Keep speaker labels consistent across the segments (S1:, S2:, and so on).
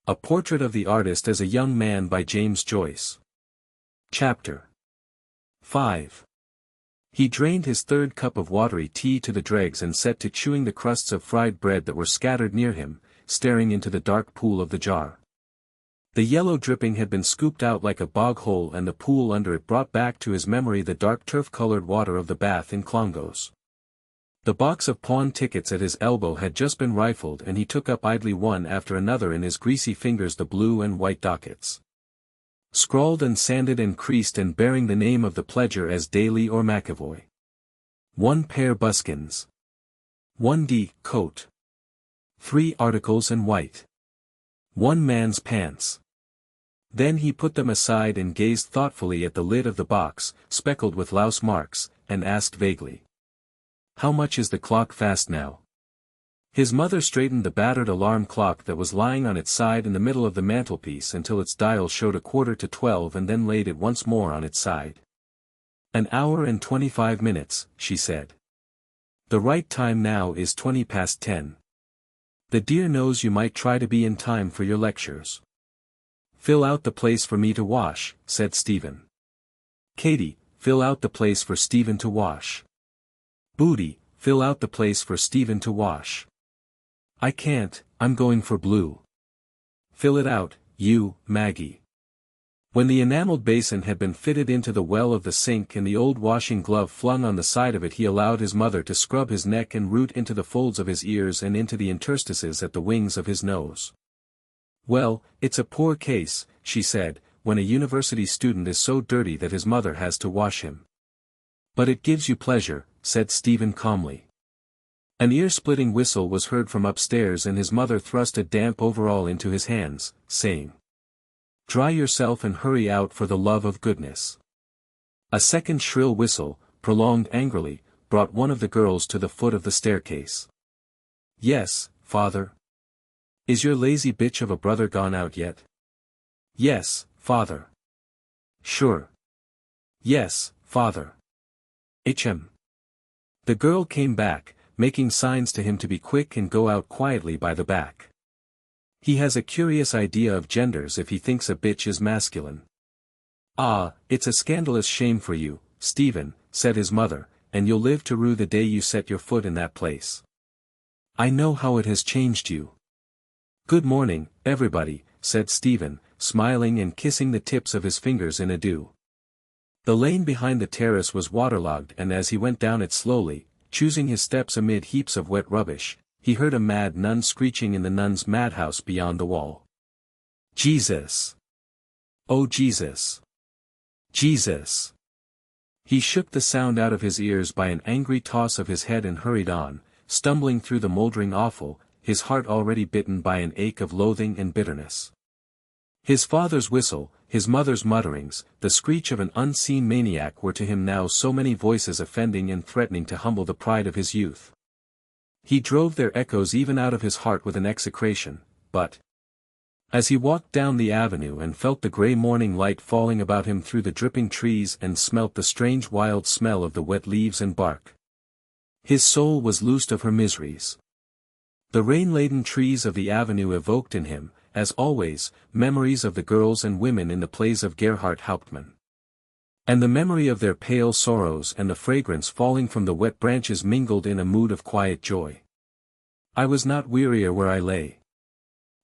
S1: A Portrait of the Artist as a Young Man by James Joyce. Chapter 5. He drained his third cup of watery tea to the dregs and set to chewing the crusts of fried bread that were scattered near him, staring into the dark pool of the jar. The yellow dripping had been scooped out like a bog hole, and the pool under it brought back to his memory the dark turf-colored water of the bath in Clongowes. The box of pawn tickets at his elbow had just been rifled, and he took up idly one after another in his greasy fingers the blue and white dockets. Scrawled and sanded and creased and bearing the name of the pledger as Daly or McAvoy. 1 pair buskins. 1d coat. 3 articles in white. 1 man's pants. Then he put them aside and gazed thoughtfully at the lid of the box, speckled with louse marks, and asked vaguely, "How much is the clock fast now?" His mother straightened the battered alarm clock that was lying on its side in the middle of the mantelpiece until its dial showed 11:45 and then laid it once more on its side. "An hour and 25 minutes, she said. "The right time now is 20 past 10. The dear knows you might try to be in time for your lectures." "Fill out the place for me to wash," said Stephen. "Katie, fill out the place for Stephen to wash." "Booty, fill out the place for Stephen to wash." "I can't, I'm going for blue." "Fill it out, you, Maggie." When the enameled basin had been fitted into the well of the sink and the old washing glove flung on the side of it, he allowed his mother to scrub his neck and root into the folds of his ears and into the interstices at the wings of his nose. "Well, it's a poor case," she said, "when a university student is so dirty that his mother has to wash him." "But it gives you pleasure," said Stephen calmly. An ear-splitting whistle was heard from upstairs, and his mother thrust a damp overall into his hands, saying, "Dry yourself and hurry out for the love of goodness." A second shrill whistle, prolonged angrily, brought one of the girls to the foot of the staircase. "Yes, father." "Is your lazy bitch of a brother gone out yet?" "Yes, father." "Sure?" "Yes, father." "Hm." The girl came back, making signs to him to be quick and go out quietly by the back. He has a curious idea of genders if he thinks a bitch is masculine. "Ah, it's a scandalous shame for you, Stephen," said his mother, "and you'll live to rue the day you set your foot in that place. I know how it has changed you." "Good morning, everybody," said Stephen, smiling and kissing the tips of his fingers in adieu. The lane behind the terrace was waterlogged, and as he went down it slowly, choosing his steps amid heaps of wet rubbish, he heard a mad nun screeching in the nuns' madhouse beyond the wall. "Jesus! Oh Jesus! Jesus!" He shook the sound out of his ears by an angry toss of his head and hurried on, stumbling through the mouldering offal, his heart already bitten by an ache of loathing and bitterness. His father's whistle, his mother's mutterings, the screech of an unseen maniac were to him now so many voices offending and threatening to humble the pride of his youth. He drove their echoes even out of his heart with an execration, but as he walked down the avenue and felt the grey morning light falling about him through the dripping trees and smelt the strange wild smell of the wet leaves and bark, his soul was loosed of her miseries. The rain-laden trees of the avenue evoked in him, as always, memories of the girls and women in the plays of Gerhart Hauptmann. And the memory of their pale sorrows and the fragrance falling from the wet branches mingled in a mood of quiet joy. "I was not wearier where I lay."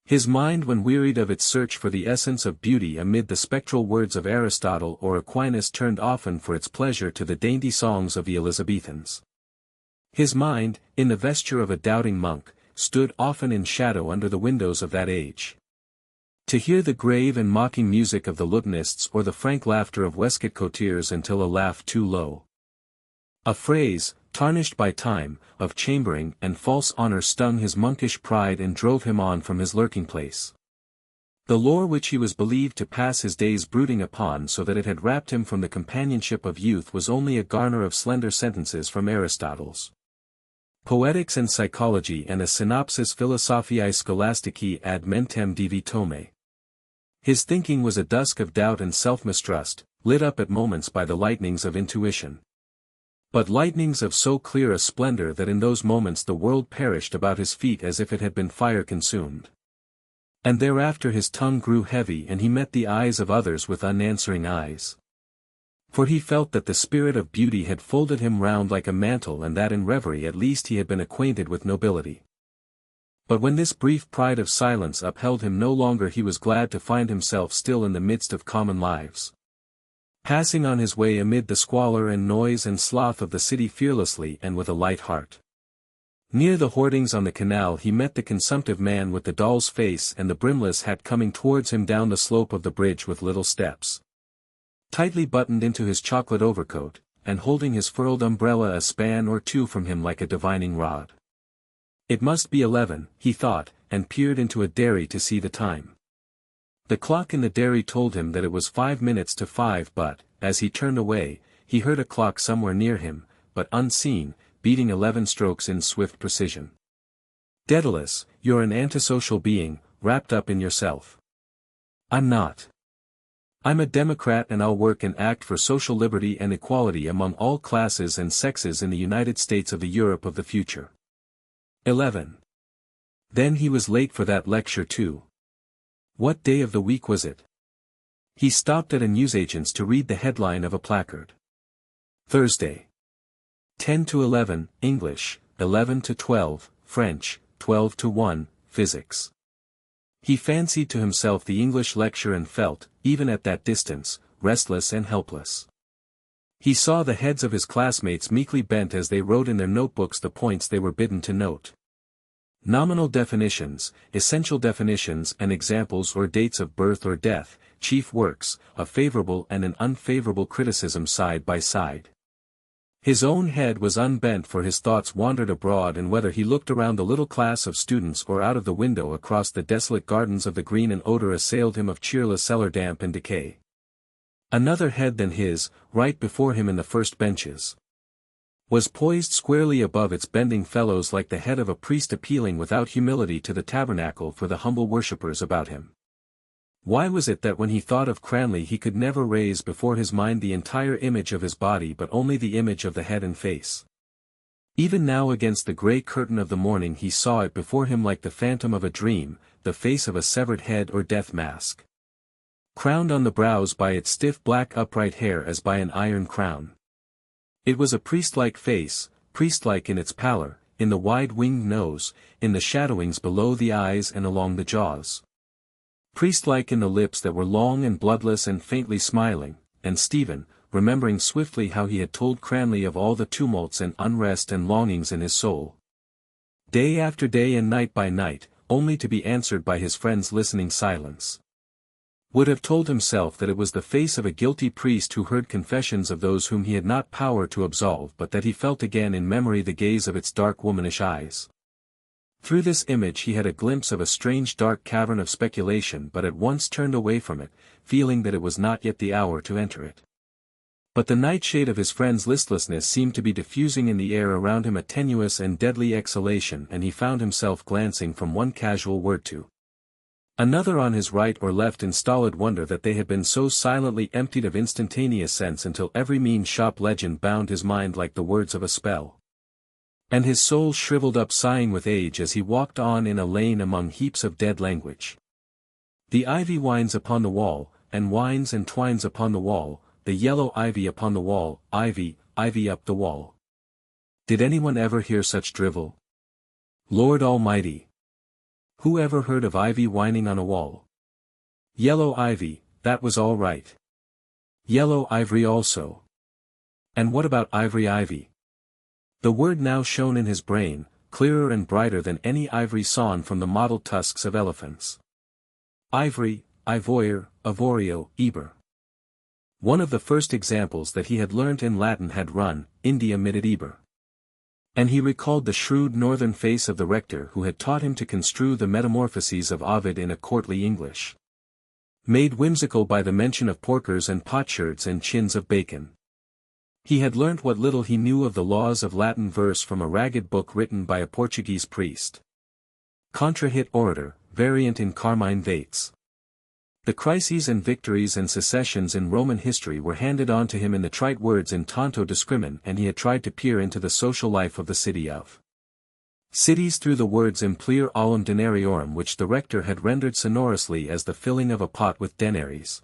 S1: His mind, when wearied of its search for the essence of beauty amid the spectral words of Aristotle or Aquinas, turned often for its pleasure to the dainty songs of the Elizabethans. His mind, in the vesture of a doubting monk, stood often in shadow under the windows of that age. To hear the grave and mocking music of the Luthanists or the frank laughter of waistcoat courtiers until a laugh too low, a phrase, tarnished by time, of chambering and false honor stung his monkish pride and drove him on from his lurking place. The lore which he was believed to pass his days brooding upon so that it had wrapped him from the companionship of youth was only a garner of slender sentences from Aristotle's Poetics and Psychology and a Synopsis Philosophiae Scholasticae ad mentem divi tome. His thinking was a dusk of doubt and self-mistrust, lit up at moments by the lightnings of intuition. But lightnings of so clear a splendor that in those moments the world perished about his feet as if it had been fire-consumed. And thereafter his tongue grew heavy and he met the eyes of others with unanswering eyes. For he felt that the spirit of beauty had folded him round like a mantle and that in reverie at least he had been acquainted with nobility. But when this brief pride of silence upheld him no longer he was glad to find himself still in the midst of common lives. Passing on his way amid the squalor and noise and sloth of the city fearlessly and with a light heart. Near the hoardings on the canal he met the consumptive man with the doll's face and the brimless hat coming towards him down the slope of the bridge with little steps. Tightly buttoned into his chocolate overcoat, and holding his furled umbrella a span or two from him like a divining rod. It must be 11, he thought, and peered into a dairy to see the time. The clock in the dairy told him that it was 5 minutes to 5 but, as he turned away, he heard a clock somewhere near him, but unseen, beating 11 strokes in swift precision. Dedalus, you're an antisocial being, wrapped up in yourself. I'm not. I'm a Democrat and I'll work and act for social liberty and equality among all classes and sexes in the United States of the Europe of the future. 11. Then he was late for that lecture too. What day of the week was it? He stopped at a newsagent's to read the headline of a placard. Thursday. 10 to 11, English, 11 to 12, French, 12 to 1, Physics. He fancied to himself the English lecture and felt, even at that distance, restless and helpless. He saw the heads of his classmates meekly bent as they wrote in their notebooks the points they were bidden to note. Nominal definitions, essential definitions and examples or dates of birth or death, chief works, a favorable and an unfavorable criticism side by side. His own head was unbent for his thoughts wandered abroad and whether he looked around the little class of students or out of the window across the desolate gardens of the green an odor assailed him of cheerless cellar damp and decay. Another head than his, right before him in the first benches, was poised squarely above its bending fellows like the head of a priest appealing without humility to the tabernacle for the humble worshippers about him. Why was it that when he thought of Cranley he could never raise before his mind the entire image of his body but only the image of the head and face? Even now against the grey curtain of the morning he saw it before him like the phantom of a dream, the face of a severed head or death mask. Crowned on the brows by its stiff black upright hair as by an iron crown. It was a priest-like face, priest-like in its pallor, in the wide-winged nose, in the shadowings below the eyes and along the jaws. Priest-like in the lips that were long and bloodless and faintly smiling, and Stephen, remembering swiftly how he had told Cranley of all the tumults and unrest and longings in his soul. Day after day and night by night, only to be answered by his friend's listening silence. Would have told himself that it was the face of a guilty priest who heard confessions of those whom he had not power to absolve but that he felt again in memory the gaze of its dark womanish eyes. Through this image he had a glimpse of a strange dark cavern of speculation but at once turned away from it, feeling that it was not yet the hour to enter it. But the nightshade of his friend's listlessness seemed to be diffusing in the air around him a tenuous and deadly exhalation and he found himself glancing from one casual word to another on his right or left in stolid wonder that they had been so silently emptied of instantaneous sense until every mean shop legend bound his mind like the words of a spell. And his soul shriveled up sighing with age as he walked on in a lane among heaps of dead language. The ivy winds upon the wall, and winds and twines upon the wall, the yellow ivy upon the wall, ivy, ivy up the wall. Did anyone ever hear such drivel? Lord Almighty! Who ever heard of ivy whining on a wall? Yellow ivy, that was all right. Yellow ivory also. And what about ivory ivy? The word now shone in his brain, clearer and brighter than any ivory sawn from the mottled tusks of elephants. Ivory, ivoire, avorio, eber. One of the first examples that he had learnt in Latin had run, India mitted eber. And he recalled the shrewd northern face of the rector who had taught him to construe the metamorphoses of Ovid in a courtly English. Made whimsical by the mention of porkers and potsherds and chins of bacon. He had learnt what little he knew of the laws of Latin verse from a ragged book written by a Portuguese priest. Contrahit orator, variant in carmine vates. The crises and victories and secessions in Roman history were handed on to him in the trite words in tanto discrimen and he had tried to peer into the social life of the city of Cities through the words implere allum denariorum, which the rector had rendered sonorously as the filling of a pot with denaries.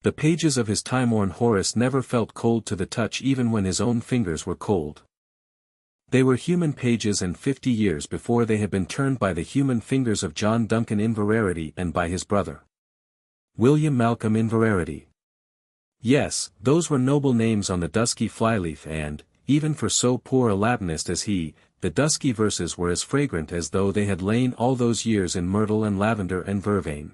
S1: The pages of his time-worn Horace never felt cold to the touch even when his own fingers were cold. They were human pages, and 50 years before they had been turned by the human fingers of John Duncan Inverarity and by his brother William Malcolm Inverarity. Yes, those were noble names on the dusky flyleaf, and, even for so poor a Latinist as he, the dusky verses were as fragrant as though they had lain all those years in myrtle and lavender and vervain.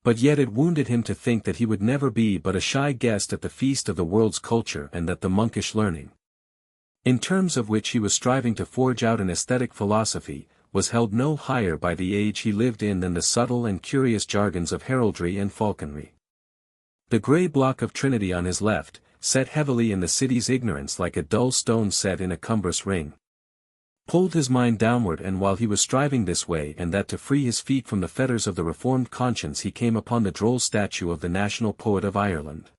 S1: But yet it wounded him to think that he would never be but a shy guest at the feast of the world's culture, and that the monkish learning, in terms of which he was striving to forge out an aesthetic philosophy, was held no higher by the age he lived in than the subtle and curious jargons of heraldry and falconry. The grey block of Trinity on his left, set heavily in the city's ignorance like a dull stone set in a cumbrous ring, pulled his mind downward, and while he was striving this way and that to free his feet from the fetters of the reformed conscience, he came upon the droll statue of the national poet of Ireland.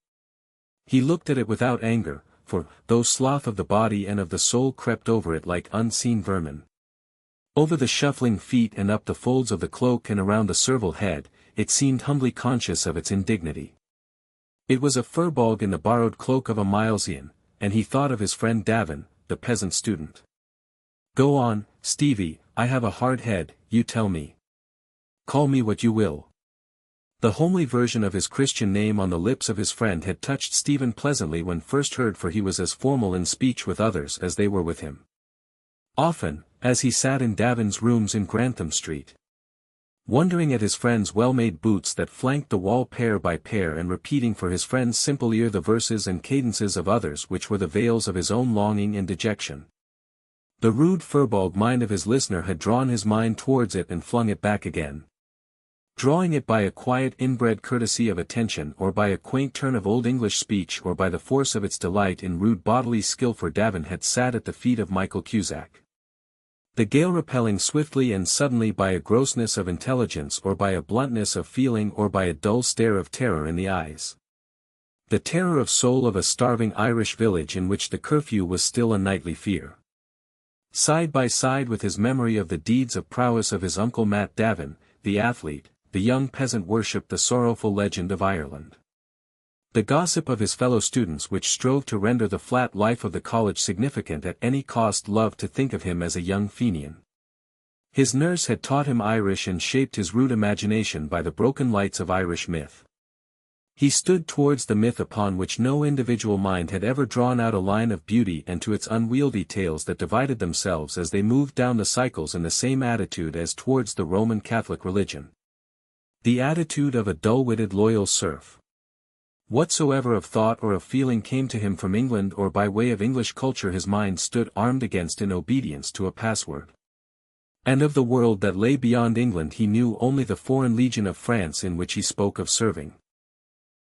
S1: He looked at it without anger, for, though sloth of the body and of the soul crept over it like unseen vermin, over the shuffling feet and up the folds of the cloak and around the servile head, it seemed humbly conscious of its indignity. It was a furbog in the borrowed cloak of a Milesian, and he thought of his friend Davin, the peasant student. "Go on, Stevie, I have a hard head, you tell me. Call me what you will." The homely version of his Christian name on the lips of his friend had touched Stephen pleasantly when first heard, for he was as formal in speech with others as they were with him. Often, as he sat in Davin's rooms in Grantham Street, wondering at his friend's well-made boots that flanked the wall pair by pair, and repeating for his friend's simple ear the verses and cadences of others which were the veils of his own longing and dejection, the rude furbog mind of his listener had drawn his mind towards it and flung it back again. Drawing it by a quiet inbred courtesy of attention, or by a quaint turn of old English speech, or by the force of its delight in rude bodily skill, for Davin had sat at the feet of Michael Cusack. The gale repelling swiftly and suddenly by a grossness of intelligence, or by a bluntness of feeling, or by a dull stare of terror in the eyes. The terror of soul of a starving Irish village in which the curfew was still a nightly fear. Side by side with his memory of the deeds of prowess of his uncle Matt Davin, the athlete, the young peasant worshipped the sorrowful legend of Ireland. The gossip of his fellow students, which strove to render the flat life of the college significant at any cost, loved to think of him as a young Fenian. His nurse had taught him Irish and shaped his rude imagination by the broken lights of Irish myth. He stood towards the myth upon which no individual mind had ever drawn out a line of beauty, and to its unwieldy tales that divided themselves as they moved down the cycles in the same attitude as towards the Roman Catholic religion. The attitude of a dull-witted loyal serf. Whatsoever of thought or of feeling came to him from England or by way of English culture, his mind stood armed against in obedience to a password. And of the world that lay beyond England he knew only the Foreign Legion of France, in which he spoke of serving.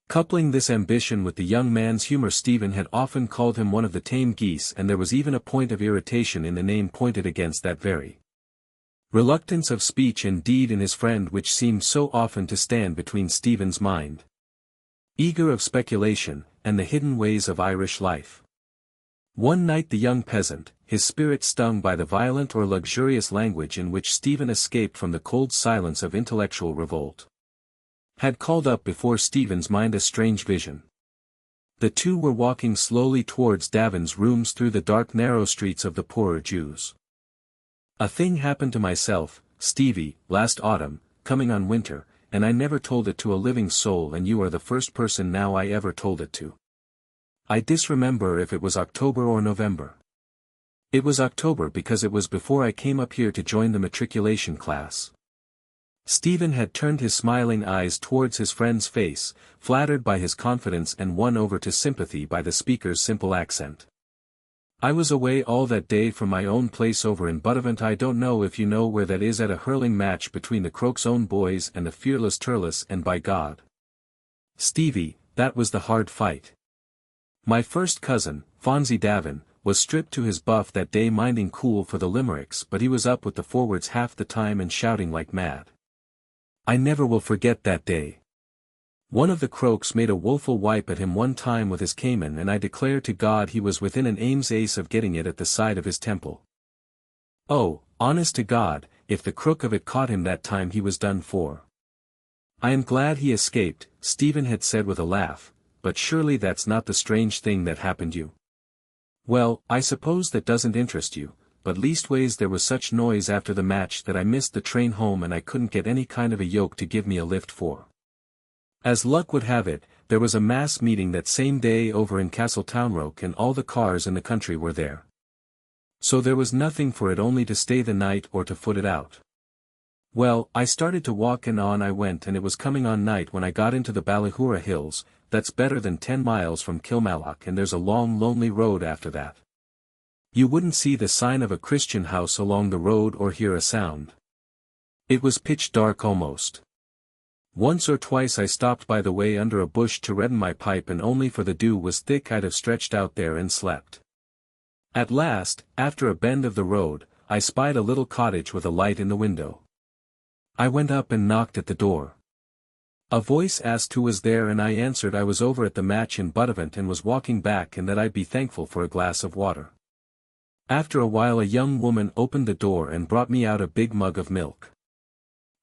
S1: Coupling this ambition with the young man's humour, Stephen had often called him one of the tame geese, and there was even a point of irritation in the name pointed against that very reluctance of speech and deed in his friend, which seemed so often to stand between Stephen's mind, eager of speculation, and the hidden ways of Irish life. One night the young peasant, his spirit stung by the violent or luxurious language in which Stephen escaped from the cold silence of intellectual revolt, had called up before Stephen's mind a strange vision. The two were walking slowly towards Davin's rooms through the dark narrow streets of the poorer Jews. "A thing happened to myself, Stevie, last autumn, coming on winter, and I never told it to a living soul, and you are the first person now I ever told it to. I disremember if it was October or November. It was October, because it was before I came up here to join the matriculation class." Stephen had turned his smiling eyes towards his friend's face, flattered by his confidence and won over to sympathy by the speaker's simple accent. "I was away all that day from my own place over in Buttevant. I don't know if you know where that is, at a hurling match between the Croke's own boys and the fearless Turles, and by God, Stevie, that was the hard fight. My first cousin, Fonzie Davin, was stripped to his buff that day minding cool for the Limericks, but he was up with the forwards half the time and shouting like mad. I never will forget that day. One of the Crokes made a woeful wipe at him one time with his cayman, and I declare to God he was within an aim's ace of getting it at the side of his temple. Oh, Honest to God, if the crook of it caught him that time he was done for. I am glad he escaped, Stephen had said with a laugh, but surely that's not the strange thing that happened you. Well, I suppose that doesn't interest you, but leastways there was such noise after the match that I missed the train home and I couldn't get any kind of a yoke to give me a lift for. As luck would have it, there was a mass meeting that same day over in Castletownroke and all the cars in the country were there. So there was nothing for it only to stay the night or to foot it out. Well, I started to walk and on I went and it was coming on night when I got into the Ballahura Hills. That's better than 10 miles from Kilmallock and there's a long lonely road after that. You wouldn't see the sign of a Christian house along the road or hear a sound. It was pitch dark almost. Once or twice I stopped by the way under a bush to redden my pipe and only for the dew was thick I'd have stretched out there and slept. At last, after a bend of the road, I spied a little cottage with a light in the window. I went up and knocked at the door. A voice asked who was there and I answered I was over at the match in Buttevant and was walking back and that I'd be thankful for a glass of water. After a while a young woman opened the door and brought me out a big mug of milk.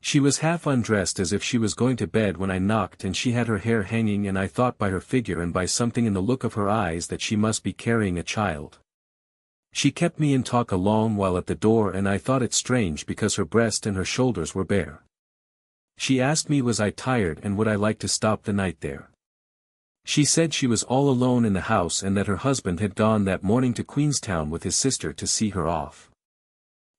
S1: She was half undressed as if she was going to bed when I knocked and she had her hair hanging and I thought by her figure and by something in the look of her eyes that she must be carrying a child. She kept me in talk a long while at the door and I thought it strange because her breast and her shoulders were bare. She asked me was I tired and would I like to stop the night there. She said she was all alone in the house and that her husband had gone that morning to Queenstown with his sister to see her off.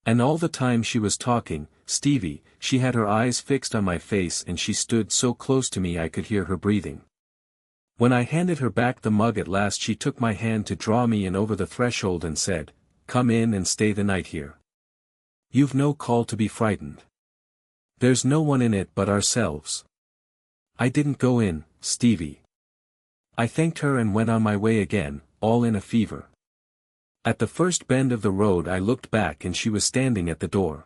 S1: And all the time she was talking, Stevie, she had her eyes fixed on my face and she stood so close to me I could hear her breathing. When I handed her back the mug at last she took my hand to draw me in over the threshold and said, "Come in and stay the night here. You've no call to be frightened. There's no one in it but ourselves." I didn't go in, Stevie. I thanked her and went on my way again, all in a fever. At the first bend of the road I looked back and she was standing at the door.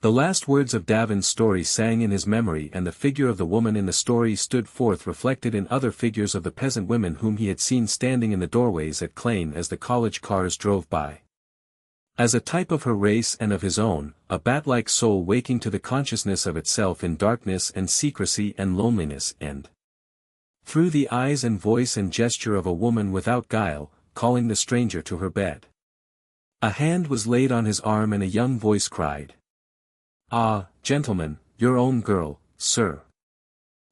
S1: The last words of Davin's story sang in his memory and the figure of the woman in the story stood forth reflected in other figures of the peasant women whom he had seen standing in the doorways at Clane as the college cars drove by. As a type of her race and of his own, a bat-like soul waking to the consciousness of itself in darkness and secrecy and loneliness and through the eyes and voice and gesture of a woman without guile, calling the stranger to her bed. A hand was laid on his arm and a young voice cried, "Ah, gentlemen, your own girl, sir.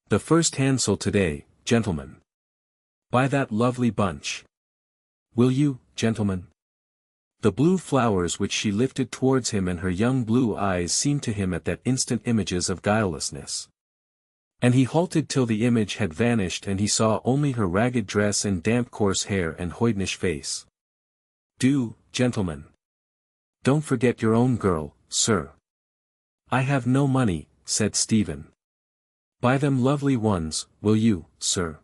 S1: The first handsel today, gentlemen. By that lovely bunch. Will you, gentlemen?" The blue flowers which she lifted towards him and her young blue eyes seemed to him at that instant images of guilelessness. And he halted till the image had vanished and he saw only her ragged dress and damp coarse hair and hoydenish face. "Do, gentlemen. Don't forget your own girl, sir." "I have no money," said Stephen. "Buy them lovely ones, will you, sir?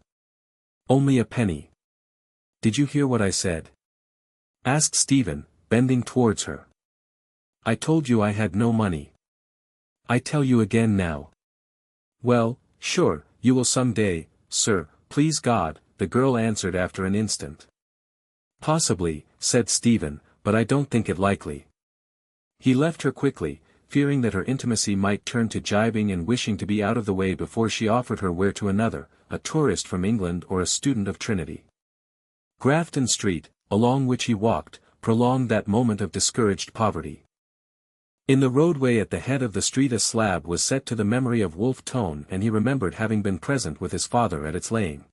S1: Only a penny." "Did you hear what I said?" asked Stephen, bending towards her. "I told you I had no money. I tell you again now." "Well, sure, you will some day, sir, please God," the girl answered after an instant. "Possibly," said Stephen, "but I don't think it likely." He left her quickly, fearing that her intimacy might turn to jibing and wishing to be out of the way before she offered her ware to another, a tourist from England or a student of Trinity. Grafton Street, along which he walked, prolonged that moment of discouraged poverty. In the roadway at the head of the street a slab was set to the memory of Wolfe Tone and he remembered having been present with his father at its laying.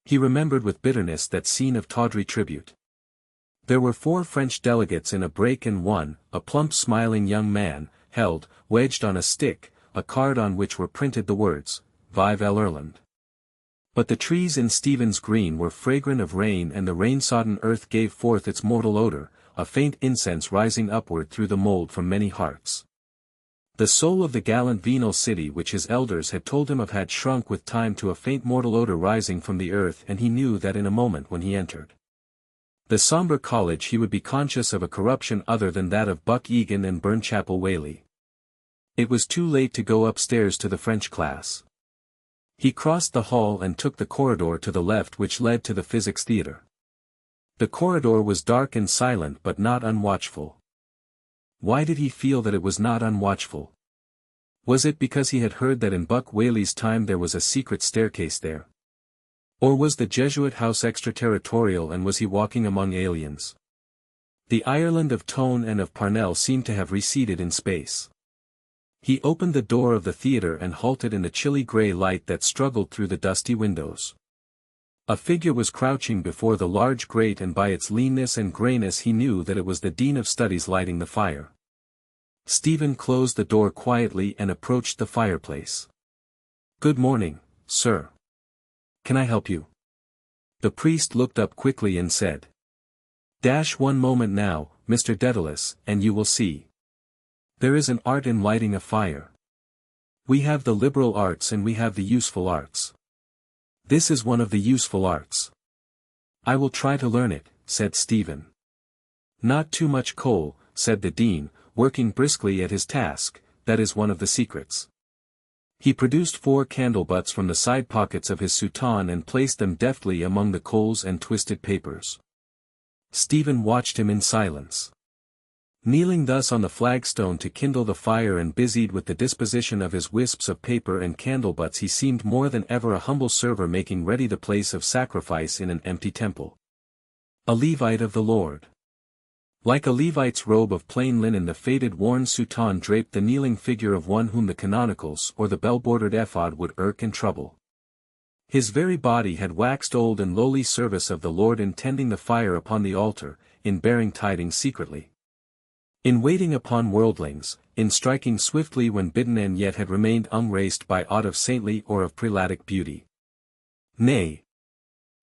S1: He remembered with bitterness that scene of tawdry tribute. There were 4 French delegates in a brake and one, a plump smiling young man, held, wedged on a stick, a card on which were printed the words, "Vive l'Irlande." But the trees in Stephen's Green were fragrant of rain and the rain-sodden earth gave forth its mortal odor, a faint incense rising upward through the mold from many hearts. The soul of the gallant venal city which his elders had told him of had shrunk with time to a faint mortal odor rising from the earth and he knew that in a moment when he entered the sombre college he would be conscious of a corruption other than that of Buck Egan and Burnchapel Whaley. It was too late to go upstairs to the French class. He crossed the hall and took the corridor to the left which led to the physics theatre. The corridor was dark and silent but not unwatchful. Why did he feel that it was not unwatchful? Was it because he had heard that in Buck Whaley's time there was a secret staircase there? Or was the Jesuit house extraterritorial and was he walking among aliens? The Ireland of Tone and of Parnell seemed to have receded in space. He opened the door of the theatre and halted in the chilly grey light that struggled through the dusty windows. A figure was crouching before the large grate, and by its leanness and greyness he knew that it was the Dean of Studies lighting the fire. Stephen closed the door quietly and approached the fireplace. "Good morning, sir. Can I help you?" The priest looked up quickly and said. "One moment now, Mr. Dedalus, and you will see. There is an art in lighting a fire. We have the liberal arts and we have the useful arts. This is one of the useful arts." "I will try to learn it," said Stephen. "Not too much coal," said the dean, working briskly at his task, "that is one of the secrets." He produced 4 candle butts from the side pockets of his soutane and placed them deftly among the coals and twisted papers. Stephen watched him in silence. Kneeling thus on the flagstone to kindle the fire and busied with the disposition of his wisps of paper and candle butts, he seemed more than ever a humble server making ready the place of sacrifice in an empty temple. A Levite of the Lord. Like a Levite's robe of plain linen, the faded worn soutane draped the kneeling figure of one whom the canonicals or the bell-bordered ephod would irk and trouble. His very body had waxed old in lowly service of the Lord, in tending the fire upon the altar, in bearing tidings secretly, in waiting upon worldlings, in striking swiftly when bidden, and yet had remained unraced by aught of saintly or of prelatic beauty. Nay,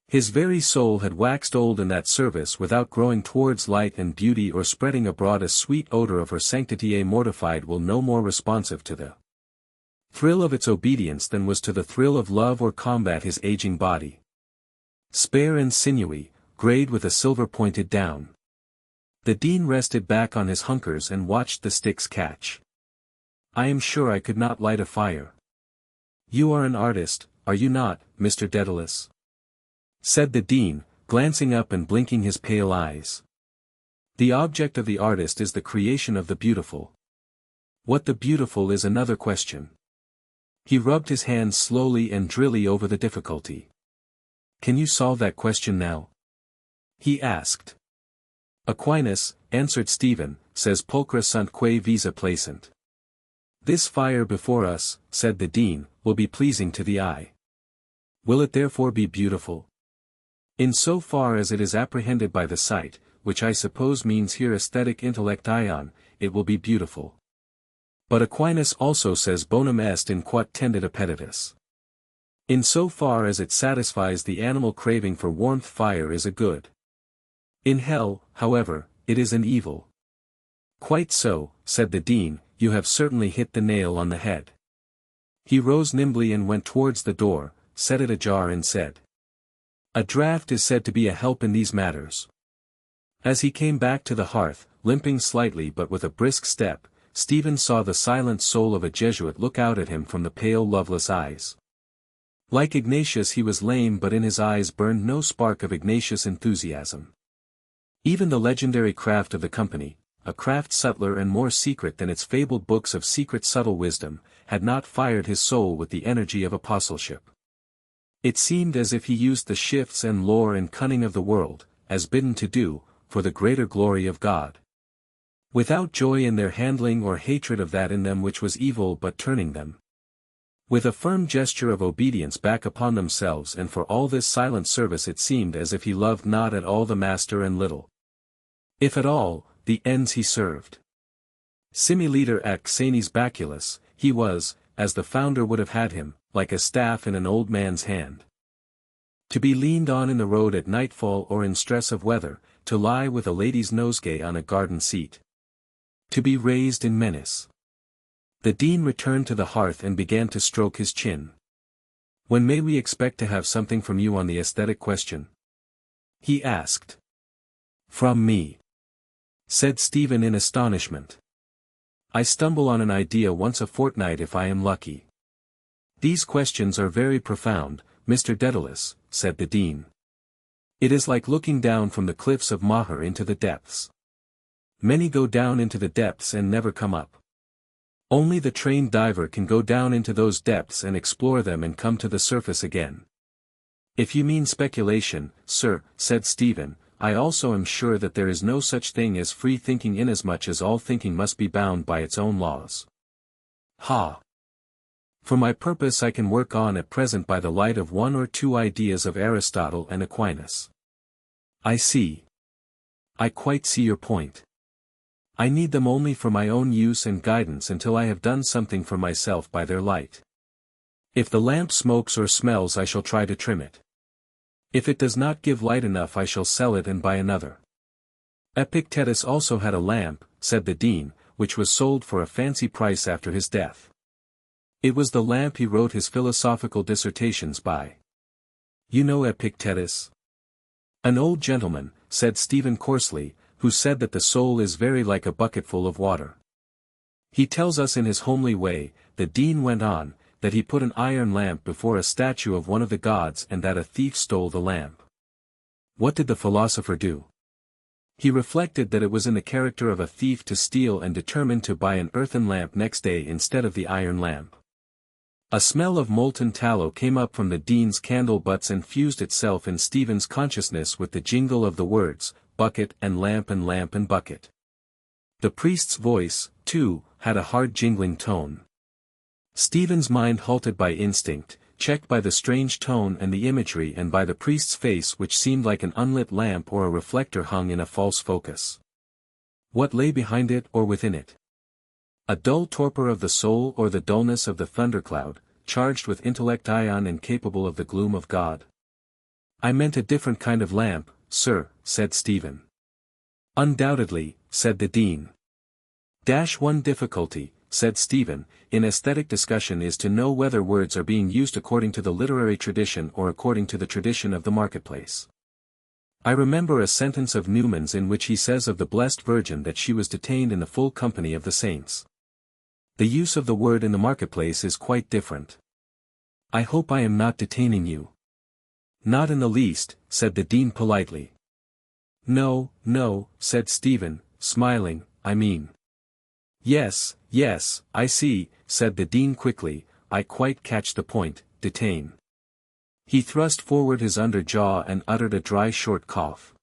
S1: his very soul had waxed old in that service without growing towards light and beauty or spreading abroad a sweet odor of her sanctity. A mortified will no more responsive to the thrill of its obedience than was to the thrill of love or combat his aging body. Spare and sinewy, greyed with a silver-pointed down. The dean rested back on his hunkers and watched the sticks catch. "I am sure I could not light a fire." "You are an artist, are you not, Mr. Dedalus?" said the dean, glancing up and blinking his pale eyes. "The object of the artist is the creation of the beautiful. What the beautiful is another question." He rubbed his hands slowly and drily over the difficulty. "Can you solve that question now?" he asked. "Aquinas," answered Stephen, "says pulchra sunt quae visa placent." "This fire before us," said the dean, "will be pleasing to the eye. Will it therefore be beautiful?" "In so far as it is apprehended by the sight, which I suppose means here aesthetic intellect ion, it will be beautiful. But Aquinas also says bonum est in quod tendit appetitus. In so far as it satisfies the animal craving for warmth, fire is a good. In hell, however, it is an evil." "Quite so," said the dean, "you have certainly hit the nail on the head." He rose nimbly and went towards the door, set it ajar and said, "A draught is said to be a help in these matters." As he came back to the hearth, limping slightly but with a brisk step, Stephen saw the silent soul of a Jesuit look out at him from the pale loveless eyes. Like Ignatius he was lame, but in his eyes burned no spark of Ignatius enthusiasm. Even the legendary craft of the company, a craft subtler and more secret than its fabled books of secret subtle wisdom, had not fired his soul with the energy of apostleship. It seemed as if he used the shifts and lore and cunning of the world, as bidden to do, for the greater glory of God. Without joy in their handling or hatred of that in them which was evil, but turning them with a firm gesture of obedience back upon themselves, and for all this silent service it seemed as if he loved not at all the master and little, if at all, the ends he served. Similiter ac senis baculus, he was, as the founder would have had him, like a staff in an old man's hand. To be leaned on in the road at nightfall or in stress of weather, to lie with a lady's nosegay on a garden seat. To be raised in menace. The dean returned to the hearth and began to stroke his chin. "When may we expect to have something from you on the aesthetic question?" he asked. "From me?" said Stephen in astonishment. "I stumble on an idea once a fortnight if I am lucky." "These questions are very profound, Mr. Dedalus," said the dean. "It is like looking down from the cliffs of Maher into the depths. Many go down into the depths and never come up. Only the trained diver can go down into those depths and explore them and come to the surface again. If you mean speculation, sir, said Stephen, I also am sure that there is no such thing as free thinking inasmuch as all thinking must be bound by its own laws. Ha! For my purpose I can work on at present by the light of one or two ideas of Aristotle and Aquinas. I see. I quite see your point. I need them only for my own use and guidance until I have done something for myself by their light. If the lamp smokes or smells I shall try to trim it. If it does not give light enough I shall sell it and buy another. Epictetus also had a lamp, said the dean, which was sold for a fancy price after his death. It was the lamp he wrote his philosophical dissertations by. You know Epictetus? An old gentleman, said Stephen coarsely, who said that the soul is very like a bucketful of water. He tells us in his homely way, the dean went on, that he put an iron lamp before a statue of one of the gods and that a thief stole the lamp. What did the philosopher do? He reflected that it was in the character of a thief to steal and determined to buy an earthen lamp next day instead of the iron lamp. A smell of molten tallow came up from the dean's candle butts and fused itself in Stephen's consciousness with the jingle of the words, bucket and lamp and bucket. The priest's voice, too, had a hard jingling tone. Stephen's mind halted by instinct, checked by the strange tone and the imagery and by the priest's face which seemed like an unlit lamp or a reflector hung in a false focus. What lay behind it or within it? A dull torpor of the soul or the dullness of the thundercloud, charged with intellect ion and capable of the gloom of God? I meant a different kind of lamp, sir, said Stephen. Undoubtedly, said the dean. One difficulty, said Stephen, in aesthetic discussion is to know whether words are being used according to the literary tradition or according to the tradition of the marketplace. I remember a sentence of Newman's in which he says of the Blessed Virgin that she was detained in the full company of the saints. The use of the word in the marketplace is quite different. I hope I am not detaining you. Not in the least, said the dean politely. No, no, said Stephen, smiling, I mean. Yes, I see, said the dean quickly, I quite catch the point, detain. He thrust forward his under jaw and uttered a dry short cough.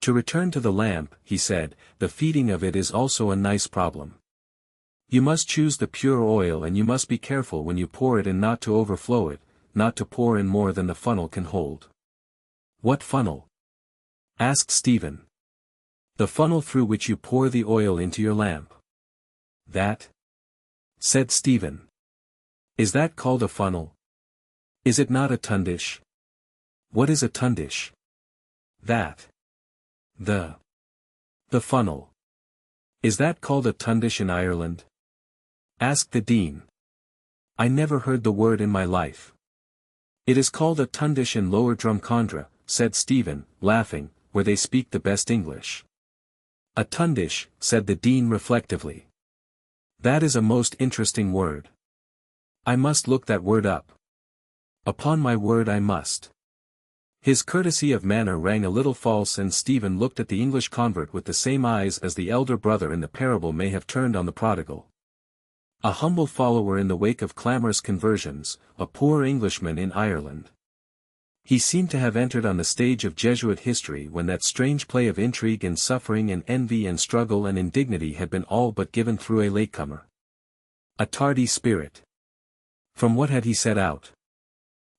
S1: To return to the lamp, he said, the feeding of it is also a nice problem. You must choose the pure oil and you must be careful when you pour it in not to overflow it, not to pour in more than the funnel can hold. What funnel? Asked Stephen. The funnel through which you pour the oil into your lamp. That? Said Stephen. Is that called a funnel? Is it not a tundish? What is a tundish? That. The funnel. Is that called a tundish in Ireland? Asked the dean. I never heard the word in my life. It is called a tundish in Lower Drumcondra, said Stephen, laughing, where they speak the best English. A tundish, said the dean reflectively. That is a most interesting word. I must look that word up. Upon my word I must. His courtesy of manner rang a little false and Stephen looked at the English convert with the same eyes as the elder brother in the parable may have turned on the prodigal. A humble follower in the wake of clamorous conversions, a poor Englishman in Ireland. He seemed to have entered on the stage of Jesuit history when that strange play of intrigue and suffering and envy and struggle and indignity had been all but given through a latecomer. A tardy spirit. From what had he set out?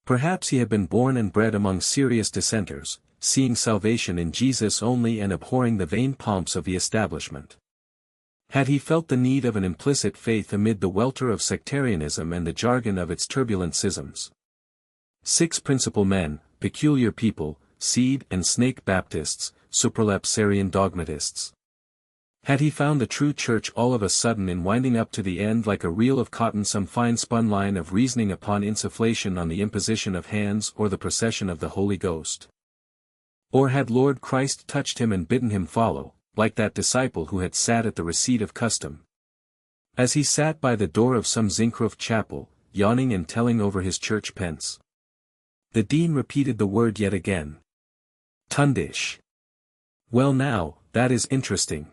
S1: Perhaps he had been born and bred among serious dissenters, seeing salvation in Jesus only and abhorring the vain pomps of the establishment. Had he felt the need of an implicit faith amid the welter of sectarianism and the jargon of its turbulent schisms? 6 principal men, peculiar people, seed and snake Baptists, supralapsarian dogmatists. Had he found the true church all of a sudden in winding up to the end like a reel of cotton some fine spun line of reasoning upon insufflation on the imposition of hands or the procession of the Holy Ghost? Or had Lord Christ touched him and bidden him follow, like that disciple who had sat at the receipt of custom? As he sat by the door of some zinc-roofed chapel, yawning and telling over his church pence. The dean repeated the word yet again. Tundish. Well now, that is interesting.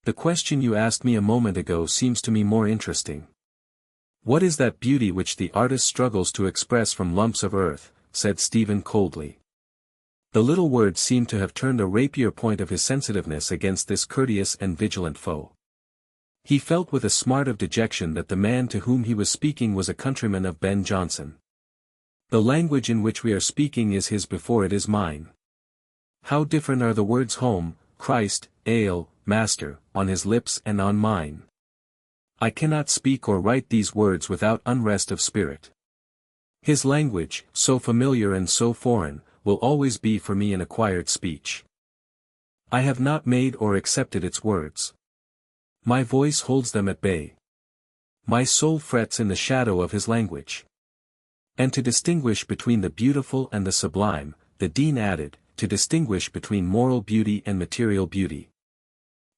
S1: The question you asked me a moment ago seems to me more interesting. What is that beauty which the artist struggles to express from lumps of earth? Said Stephen coldly. The little words seemed to have turned a rapier point of his sensitiveness against this courteous and vigilant foe. He felt with a smart of dejection that the man to whom he was speaking was a countryman of Ben Jonson. The language in which we are speaking is his before it is mine. How different are the words home, Christ, ale, master, on his lips and on mine. I cannot speak or write these words without unrest of spirit. His language, so familiar and so foreign, will always be for me an acquired speech. I have not made or accepted its words. My voice holds them at bay. My soul frets in the shadow of his language. And to distinguish between the beautiful and the sublime, the Dean added, to distinguish between moral beauty and material beauty.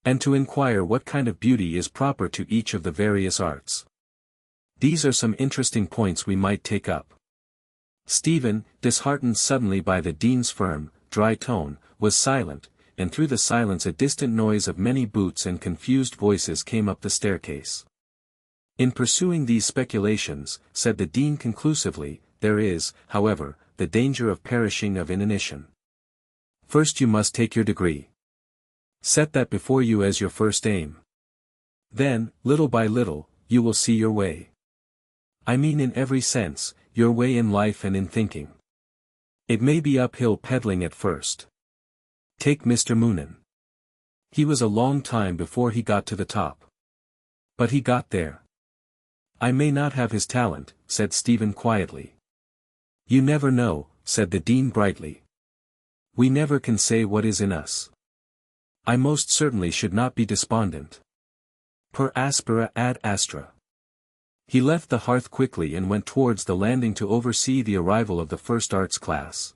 S1: And to inquire what kind of beauty is proper to each of the various arts. These are some interesting points we might take up. Stephen, disheartened suddenly by the Dean's firm, dry tone, was silent, and through the silence a distant noise of many boots and confused voices came up the staircase. In pursuing these speculations, said the Dean conclusively, there is, however, the danger of perishing of inanition. First you must take your degree. Set that before you as your first aim. Then, little by little, you will see your way. I mean in every sense, your way in life and in thinking. It may be uphill peddling at first. Take Mr. Moonan. He was a long time before he got to the top. But he got there. I may not have his talent, said Stephen quietly. You never know, said the Dean brightly. We never can say what is in us. I most certainly should not be despondent. Per aspera ad astra. He left the hearth quickly and went towards the landing to oversee the arrival of the first arts class.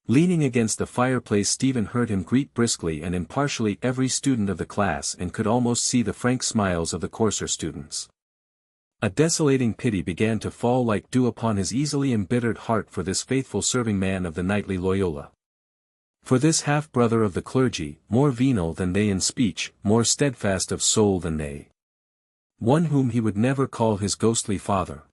S1: Leaning against the fireplace, Stephen heard him greet briskly and impartially every student of the class and could almost see the frank smiles of the coarser students. A desolating pity began to fall like dew upon his easily embittered heart for this faithful serving man of the knightly Loyola. For this half-brother of the clergy, more venal than they in speech, more steadfast of soul than they. One whom he would never call his ghostly father.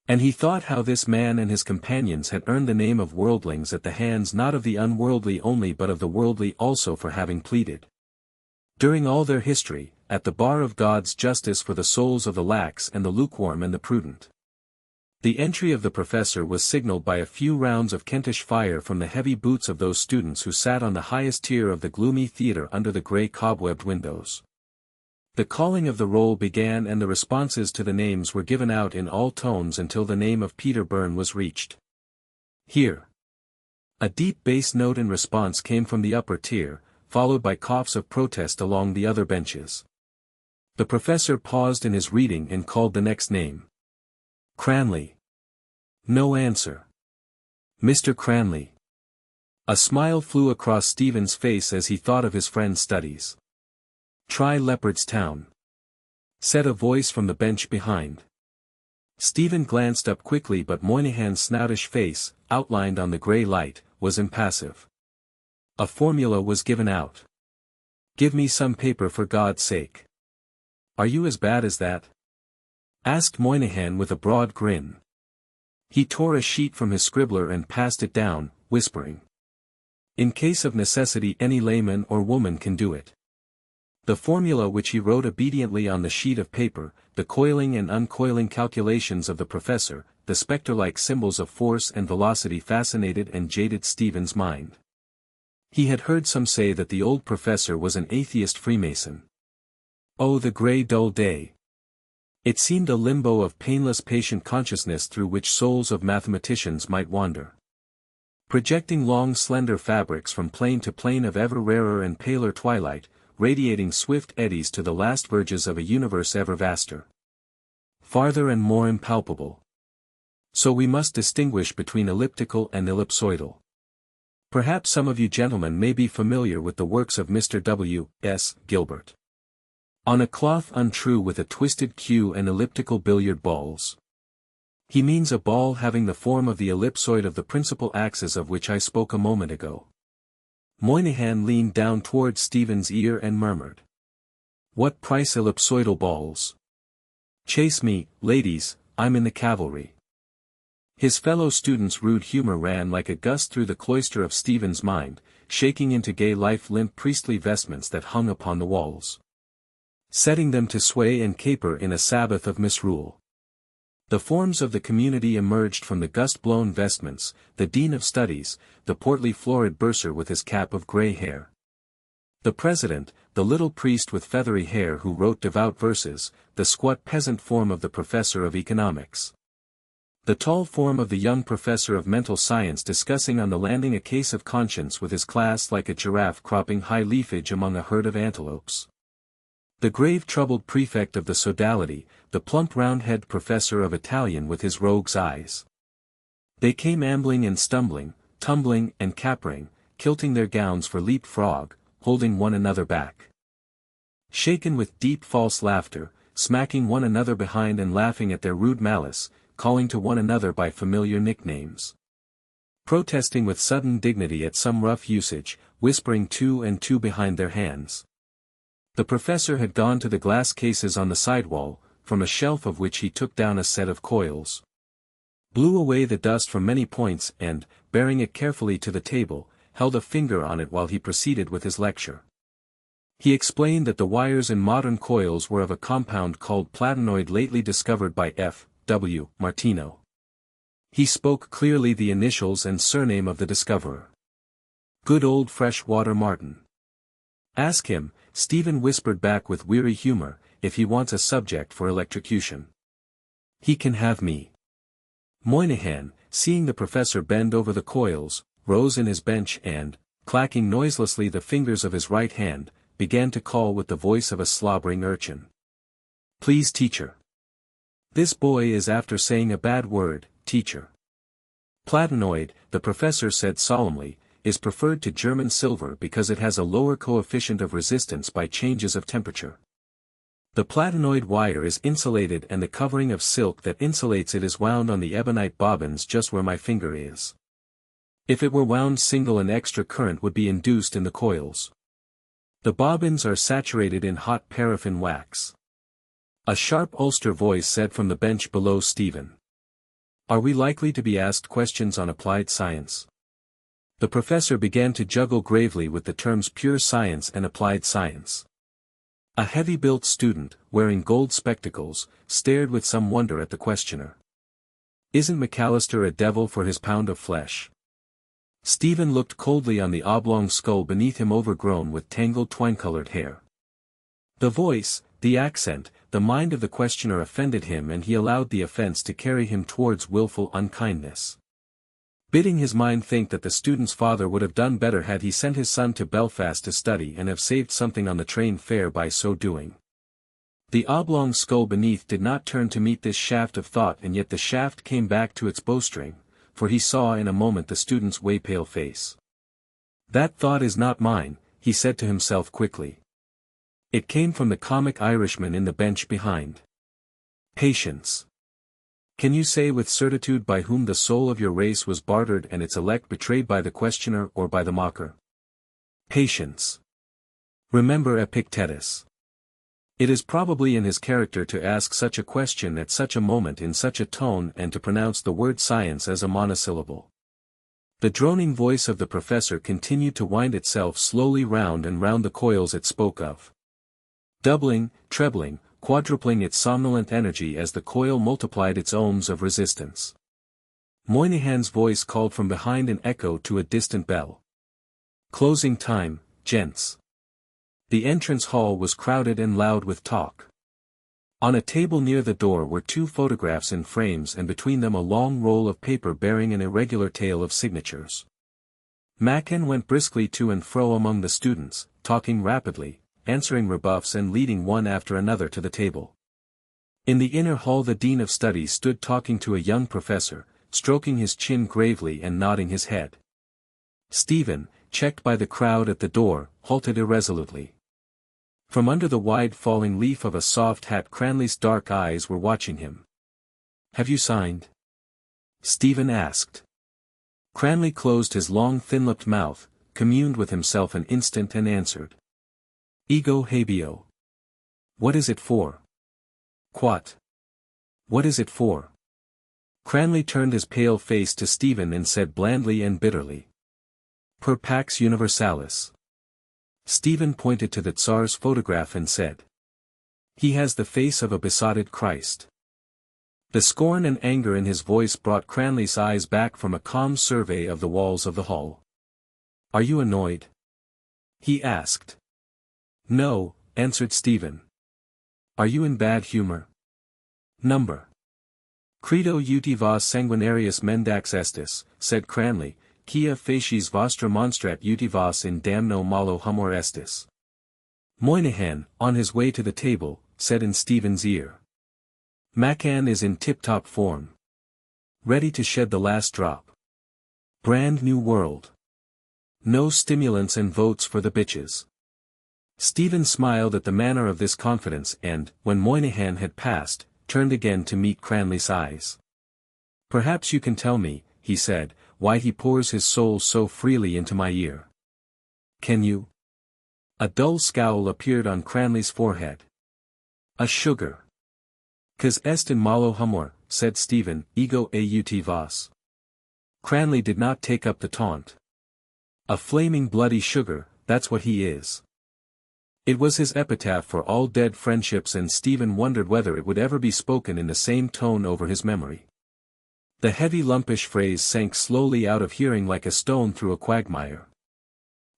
S1: And he thought how this man and his companions had earned the name of worldlings at the hands not of the unworldly only but of the worldly also for having pleaded, during all their history, at the bar of God's justice for the souls of the lax and the lukewarm and the prudent. The entry of the professor was signaled by a few rounds of Kentish fire from the heavy boots of those students who sat on the highest tier of the gloomy theatre under the grey cobwebbed windows. The calling of the roll began and the responses to the names were given out in all tones until the name of Peter Byrne was reached. Here. A deep bass note in response came from the upper tier, followed by coughs of protest along the other benches. The professor paused in his reading and called the next name. Cranley. No answer. Mr. Cranley. A smile flew across Stephen's face as he thought of his friend's studies. Try Leopardstown. Said a voice from the bench behind. Stephen glanced up quickly, but Moynihan's snoutish face, outlined on the grey light, was impassive. A formula was given out. Give me some paper for God's sake. Are you as bad as that? Asked Moynihan with a broad grin. He tore a sheet from his scribbler and passed it down, whispering. In case of necessity any layman or woman can do it. The formula which he wrote obediently on the sheet of paper, the coiling and uncoiling calculations of the professor, the spectre-like symbols of force and velocity fascinated and jaded Stephen's mind. He had heard some say that the old professor was an atheist Freemason. Oh, the grey dull day! It seemed a limbo of painless patient consciousness through which souls of mathematicians might wander. Projecting long slender fabrics from plane to plane of ever rarer and paler twilight, radiating swift eddies to the last verges of a universe ever vaster. Farther and more impalpable. So we must distinguish between elliptical and ellipsoidal. Perhaps some of you gentlemen may be familiar with the works of Mr. W. S. Gilbert. On a cloth untrue with a twisted cue and elliptical billiard balls. He means a ball having the form of the ellipsoid of the principal axis of which I spoke a moment ago. Moynihan leaned down towards Stephen's ear and murmured. What price ellipsoidal balls? Chase me, ladies, I'm in the cavalry. His fellow students' rude humor ran like a gust through the cloister of Stephen's mind, shaking into gay life limp priestly vestments that hung upon the walls, setting them to sway and caper in a Sabbath of misrule. The forms of the community emerged from the gust-blown vestments, the dean of studies, the portly florid bursar with his cap of grey hair, the president, the little priest with feathery hair who wrote devout verses, the squat peasant form of the professor of economics, the tall form of the young professor of mental science discussing on the landing a case of conscience with his class like a giraffe cropping high leafage among a herd of antelopes, the grave troubled prefect of the sodality, the plump round-head professor of Italian with his rogue's eyes. They came ambling and stumbling, tumbling and capering, kilting their gowns for leap-frog, holding one another back, shaken with deep false laughter, smacking one another behind and laughing at their rude malice, calling to one another by familiar nicknames, protesting with sudden dignity at some rough usage, whispering two and two behind their hands. The professor had gone to the glass cases on the sidewall, from a shelf of which he took down a set of coils, blew away the dust from many points and, bearing it carefully to the table, held a finger on it while he proceeded with his lecture. He explained that the wires in modern coils were of a compound called platinoid lately discovered by F. W. Martino. He spoke clearly the initials and surname of the discoverer. Good old Freshwater Martin. Ask him, Stephen whispered back with weary humor, if he wants a subject for electrocution. He can have me. Moynihan, seeing the professor bend over the coils, rose in his bench and, clacking noiselessly the fingers of his right hand, began to call with the voice of a slobbering urchin. Please, teacher. This boy is after saying a bad word, teacher. Platinoid, the professor said solemnly, is preferred to German silver because it has a lower coefficient of resistance by changes of temperature. The platinoid wire is insulated and the covering of silk that insulates it is wound on the ebonite bobbins just where my finger is. If it were wound single an extra current would be induced in the coils. The bobbins are saturated in hot paraffin wax. A sharp Ulster voice said from the bench below Stephen. Are we likely to be asked questions on applied science? The professor began to juggle gravely with the terms pure science and applied science. A heavy-built student, wearing gold spectacles, stared with some wonder at the questioner. Isn't McAllister a devil for his pound of flesh? Stephen looked coldly on the oblong skull beneath him overgrown with tangled twine-colored hair. The voice, the accent, the mind of the questioner offended him and he allowed the offense to carry him towards willful unkindness, bidding his mind think that the student's father would have done better had he sent his son to Belfast to study and have saved something on the train fare by so doing. The oblong skull beneath did not turn to meet this shaft of thought and yet the shaft came back to its bowstring, for he saw in a moment the student's way-pale face. That thought is not mine, he said to himself quickly. It came from the comic Irishman in the bench behind. Patience. Can you say with certitude by whom the soul of your race was bartered and its elect betrayed by the questioner or by the mocker? Patience. Remember Epictetus. It is probably in his character to ask such a question at such a moment in such a tone and to pronounce the word science as a monosyllable. The droning voice of the professor continued to wind itself slowly round and round the coils it spoke of, doubling, trebling, quadrupling its somnolent energy as the coil multiplied its ohms of resistance. Moynihan's voice called from behind an echo to a distant bell. Closing time, gents. The entrance hall was crowded and loud with talk. On a table near the door were two photographs in frames and between them a long roll of paper bearing an irregular tale of signatures. Machen went briskly to and fro among the students, talking rapidly, answering rebuffs and leading one after another to the table. In the inner hall the dean of studies stood talking to a young professor, stroking his chin gravely and nodding his head. Stephen, checked by the crowd at the door, halted irresolutely. From under the wide falling leaf of a soft hat Cranley's dark eyes were watching him. Have you signed? Stephen asked. Cranley closed his long thin-lipped mouth, communed with himself an instant and answered. Ego habeo. What is it for? Quat. What is it for? Cranley turned his pale face to Stephen and said blandly and bitterly. Per pax universalis. Stephen pointed to the Tsar's photograph and said. He has the face of a besotted Christ. The scorn and anger in his voice brought Cranley's eyes back from a calm survey of the walls of the hall. Are you annoyed? He asked. No, answered Stephen. Are you in bad humor? Number. Credo ut vos sanguinarius mendax estis, said Cranley, quia facies vostra monstrat ut vos in damno malo humor estis. Moynihan, on his way to the table, said in Stephen's ear. Macan is in tip-top form. Ready to shed the last drop. Brand new world. No stimulants and votes for the bitches. Stephen smiled at the manner of this confidence and, when Moynihan had passed, turned again to meet Cranley's eyes. Perhaps you can tell me, he said, why he pours his soul so freely into my ear. Can you? A dull scowl appeared on Cranley's forehead. A sugar. Cause est in malo humor, said Stephen, ego aut vos. Cranley did not take up the taunt. A flaming bloody sugar, that's what he is. It was his epitaph for all dead friendships, and Stephen wondered whether it would ever be spoken in the same tone over his memory. The heavy lumpish phrase sank slowly out of hearing like a stone through a quagmire.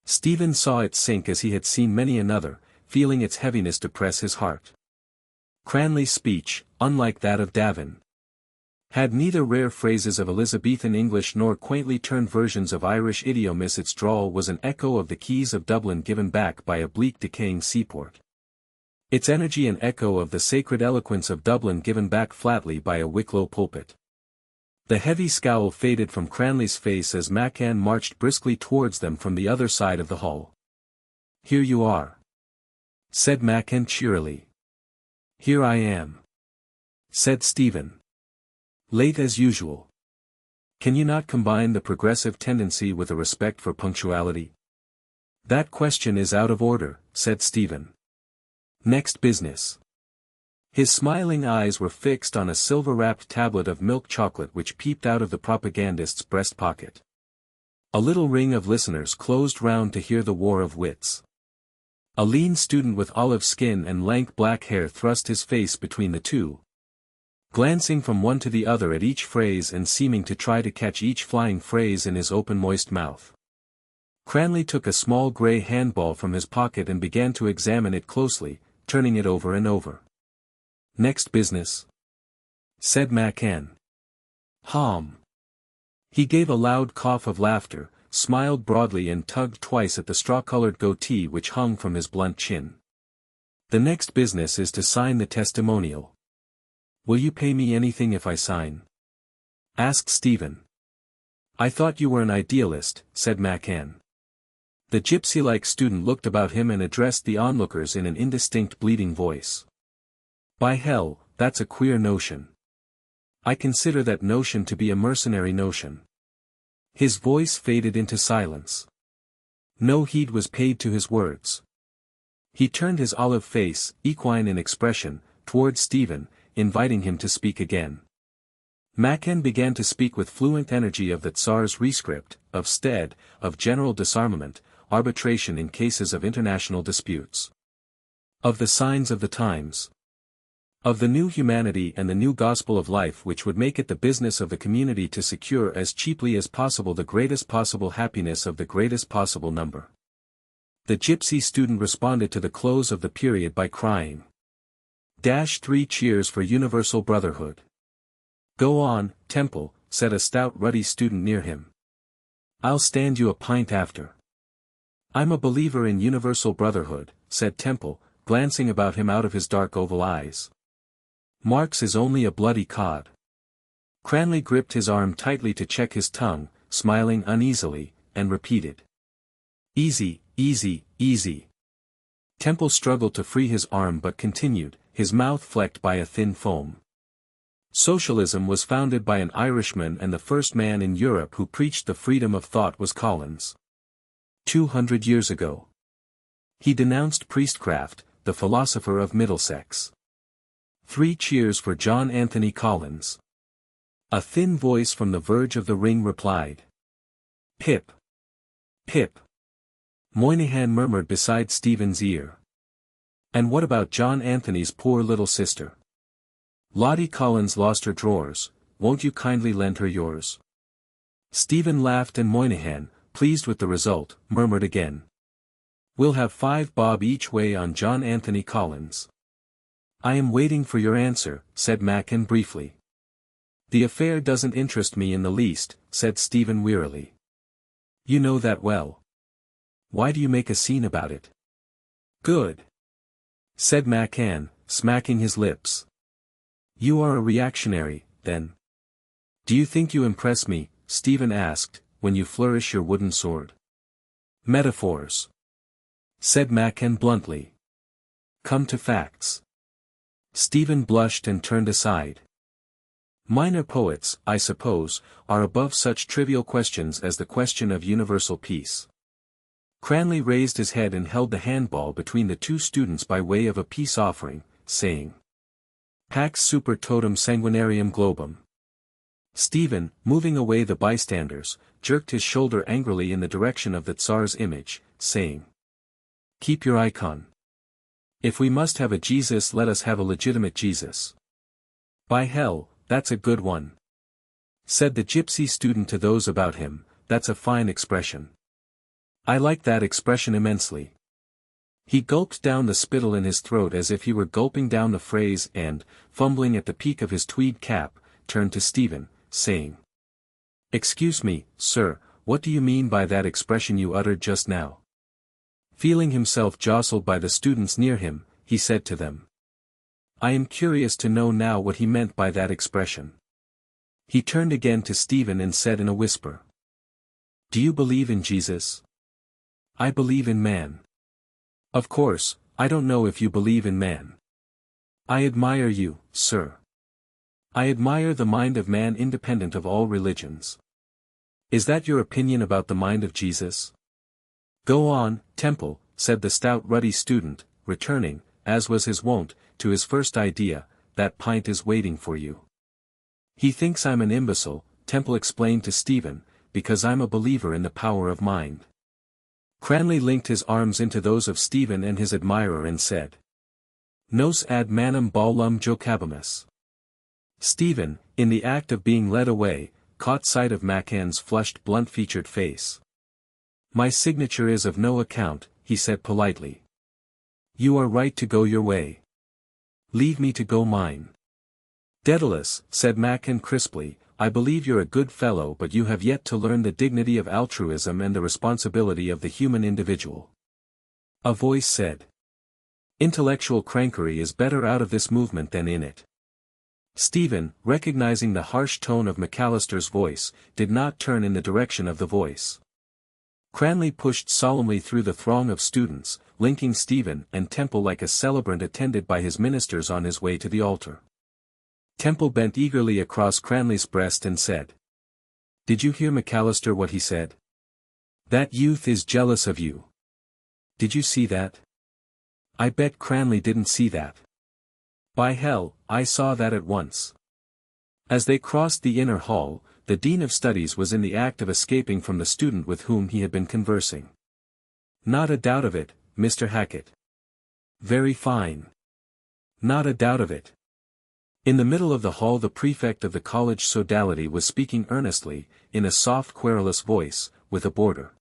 S1: Stephen saw it sink as he had seen many another, feeling its heaviness depress his heart. Cranley's speech, unlike that of Davin, had neither rare phrases of Elizabethan English nor quaintly turned versions of Irish idiom. Its drawl was an echo of the quays of Dublin given back by a bleak decaying seaport. Its energy an echo of the sacred eloquence of Dublin given back flatly by a Wicklow pulpit. The heavy scowl faded from Cranley's face as Macan marched briskly towards them from the other side of the hall. Here you are, said Macan cheerily. Here I am, said Stephen. Late as usual. Can you not combine the progressive tendency with a respect for punctuality? That question is out of order, said Stephen. Next business. His smiling eyes were fixed on a silver-wrapped tablet of milk chocolate which peeped out of the propagandist's breast pocket. A little ring of listeners closed round to hear the war of wits. A lean student with olive skin and lank black hair thrust his face between the two, glancing from one to the other at each phrase and seeming to try to catch each flying phrase in his open moist mouth. Cranley took a small grey handball from his pocket and began to examine it closely, turning it over and over. Next business, said Macan. He gave a loud cough of laughter, smiled broadly and tugged twice at the straw-colored goatee which hung from his blunt chin. The next business is to sign the testimonial. Will you pay me anything if I sign? Asked Stephen. I thought you were an idealist, said Macan. The gypsy-like student looked about him and addressed the onlookers in an indistinct bleating voice. By hell, that's a queer notion. I consider that notion to be a mercenary notion. His voice faded into silence. No heed was paid to his words. He turned his olive face, equine in expression, towards Stephen, inviting him to speak again. Macan began to speak with fluent energy of the Tsar's rescript, of stead, of general disarmament, arbitration in cases of international disputes, of the signs of the times, of the new humanity and the new gospel of life which would make it the business of the community to secure as cheaply as possible the greatest possible happiness of the greatest possible number. The gypsy student responded to the close of the period by crying. 3 cheers for universal brotherhood. Go on, Temple, said a stout ruddy student near him. I'll stand you a pint after. I'm a believer in universal brotherhood, said Temple, glancing about him out of his dark oval eyes. Marx is only a bloody cod. Cranley gripped his arm tightly to check his tongue, smiling uneasily, and repeated. Easy, easy, easy. Temple struggled to free his arm but continued, his mouth flecked by a thin foam. Socialism was founded by an Irishman, and the first man in Europe who preached the freedom of thought was Collins. 200 years ago. He denounced priestcraft, the philosopher of Middlesex. 3 cheers for John Anthony Collins. A thin voice from the verge of the ring replied. Pip. Pip. Moynihan murmured beside Stephen's ear. And what about John Anthony's poor little sister? Lottie Collins lost her drawers, won't you kindly lend her yours? Stephen laughed and Moynihan, pleased with the result, murmured again. We'll have 5 bob each way on John Anthony Collins. I am waiting for your answer, said Machen briefly. The affair doesn't interest me in the least, said Stephen wearily. You know that well. Why do you make a scene about it? Good, said Machen, smacking his lips. You are a reactionary, then. Do you think you impress me, Stephen asked, when you flourish your wooden sword? Metaphors, said Machen bluntly. Come to facts. Stephen blushed and turned aside. Minor poets, I suppose, are above such trivial questions as the question of universal peace. Cranley raised his head and held the handball between the 2 students by way of a peace offering, saying, Pax super totum sanguinarium globum. Stephen, moving away the bystanders, jerked his shoulder angrily in the direction of the Tsar's image, saying, Keep your icon. If we must have a Jesus, let us have a legitimate Jesus. By hell, that's a good one, said the gypsy student to those about him, that's a fine expression. I like that expression immensely. He gulped down the spittle in his throat as if he were gulping down the phrase and, fumbling at the peak of his tweed cap, turned to Stephen, saying, Excuse me, sir, what do you mean by that expression you uttered just now? Feeling himself jostled by the students near him, he said to them. I am curious to know now what he meant by that expression. He turned again to Stephen and said in a whisper. Do you believe in Jesus? I believe in man. Of course, I don't know if you believe in man. I admire you, sir. I admire the mind of man independent of all religions. Is that your opinion about the mind of Jesus? Go on, Temple, said the stout ruddy student, returning, as was his wont, to his first idea, that pint is waiting for you. He thinks I'm an imbecile, Temple explained to Stephen, because I'm a believer in the power of mind. Cranley linked his arms into those of Stephen and his admirer and said. Nos ad manum ballum jocabimus. Stephen, in the act of being led away, caught sight of Machan's flushed blunt-featured face. My signature is of no account, he said politely. You are right to go your way. Leave me to go mine. Dedalus, said Machen crisply, I believe you're a good fellow, but you have yet to learn the dignity of altruism and the responsibility of the human individual. A voice said. Intellectual crankery is better out of this movement than in it. Stephen, recognizing the harsh tone of McAllister's voice, did not turn in the direction of the voice. Cranley pushed solemnly through the throng of students, linking Stephen and Temple like a celebrant attended by his ministers on his way to the altar. Temple bent eagerly across Cranley's breast and said. Did you hear McAllister what he said? That youth is jealous of you. Did you see that? I bet Cranley didn't see that. By hell, I saw that at once. As they crossed the inner hall, the Dean of Studies was in the act of escaping from the student with whom he had been conversing. Not a doubt of it, Mr. Hackett. Very fine. Not a doubt of it. In the middle of the hall the prefect of the college sodality was speaking earnestly, in a soft querulous voice, with a boarder.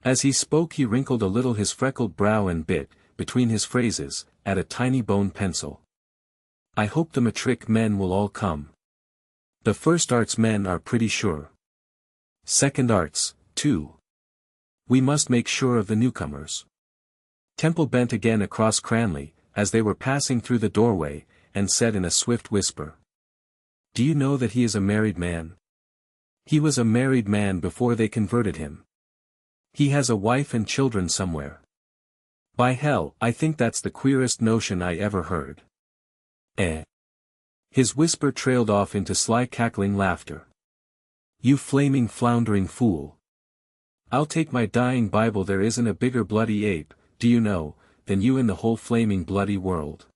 S1: As he spoke he wrinkled a little his freckled brow and bit, between his phrases, at a tiny bone pencil. I hope the matric men will all come. The first arts men are pretty sure. Second arts, too. We must make sure of the newcomers. Temple bent again across Cranley, as they were passing through the doorway, and said in a swift whisper. Do you know that he is a married man? He was a married man before they converted him. He has a wife and children somewhere. By hell, I think that's the queerest notion I ever heard. Eh. His whisper trailed off into sly cackling laughter. You flaming floundering fool. I'll take my dying Bible there isn't a bigger bloody ape, do you know, than you in the whole flaming bloody world.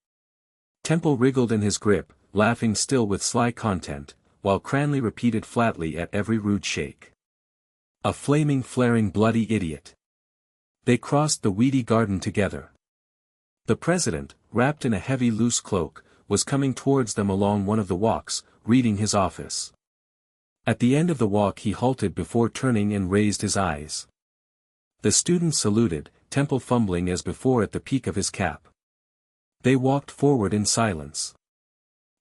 S1: Temple wriggled in his grip, laughing still with sly content, while Cranley repeated flatly at every rude shake. A flaming flaring bloody idiot. They crossed the weedy garden together. The president, wrapped in a heavy loose cloak, was coming towards them along one of the walks, reading his office. At the end of the walk he halted before turning and raised his eyes. The students saluted, Temple fumbling as before at the peak of his cap. They walked forward in silence.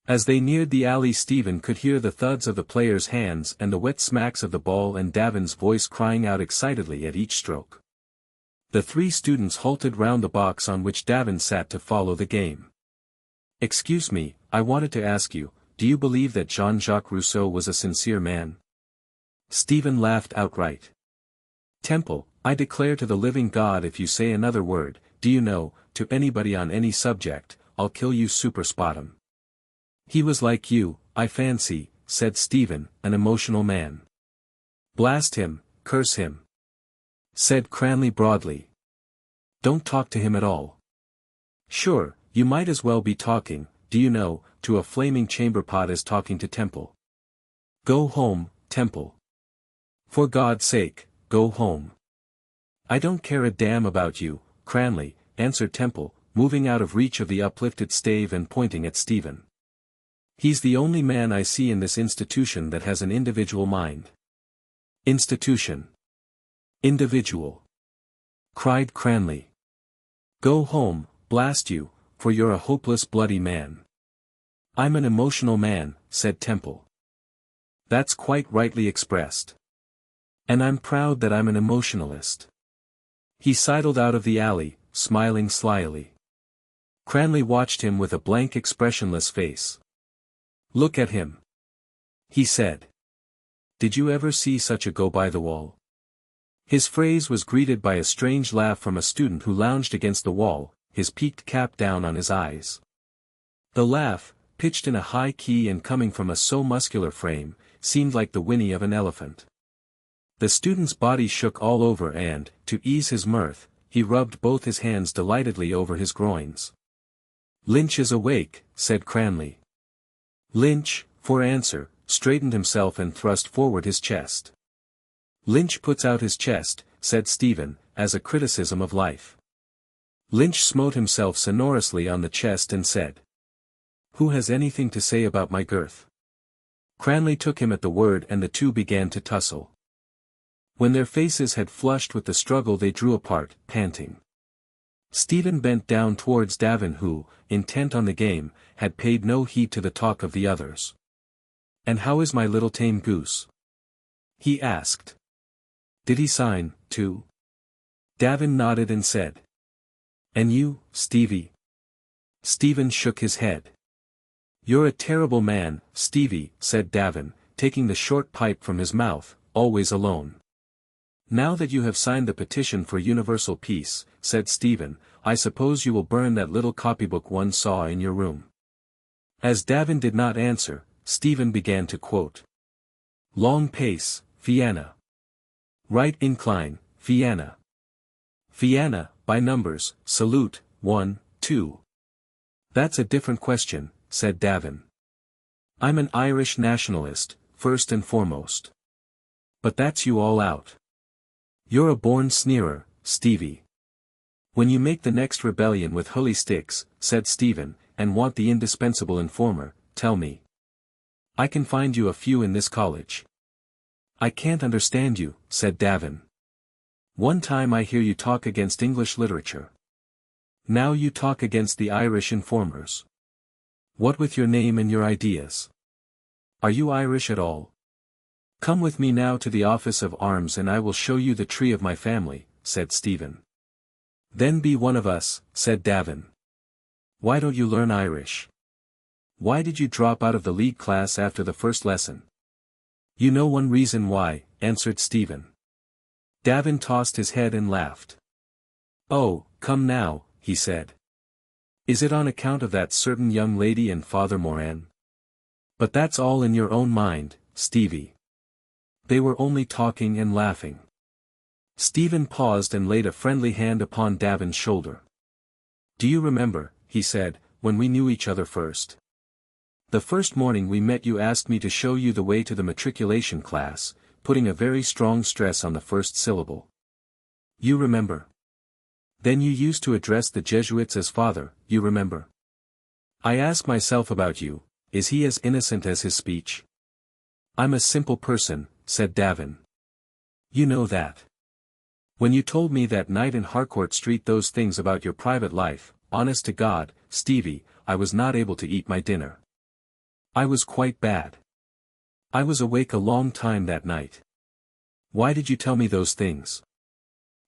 S1: As they neared the alley, Stephen could hear the thuds of the players' hands and the wet smacks of the ball and Davin's voice crying out excitedly at each stroke. The three students halted round the box on which Davin sat to follow the game. "Excuse me, I wanted to ask you, do you believe that Jean-Jacques Rousseau was a sincere man?" Stephen laughed outright. "Temple, I declare to the living God if you say another word, do you know, to anybody on any subject, I'll kill you super spot. He was like you, I fancy," said Stephen, an emotional man. "Blast him, curse him," said Cranley broadly. "Don't talk to him at all." "Sure, you might as well be talking, do you know, to a flaming chamberpot as talking to Temple. Go home, Temple. For God's sake, go home." "I don't care a damn about you, Cranley," answered Temple, moving out of reach of the uplifted stave and pointing at Stephen. "He's the only man I see in this institution that has an individual mind." "Institution. Individual," cried Cranley. "Go home, blast you, for you're a hopeless bloody man." "I'm an emotional man," said Temple. "That's quite rightly expressed. And I'm proud that I'm an emotionalist." He sidled out of the alley, smiling slyly. Cranley watched him with a blank expressionless face. "Look at him," he said. "Did you ever see such a go-by-the-wall?" His phrase was greeted by a strange laugh from a student who lounged against the wall, his peaked cap down on his eyes. The laugh, pitched in a high key and coming from a so muscular frame, seemed like the whinny of an elephant. The student's body shook all over and, to ease his mirth, he rubbed both his hands delightedly over his groins. "Lynch is awake," said Cranley. Lynch, for answer, straightened himself and thrust forward his chest. "Lynch puts out his chest," said Stephen, as a criticism of life. Lynch smote himself sonorously on the chest and said, "Who has anything to say about my girth?" Cranley took him at the word and the two began to tussle. When their faces had flushed with the struggle they drew apart, panting. Stephen bent down towards Davin who, intent on the game, had paid no heed to the talk of the others. "And how is my little tame goose?" he asked. "Did he sign, too?" Davin nodded and said. "And you, Stevie?" Stephen shook his head. "You're a terrible man, Stevie," said Davin, taking the short pipe from his mouth, always alone. "Now that you have signed the petition for universal peace," said Stephen, "I suppose you will burn that little copybook one saw in your room." As Davin did not answer, Stephen began to quote. "Long pace, Vienna. Right incline, Vienna. Vienna, by numbers, salute, 1, 2. "That's a different question," said Davin. "I'm an Irish nationalist, first and foremost. But that's you all out. You're a born sneerer, Stevie. When you make the next rebellion with holy sticks," said Stephen, "and want the indispensable informer, tell me. I can find you a few in this college." "I can't understand you," said Davin. "One time I hear you talk against English literature. Now you talk against the Irish informers. What with your name and your ideas? Are you Irish at all? Come with me now to the office of arms and I will show you the tree of my family," said Stephen. "Then be one of us," said Davin. "Why don't you learn Irish? Why did you drop out of the league class after the first lesson?" "You know one reason why," answered Stephen. Davin tossed his head and laughed. "Oh, come now," he said. "Is it on account of that certain young lady and Father Moran? But that's all in your own mind, Stevie. They were only talking and laughing." Stephen paused and laid a friendly hand upon Davin's shoulder. Do you remember, he said, when we knew each other first? The first morning we met you asked me to show you the way to the matriculation class, putting a very strong stress on the first syllable. You remember? Then you used to address the Jesuits as Father, you remember? I ask myself about you, is he as innocent as his speech? I'm a simple person, said Davin. You know that. When you told me that night in Harcourt Street those things about your private life, honest to God, Stevie, I was not able to eat my dinner. I was quite bad. I was awake a long time that night. Why did you tell me those things?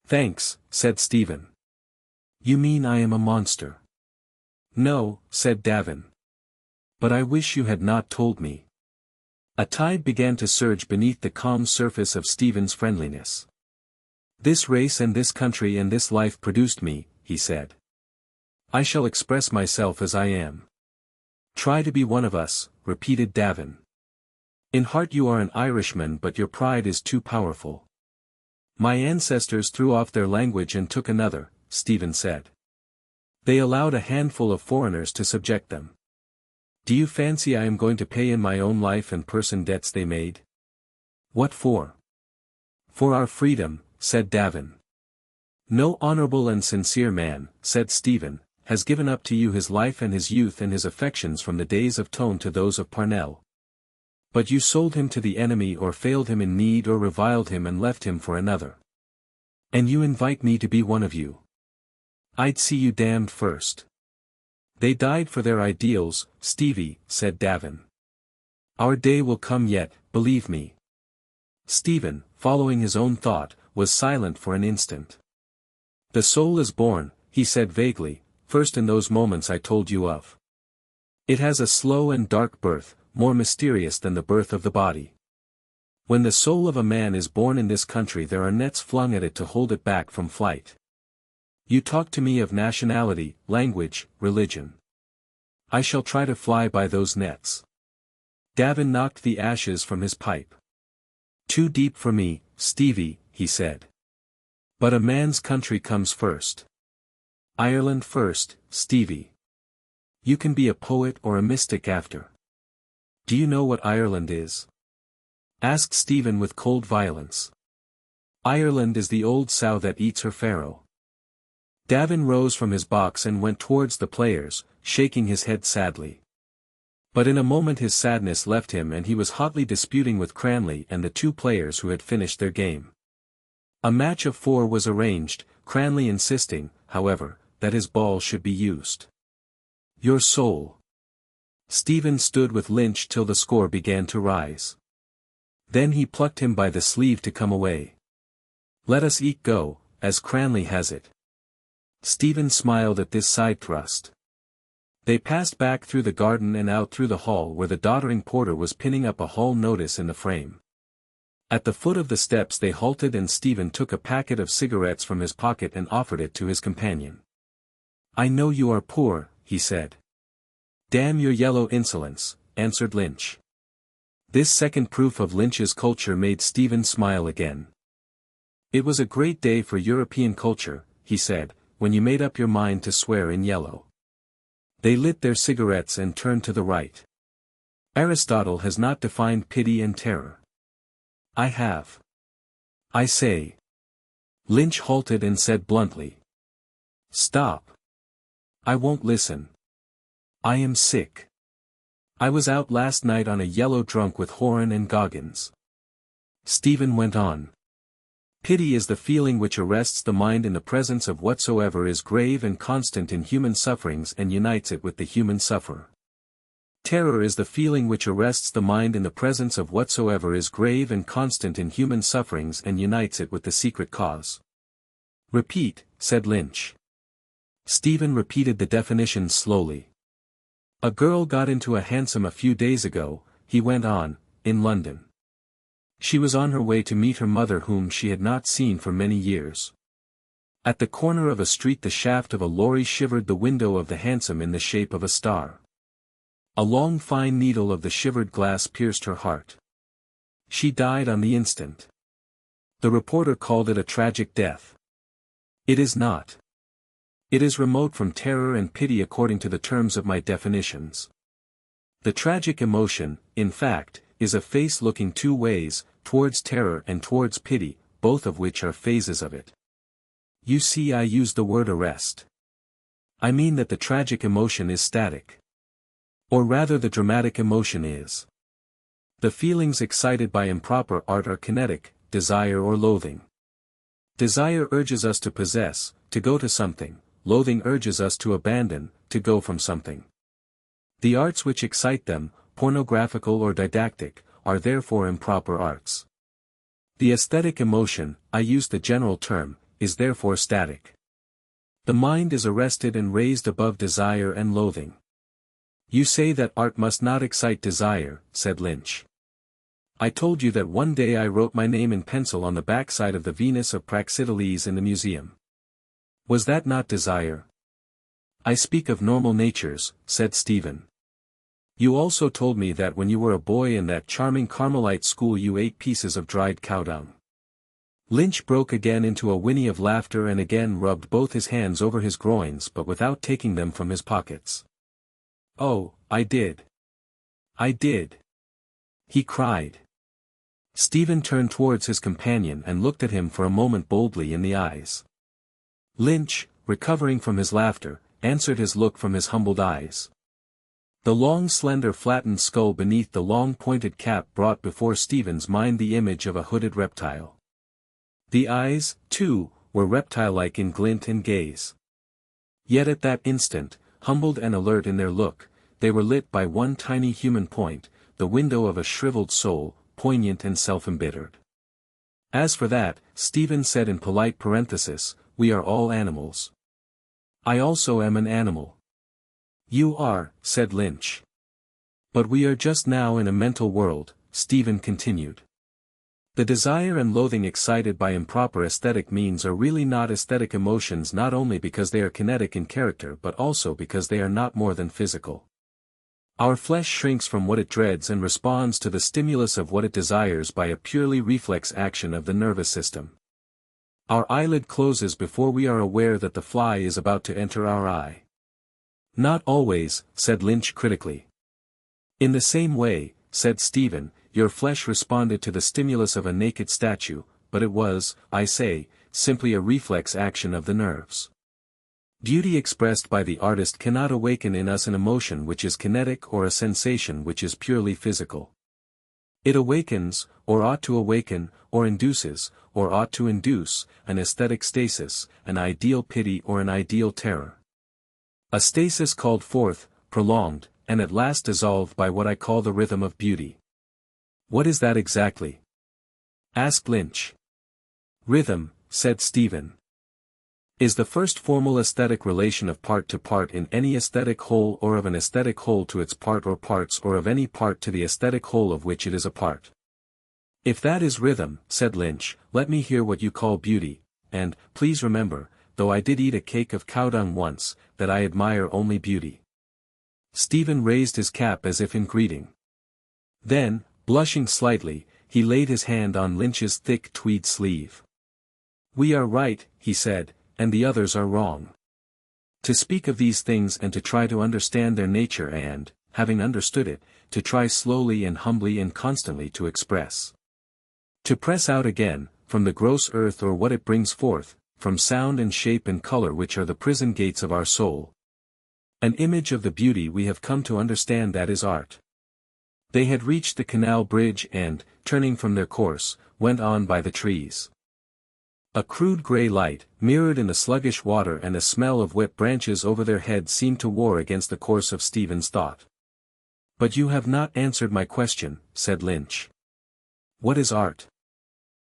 S1: Thanks, said Stephen. You mean I am a monster? No, said Davin. But I wish you had not told me. A tide began to surge beneath the calm surface of Stephen's friendliness. This race and this country and this life produced me, he said. I shall express myself as I am. Try to be one of us, repeated Davin. In heart you are an Irishman but your pride is too powerful. My ancestors threw off their language and took another, Stephen said. They allowed a handful of foreigners to subject them. Do you fancy I am going to pay in my own life and person debts they made? What for? For our freedom, said Davin. No honorable and sincere man, said Stephen, has given up to you his life and his youth and his affections from the days of Tone to those of Parnell. But you sold him to the enemy or failed him in need or reviled him and left him for another. And you invite me to be one of you. I'd see you damned first. They died for their ideals, Stevie, said Davin. Our day will come yet, believe me. Stephen, following his own thought, was silent for an instant. The soul is born, he said vaguely, first in those moments I told you of. It has a slow and dark birth, more mysterious than the birth of the body. When the soul of a man is born in this country there are nets flung at it to hold it back from flight. You talk to me of nationality, language, religion. I shall try to fly by those nets. Davin knocked the ashes from his pipe. Too deep for me, Stevie, he said. But a man's country comes first. Ireland first, Stevie. You can be a poet or a mystic after. Do you know what Ireland is? Asked Stephen with cold violence. Ireland is the old sow that eats her farrow. Davin rose from his box and went towards the players, shaking his head sadly. But in a moment his sadness left him and he was hotly disputing with Cranley and the two players who had finished their game. A match of 4 was arranged, Cranley insisting, however, that his ball should be used. Your soul. Stephen stood with Lynch till the score began to rise. Then he plucked him by the sleeve to come away. Let us eat go, as Cranley has it. Stephen smiled at this side thrust. They passed back through the garden and out through the hall where the doddering porter was pinning up a hall notice in the frame. At the foot of the steps they halted and Stephen took a packet of cigarettes from his pocket and offered it to his companion. I know you are poor, he said. Damn your yellow insolence, answered Lynch. This second proof of Lynch's culture made Stephen smile again. It was a great day for European culture, he said, when you made up your mind to swear in yellow. They lit their cigarettes and turned to the right. Aristotle has not defined pity and terror. I have. I say. Lynch halted and said bluntly. Stop. I won't listen. I am sick. I was out last night on a yellow drunk with Horan and Goggins. Stephen went on. Pity is the feeling which arrests the mind in the presence of whatsoever is grave and constant in human sufferings and unites it with the human sufferer. Terror is the feeling which arrests the mind in the presence of whatsoever is grave and constant in human sufferings and unites it with the secret cause. Repeat, said Lynch. Stephen repeated the definition slowly. A girl got into a hansom a few days ago, he went on, in London. She was on her way to meet her mother whom she had not seen for many years. At the corner of a street the shaft of a lorry shivered the window of the hansom in the shape of a star. A long fine needle of the shivered glass pierced her heart. She died on the instant. The reporter called it a tragic death. It is not. It is remote from terror and pity according to the terms of my definitions. The tragic emotion, in fact, is a face looking two ways, towards terror and towards pity, both of which are phases of it. You see, I use the word arrest. I mean that the tragic emotion is static. Or rather the dramatic emotion is. The feelings excited by improper art are kinetic, desire or loathing. Desire urges us to possess, to go to something, loathing urges us to abandon, to go from something. The arts which excite them, pornographical or didactic, are therefore improper arts. The aesthetic emotion, I use the general term, is therefore static. The mind is arrested and raised above desire and loathing. You say that art must not excite desire, said Lynch. I told you that one day I wrote my name in pencil on the backside of the Venus of Praxiteles in the museum. Was that not desire? I speak of normal natures, said Stephen. You also told me that when you were a boy in that charming Carmelite school you ate pieces of dried cow dung. Lynch broke again into a whinny of laughter and again rubbed both his hands over his groins but without taking them from his pockets. Oh, I did. I did. He cried. Stephen turned towards his companion and looked at him for a moment boldly in the eyes. Lynch, recovering from his laughter, answered his look from his humbled eyes. The long slender flattened skull beneath the long pointed cap brought before Stephen's mind the image of a hooded reptile. The eyes, too, were reptile-like in glint and gaze. Yet at that instant, humbled and alert in their look, they were lit by one tiny human point, the window of a shriveled soul, poignant and self-embittered. As for that, Stephen said in polite parenthesis, we are all animals. I also am an animal. You are, said Lynch. But we are just now in a mental world, Stephen continued. The desire and loathing excited by improper aesthetic means are really not aesthetic emotions not only because they are kinetic in character but also because they are not more than physical. Our flesh shrinks from what it dreads and responds to the stimulus of what it desires by a purely reflex action of the nervous system. Our eyelid closes before we are aware that the fly is about to enter our eye. Not always, said Lynch critically. In the same way, said Stephen, your flesh responded to the stimulus of a naked statue, but it was, I say, simply a reflex action of the nerves. Beauty expressed by the artist cannot awaken in us an emotion which is kinetic or a sensation which is purely physical. It awakens, or ought to awaken, or induces, or ought to induce, an aesthetic stasis, an ideal pity or an ideal terror. A stasis called forth, prolonged, and at last dissolved by what I call the rhythm of beauty. What is that exactly? Asked Lynch. Rhythm, said Stephen, is the first formal aesthetic relation of part to part in any aesthetic whole or of an aesthetic whole to its part or parts or of any part to the aesthetic whole of which it is a part. If that is rhythm, said Lynch, let me hear what you call beauty, and, please remember, though I did eat a cake of cow dung once, that I admire only beauty. Stephen raised his cap as if in greeting. Then, blushing slightly, he laid his hand on Lynch's thick tweed sleeve. We are right, he said, and the others are wrong. To speak of these things and to try to understand their nature and, having understood it, to try slowly and humbly and constantly to express. To press out again, from the gross earth or what it brings forth, from sound and shape and color which are the prison gates of our soul. An image of the beauty we have come to understand that is art. They had reached the canal bridge and, turning from their course, went on by the trees. A crude grey light, mirrored in the sluggish water and a smell of wet branches over their heads seemed to war against the course of Stephen's thought. But you have not answered my question, said Lynch. What is art?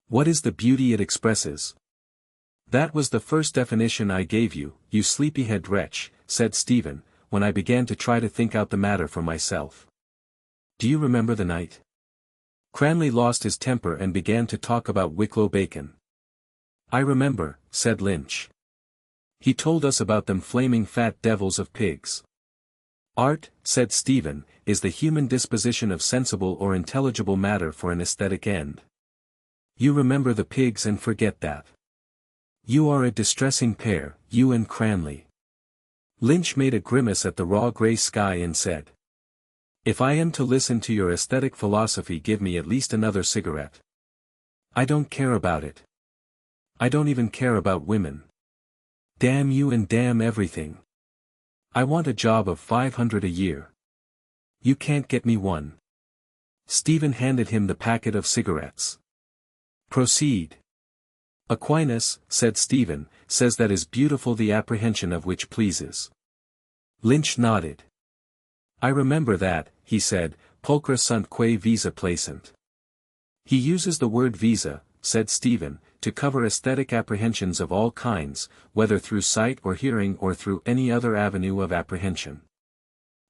S1: What is the beauty it expresses? That was the first definition I gave you, you sleepyhead wretch, said Stephen, when I began to try to think out the matter for myself. Do you remember the night? Cranley lost his temper and began to talk about Wicklow bacon. I remember, said Lynch. He told us about them flaming fat devils of pigs. Art, said Stephen, is the human disposition of sensible or intelligible matter for an aesthetic end. You remember the pigs and forget that. You are a distressing pair, you and Cranley. Lynch made a grimace at the raw grey sky and said. If I am to listen to your aesthetic philosophy, give me at least another cigarette. I don't care about it. I don't even care about women. Damn you and damn everything. I want a job of $500 a year. You can't get me one. Stephen handed him the packet of cigarettes. Proceed. Aquinas, said Stephen, says that is beautiful, the apprehension of which pleases. Lynch nodded. I remember that, he said, pulchra sunt quae visa placent. He uses the word visa, said Stephen, to cover aesthetic apprehensions of all kinds, whether through sight or hearing or through any other avenue of apprehension.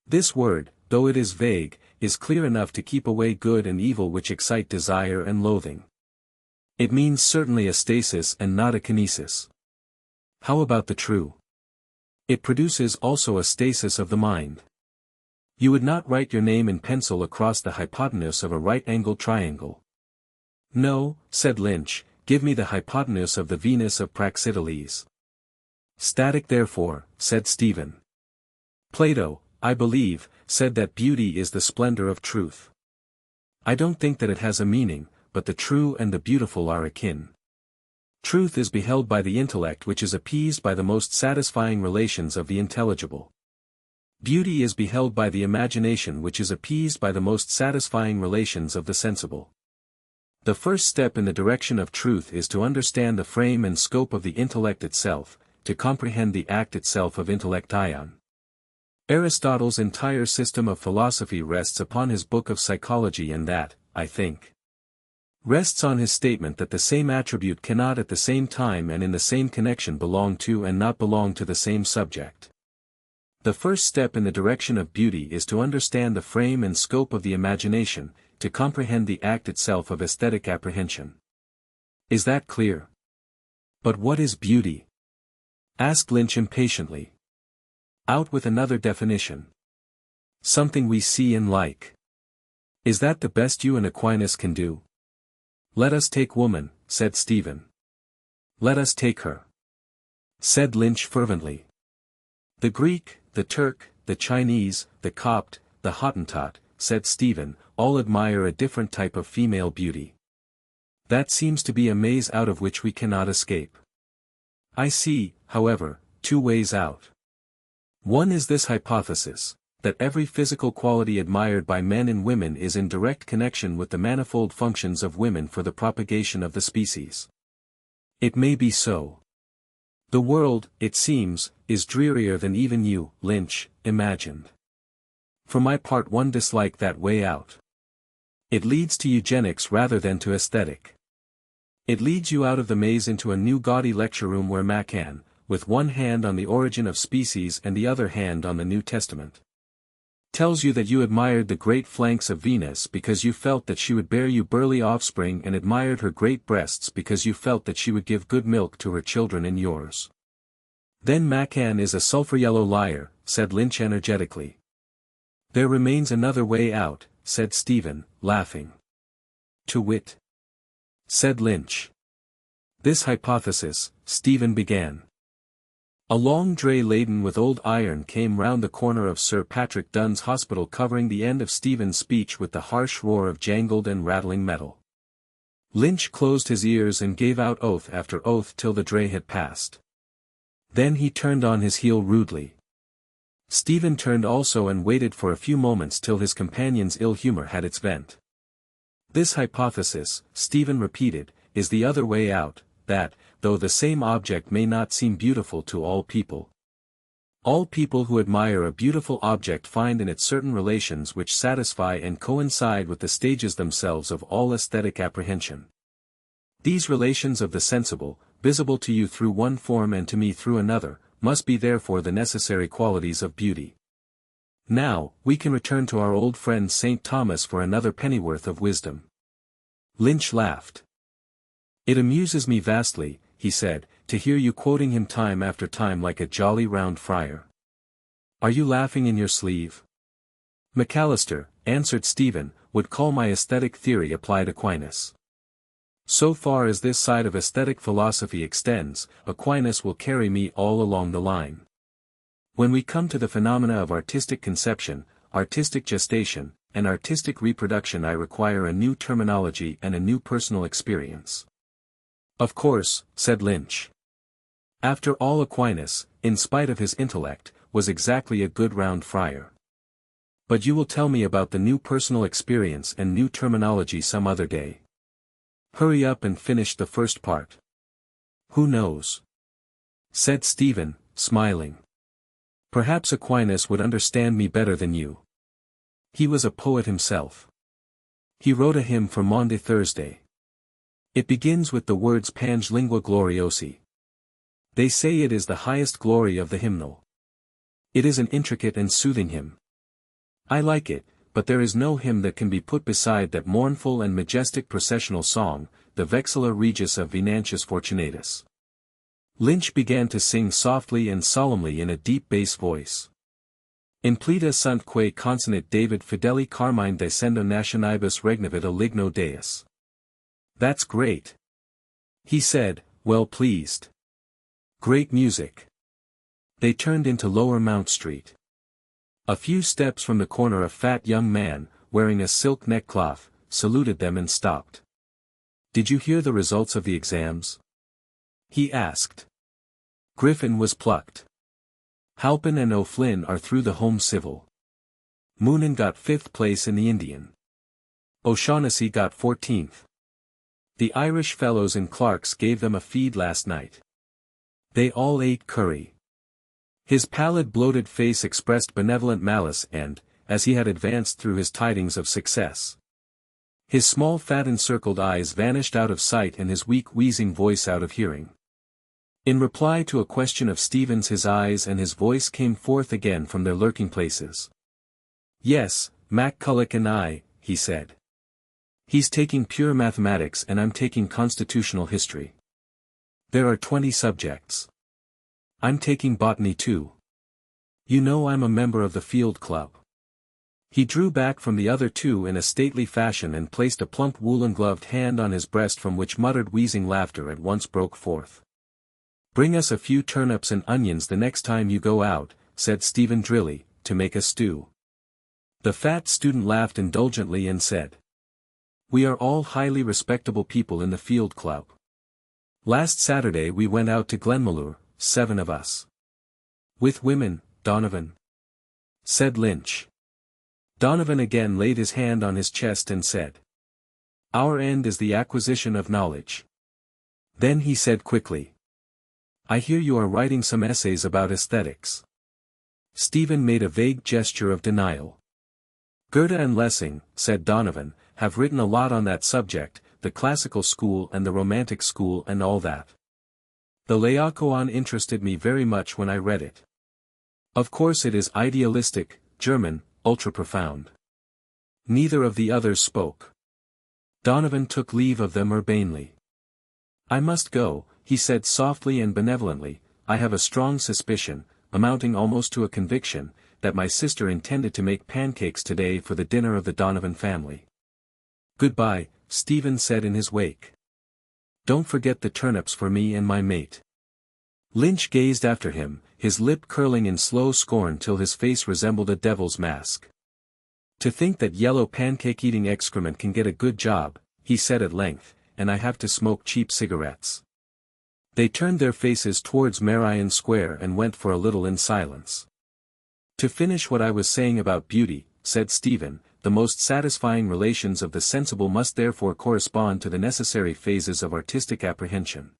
S1: This word, though it is vague, is clear enough to keep away good and evil which excite desire and loathing. It means certainly a stasis and not a kinesis. How about the true? It produces also a stasis of the mind. You would not write your name in pencil across the hypotenuse of a right-angled triangle. No, said Lynch, give me the hypotenuse of the Venus of Praxiteles. Static therefore, said Stephen. Plato, I believe, said that beauty is the splendor of truth. I don't think that it has a meaning, but the true and the beautiful are akin. Truth is beheld by the intellect, which is appeased by the most satisfying relations of the intelligible. Beauty is beheld by the imagination, which is appeased by the most satisfying relations of the sensible. The first step in the direction of truth is to understand the frame and scope of the intellect itself, to comprehend the act itself of intellectation. Aristotle's entire system of philosophy rests upon his book of psychology, and that, I think, rests on his statement that the same attribute cannot at the same time and in the same connection belong to and not belong to the same subject. The first step in the direction of beauty is to understand the frame and scope of the imagination, to comprehend the act itself of aesthetic apprehension. Is that clear? But what is beauty? Asked Lynch impatiently. Out with another definition. Something we see and like. Is that the best you and Aquinas can do? Let us take woman, said Stephen. Let us take her. Said Lynch fervently. The Greek, the Turk, the Chinese, the Copt, the Hottentot, said Stephen, all admire a different type of female beauty. That seems to be a maze out of which we cannot escape. I see, however, two ways out. One is this hypothesis, that every physical quality admired by men and women is in direct connection with the manifold functions of women for the propagation of the species. It may be so. The world, it seems, is drearier than even you, Lynch, imagined. For my part, one dislike that way out. It leads to eugenics rather than to aesthetic. It leads you out of the maze into a new gaudy lecture room where Macan, with one hand on the origin of species and the other hand on the New Testament, tells you that you admired the great flanks of Venus because you felt that she would bear you burly offspring, and admired her great breasts because you felt that she would give good milk to her children and yours. Then Macan is a sulphur-yellow liar, said Lynch energetically. There remains another way out, said Stephen, laughing. To wit, said Lynch. This hypothesis, Stephen began. A long dray laden with old iron came round the corner of Sir Patrick Dun's hospital, covering the end of Stephen's speech with the harsh roar of jangled and rattling metal. Lynch closed his ears and gave out oath after oath till the dray had passed. Then he turned on his heel rudely. Stephen turned also and waited for a few moments till his companion's ill humor had its vent. This hypothesis, Stephen repeated, is the other way out, that, though the same object may not seem beautiful to all people who admire a beautiful object find in it certain relations which satisfy and coincide with the stages themselves of all aesthetic apprehension. These relations of the sensible, visible to you through one form and to me through another, must be therefore the necessary qualities of beauty. Now, we can return to our old friend St. Thomas for another pennyworth of wisdom. Lynch laughed. It amuses me vastly, he said, to hear you quoting him time after time like a jolly round friar. Are you laughing in your sleeve? McAllister, answered Stephen, would call my aesthetic theory applied Aquinas. So far as this side of aesthetic philosophy extends, Aquinas will carry me all along the line. When we come to the phenomena of artistic conception, artistic gestation, and artistic reproduction, I require a new terminology and a new personal experience. Of course, said Lynch. After all, Aquinas, in spite of his intellect, was exactly a good round friar. But you will tell me about the new personal experience and new terminology some other day. Hurry up and finish the first part. Who knows? Said Stephen, smiling. Perhaps Aquinas would understand me better than you. He was a poet himself. He wrote a hymn for Maundy Thursday. It begins with the words Pange lingua gloriosi. They say it is the highest glory of the hymnal. It is an intricate and soothing hymn. I like it, but there is no hymn that can be put beside that mournful and majestic processional song, the Vexilla Regis of Venantius Fortunatus. Lynch began to sing softly and solemnly in a deep bass voice. Impleta sunt quae consonant David fideli carmine descendo nationibus regnavit a ligno deus. That's great. He said, well pleased. Great music. They turned into Lower Mount Street. A few steps from the corner a fat young man, wearing a silk neckcloth, saluted them and stopped. Did you hear the results of the exams? He asked. Griffin was plucked. Halpin and O'Flynn are through the Home Civil. Moonan got 5th place in the Indian. O'Shaughnessy got 14th. The Irish fellows in Clark's gave them a feed last night. They all ate curry. His pallid bloated face expressed benevolent malice and, as he had advanced through his tidings of success, his small fat encircled eyes vanished out of sight and his weak wheezing voice out of hearing. In reply to a question of Stephen's, his eyes and his voice came forth again from their lurking places. Yes, MacCulloch and I, he said. He's taking pure mathematics and I'm taking constitutional history. There are 20 subjects. I'm taking botany too. You know I'm a member of the field club. He drew back from the other two in a stately fashion and placed a plump woolen-gloved hand on his breast from which muttered wheezing laughter at once broke forth. Bring us a few turnips and onions the next time you go out, said Stephen Drilly, to make a stew. The fat student laughed indulgently and said, we are all highly respectable people in the field club. Last Saturday we went out to Glenmalure, 7 of us. With women, Donovan? Said Lynch. Donovan again laid his hand on his chest and said, our end is the acquisition of knowledge. Then he said quickly, I hear you are writing some essays about aesthetics. Stephen made a vague gesture of denial. Goethe and Lessing, said Donovan, have written a lot on that subject, the classical school and the romantic school and all that. The Laocoon interested me very much when I read it. Of course it is idealistic, German, ultra-profound. Neither of the others spoke. Donovan took leave of them urbanely. I must go, he said softly and benevolently. I have a strong suspicion, amounting almost to a conviction, that my sister intended to make pancakes today for the dinner of the Donovan family. Goodbye, Stephen said in his wake. Don't forget the turnips for me and my mate. Lynch gazed after him, his lip curling in slow scorn till his face resembled a devil's mask. To think that yellow pancake-eating excrement can get a good job, he said at length, and I have to smoke cheap cigarettes. They turned their faces towards Merrion Square and went for a little in silence. To finish what I was saying about beauty, said Stephen, the most satisfying relations of the sensible must therefore correspond to the necessary phases of artistic apprehension.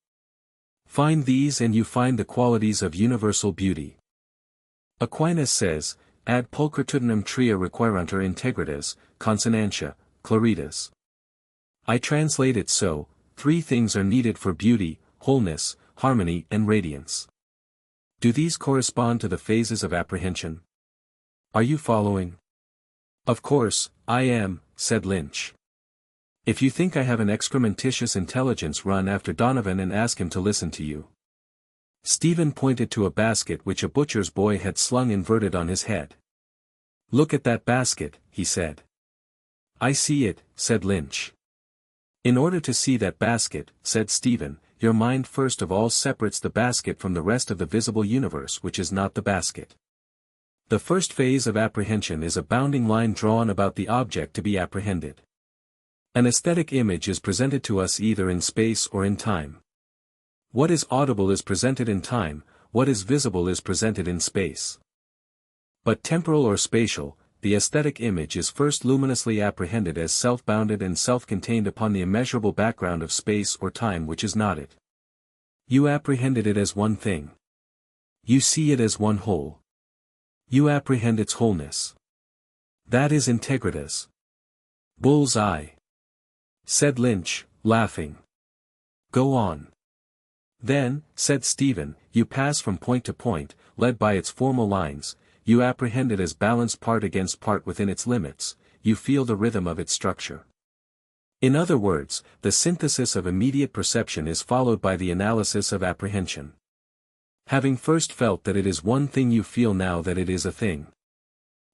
S1: Find these and you find the qualities of universal beauty. Aquinas says, ad pulchritudinem tria requirantur integritas, consonantia, claritas. I translate it so, 3 things are needed for beauty, wholeness, harmony and radiance. Do these correspond to the phases of apprehension? Are you following? Of course, I am, said Lynch. If you think I have an excrementitious intelligence, run after Donovan and ask him to listen to you. Stephen pointed to a basket which a butcher's boy had slung inverted on his head. Look at that basket, he said. I see it, said Lynch. In order to see that basket, said Stephen, your mind first of all separates the basket from the rest of the visible universe which is not the basket. The first phase of apprehension is a bounding line drawn about the object to be apprehended. An aesthetic image is presented to us either in space or in time. What is audible is presented in time, what is visible is presented in space. But temporal or spatial, the aesthetic image is first luminously apprehended as self-bounded and self-contained upon the immeasurable background of space or time which is not it. You apprehended it as one thing. You see it as one whole. You apprehend its wholeness. That is integritas. Bull's eye. Said Lynch, laughing. Go on. Then, said Stephen, you pass from point to point, led by its formal lines, you apprehend it as balanced part against part within its limits, you feel the rhythm of its structure. In other words, the synthesis of immediate perception is followed by the analysis of apprehension. Having first felt that it is one thing, you feel now that it is a thing.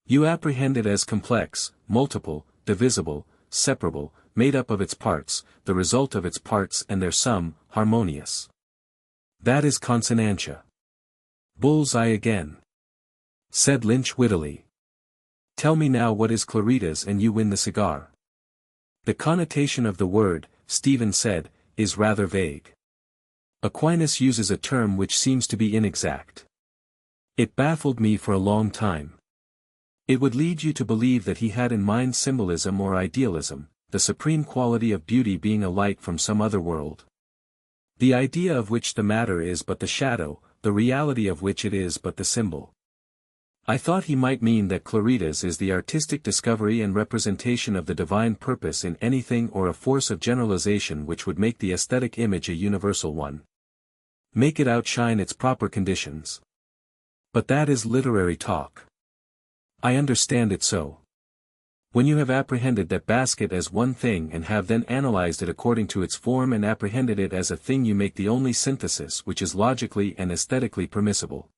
S1: You apprehend it as complex, multiple, divisible, separable, made up of its parts, the result of its parts and their sum, harmonious. That is consonantia. Bull's eye again. Said Lynch wittily. Tell me now what is claritas and you win the cigar. The connotation of the word, Stephen said, is rather vague. Aquinas uses a term which seems to be inexact. It baffled me for a long time. It would lead you to believe that he had in mind symbolism or idealism, the supreme quality of beauty being a light from some other world. The idea of which the matter is but the shadow, the reality of which it is but the symbol. I thought he might mean that claritas is the artistic discovery and representation of the divine purpose in anything or a force of generalization which would make the aesthetic image a universal one. Make it outshine its proper conditions. But that is literary talk. I understand it so. When you have apprehended that basket as one thing and have then analyzed it according to its form and apprehended it as a thing, you make the only synthesis which is logically and aesthetically permissible.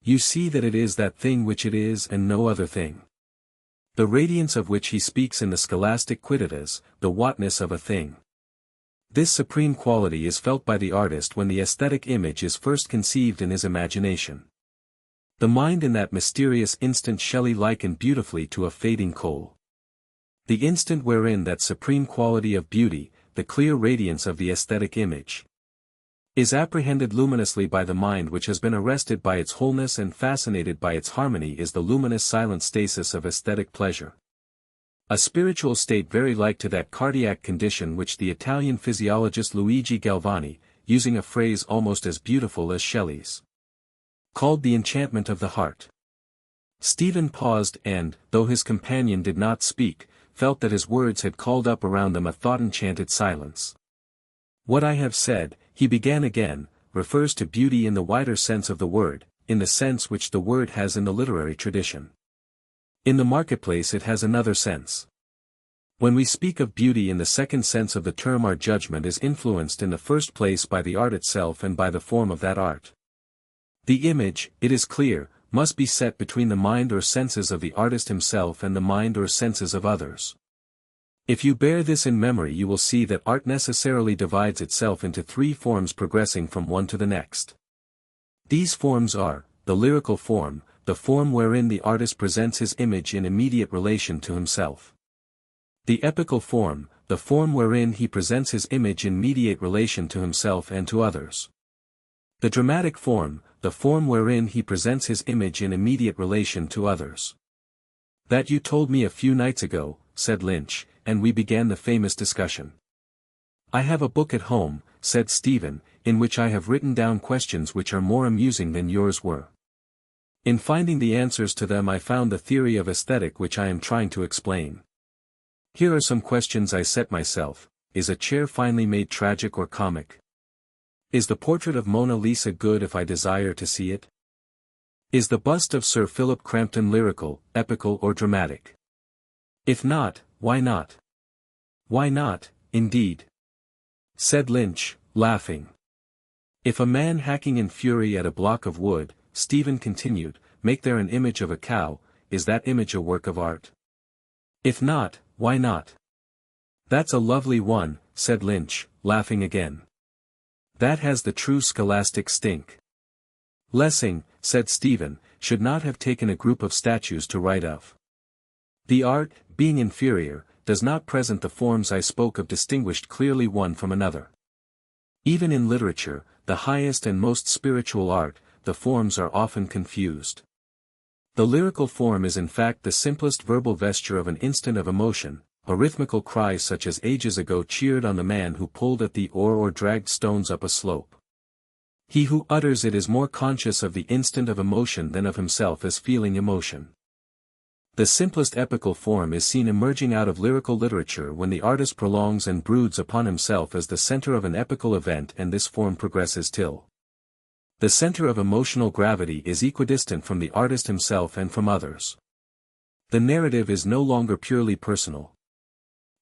S1: You see that it is that thing which it is and no other thing. The radiance of which he speaks in the scholastic quidditas, the whatness of a thing. This supreme quality is felt by the artist when the aesthetic image is first conceived in his imagination. The mind in that mysterious instant Shelley likened beautifully to a fading coal. The instant wherein that supreme quality of beauty, the clear radiance of the aesthetic image, is apprehended luminously by the mind which has been arrested by its wholeness and fascinated by its harmony, is the luminous silent stasis of aesthetic pleasure. A spiritual state very like to that cardiac condition which the Italian physiologist Luigi Galvani, using a phrase almost as beautiful as Shelley's, called the enchantment of the heart. Stephen paused and, though his companion did not speak, felt that his words had called up around them a thought-enchanted silence. What I have said, he began again, refers to beauty in the wider sense of the word, in the sense which the word has in the literary tradition. In the marketplace it has another sense. When we speak of beauty in the second sense of the term, our judgment is influenced in the first place by the art itself and by the form of that art. The image, it is clear, must be set between the mind or senses of the artist himself and the mind or senses of others. If you bear this in memory, you will see that art necessarily divides itself into three forms progressing from one to the next. These forms are, the lyrical form, the form wherein the artist presents his image in immediate relation to himself. The epical form, the form wherein he presents his image in mediate relation to himself and to others. The dramatic form, the form wherein he presents his image in immediate relation to others. That you told me a few nights ago, said Lynch, and we began the famous discussion. I have a book at home, said Stephen, in which I have written down questions which are more amusing than yours were. In finding the answers to them I found the theory of aesthetic which I am trying to explain. Here are some questions I set myself. Is a chair finely made tragic or comic? Is the portrait of Mona Lisa good if I desire to see it? Is the bust of Sir Philip Crampton lyrical, epical or dramatic? If not, why not? Why not, indeed? Said Lynch, laughing. If a man hacking in fury at a block of wood, Stephen continued, make there an image of a cow, is that image a work of art? If not, why not? That's a lovely one, said Lynch, laughing again. That has the true scholastic stink. Lessing, said Stephen, should not have taken a group of statues to write of. The art, being inferior, does not present the forms I spoke of distinguished clearly one from another. Even in literature, the highest and most spiritual art, the forms are often confused. The lyrical form is in fact the simplest verbal vesture of an instant of emotion, a rhythmical cry such as ages ago cheered on the man who pulled at the oar or dragged stones up a slope. He who utters it is more conscious of the instant of emotion than of himself as feeling emotion. The simplest epical form is seen emerging out of lyrical literature when the artist prolongs and broods upon himself as the center of an epical event, and this form progresses till the center of emotional gravity is equidistant from the artist himself and from others. The narrative is no longer purely personal.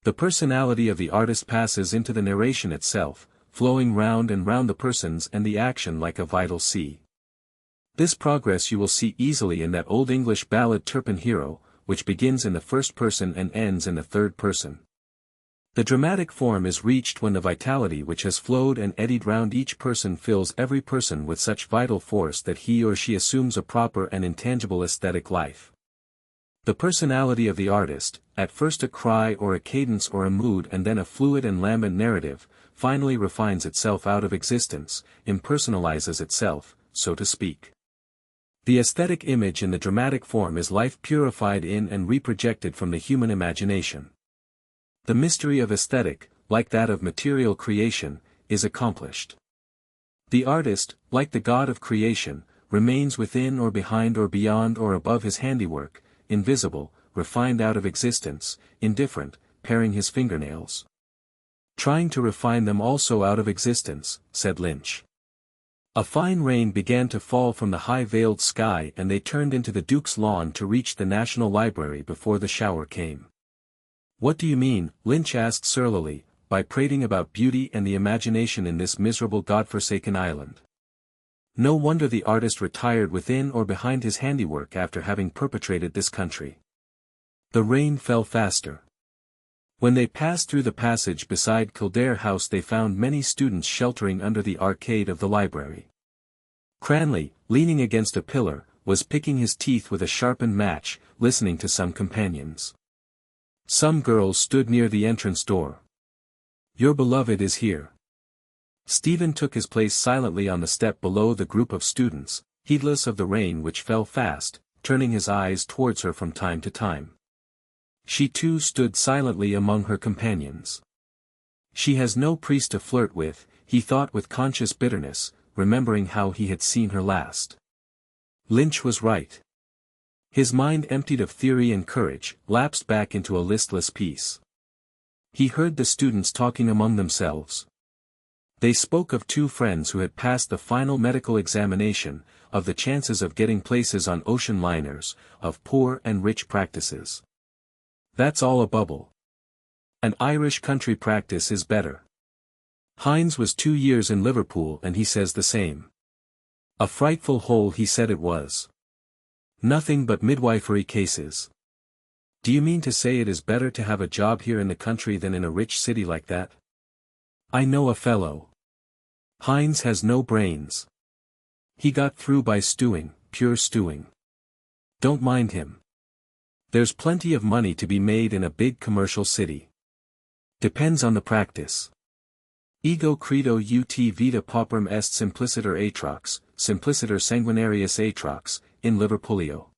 S1: The personality of the artist passes into the narration itself, flowing round and round the persons and the action like a vital sea. This progress you will see easily in that Old English ballad Turpin Hero, which begins in the first person and ends in the third person. The dramatic form is reached when the vitality which has flowed and eddied round each person fills every person with such vital force that he or she assumes a proper and intangible aesthetic life. The personality of the artist, at first a cry or a cadence or a mood and then a fluid and lambent narrative, finally refines itself out of existence, impersonalizes itself, so to speak. The aesthetic image in the dramatic form is life purified in and reprojected from the human imagination. The mystery of aesthetic, like that of material creation, is accomplished. The artist, like the God of creation, remains within or behind or beyond or above his handiwork, invisible, refined out of existence, indifferent, paring his fingernails. Trying to refine them also out of existence, said Lynch. A fine rain began to fall from the high-veiled sky and they turned into the Duke's lawn to reach the National Library before the shower came. What do you mean, Lynch asked surlily, by prating about beauty and the imagination in this miserable God-forsaken island? No wonder the artist retired within or behind his handiwork after having perpetrated this country. The rain fell faster. When they passed through the passage beside Kildare House they found many students sheltering under the arcade of the library. Cranley, leaning against a pillar, was picking his teeth with a sharpened match, listening to some companions. Some girls stood near the entrance door. "Your beloved is here." Stephen took his place silently on the step below the group of students, heedless of the rain which fell fast, turning his eyes towards her from time to time. She too stood silently among her companions. She has no priest to flirt with, he thought with conscious bitterness, remembering how he had seen her last. Lynch was right. His mind emptied of theory and courage, lapsed back into a listless peace. He heard the students talking among themselves. They spoke of two friends who had passed the final medical examination, of the chances of getting places on ocean liners, of poor and rich practices. "That's all a bubble. An Irish country practice is better. Hines was 2 years in Liverpool and he says the same. A frightful hole he said it was. Nothing but midwifery cases. Do you mean to say it is better to have a job here in the country than in a rich city like that? I know a fellow. Hines has no brains. He got through by stewing, pure stewing. Don't mind him. There's plenty of money to be made in a big commercial city. Depends on the practice. Ego credo ut vita pauperum est simpliciter atrox, simpliciter sanguinarius atrox, in Liverpoolio.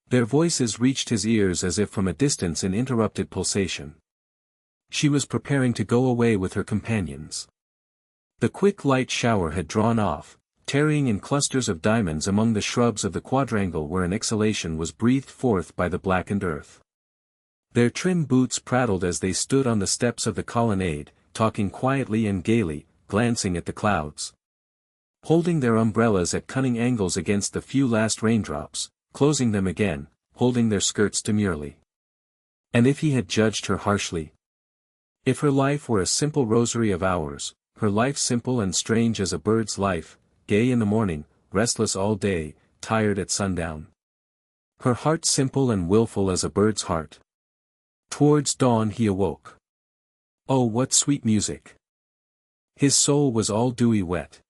S1: Their voices reached his ears as if from a distance in interrupted pulsation. She was preparing to go away with her companions. The quick light shower had drawn off, tarrying in clusters of diamonds among the shrubs of the quadrangle where an exhalation was breathed forth by the blackened earth. Their trim boots prattled as they stood on the steps of the colonnade, talking quietly and gaily, glancing at the clouds. Holding their umbrellas at cunning angles against the few last raindrops, closing them again, holding their skirts demurely. And if he had judged her harshly? If her life were a simple rosary of hours, her life simple and strange as a bird's life, gay in the morning, restless all day, tired at sundown. Her heart simple and wilful as a bird's heart. Towards dawn he awoke. Oh, what sweet music! His soul was all dewy wet.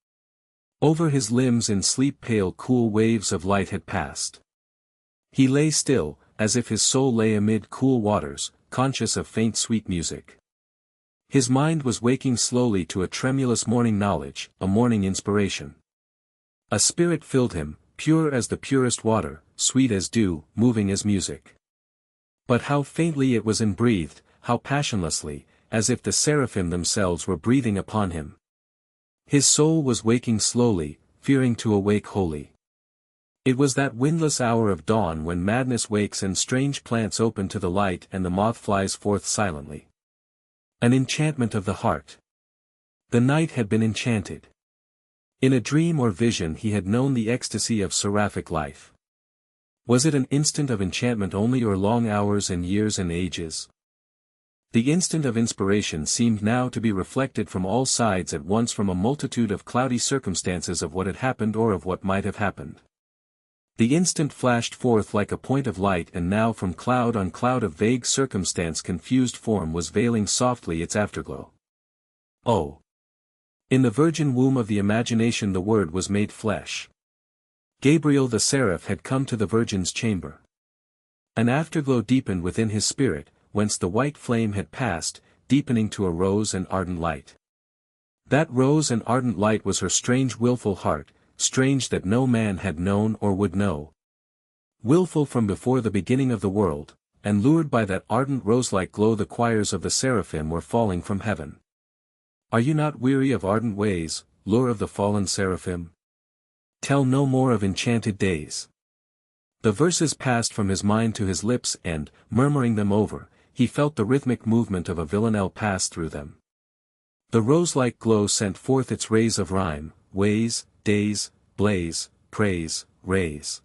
S1: Over his limbs in sleep pale cool waves of light had passed. He lay still, as if his soul lay amid cool waters, conscious of faint sweet music. His mind was waking slowly to a tremulous morning knowledge, a morning inspiration. A spirit filled him, pure as the purest water, sweet as dew, moving as music. But how faintly it was breathed, how passionlessly, as if the seraphim themselves were breathing upon him. His soul was waking slowly, fearing to awake wholly. It was that windless hour of dawn when madness wakes and strange plants open to the light and the moth flies forth silently. An enchantment of the heart. The night had been enchanted. In a dream or vision he had known the ecstasy of seraphic life. Was it an instant of enchantment only or long hours and years and ages? The instant of inspiration seemed now to be reflected from all sides at once from a multitude of cloudy circumstances of what had happened or of what might have happened. The instant flashed forth like a point of light and now from cloud on cloud of vague circumstance confused form was veiling softly its afterglow. Oh! In the virgin womb of the imagination the Word was made flesh. Gabriel the seraph had come to the Virgin's chamber. An afterglow deepened within his spirit, whence the white flame had passed, deepening to a rose and ardent light. That rose and ardent light was her strange wilful heart, strange that no man had known or would know. Wilful from before the beginning of the world, and lured by that ardent rose-like glow the choirs of the seraphim were falling from heaven. Are you not weary of ardent ways, lure of the fallen seraphim? Tell no more of enchanted days. The verses passed from his mind to his lips and, murmuring them over, he felt the rhythmic movement of a villanelle pass through them. The rose-like glow sent forth its rays of rhyme, ways, days, blaze, praise, rays.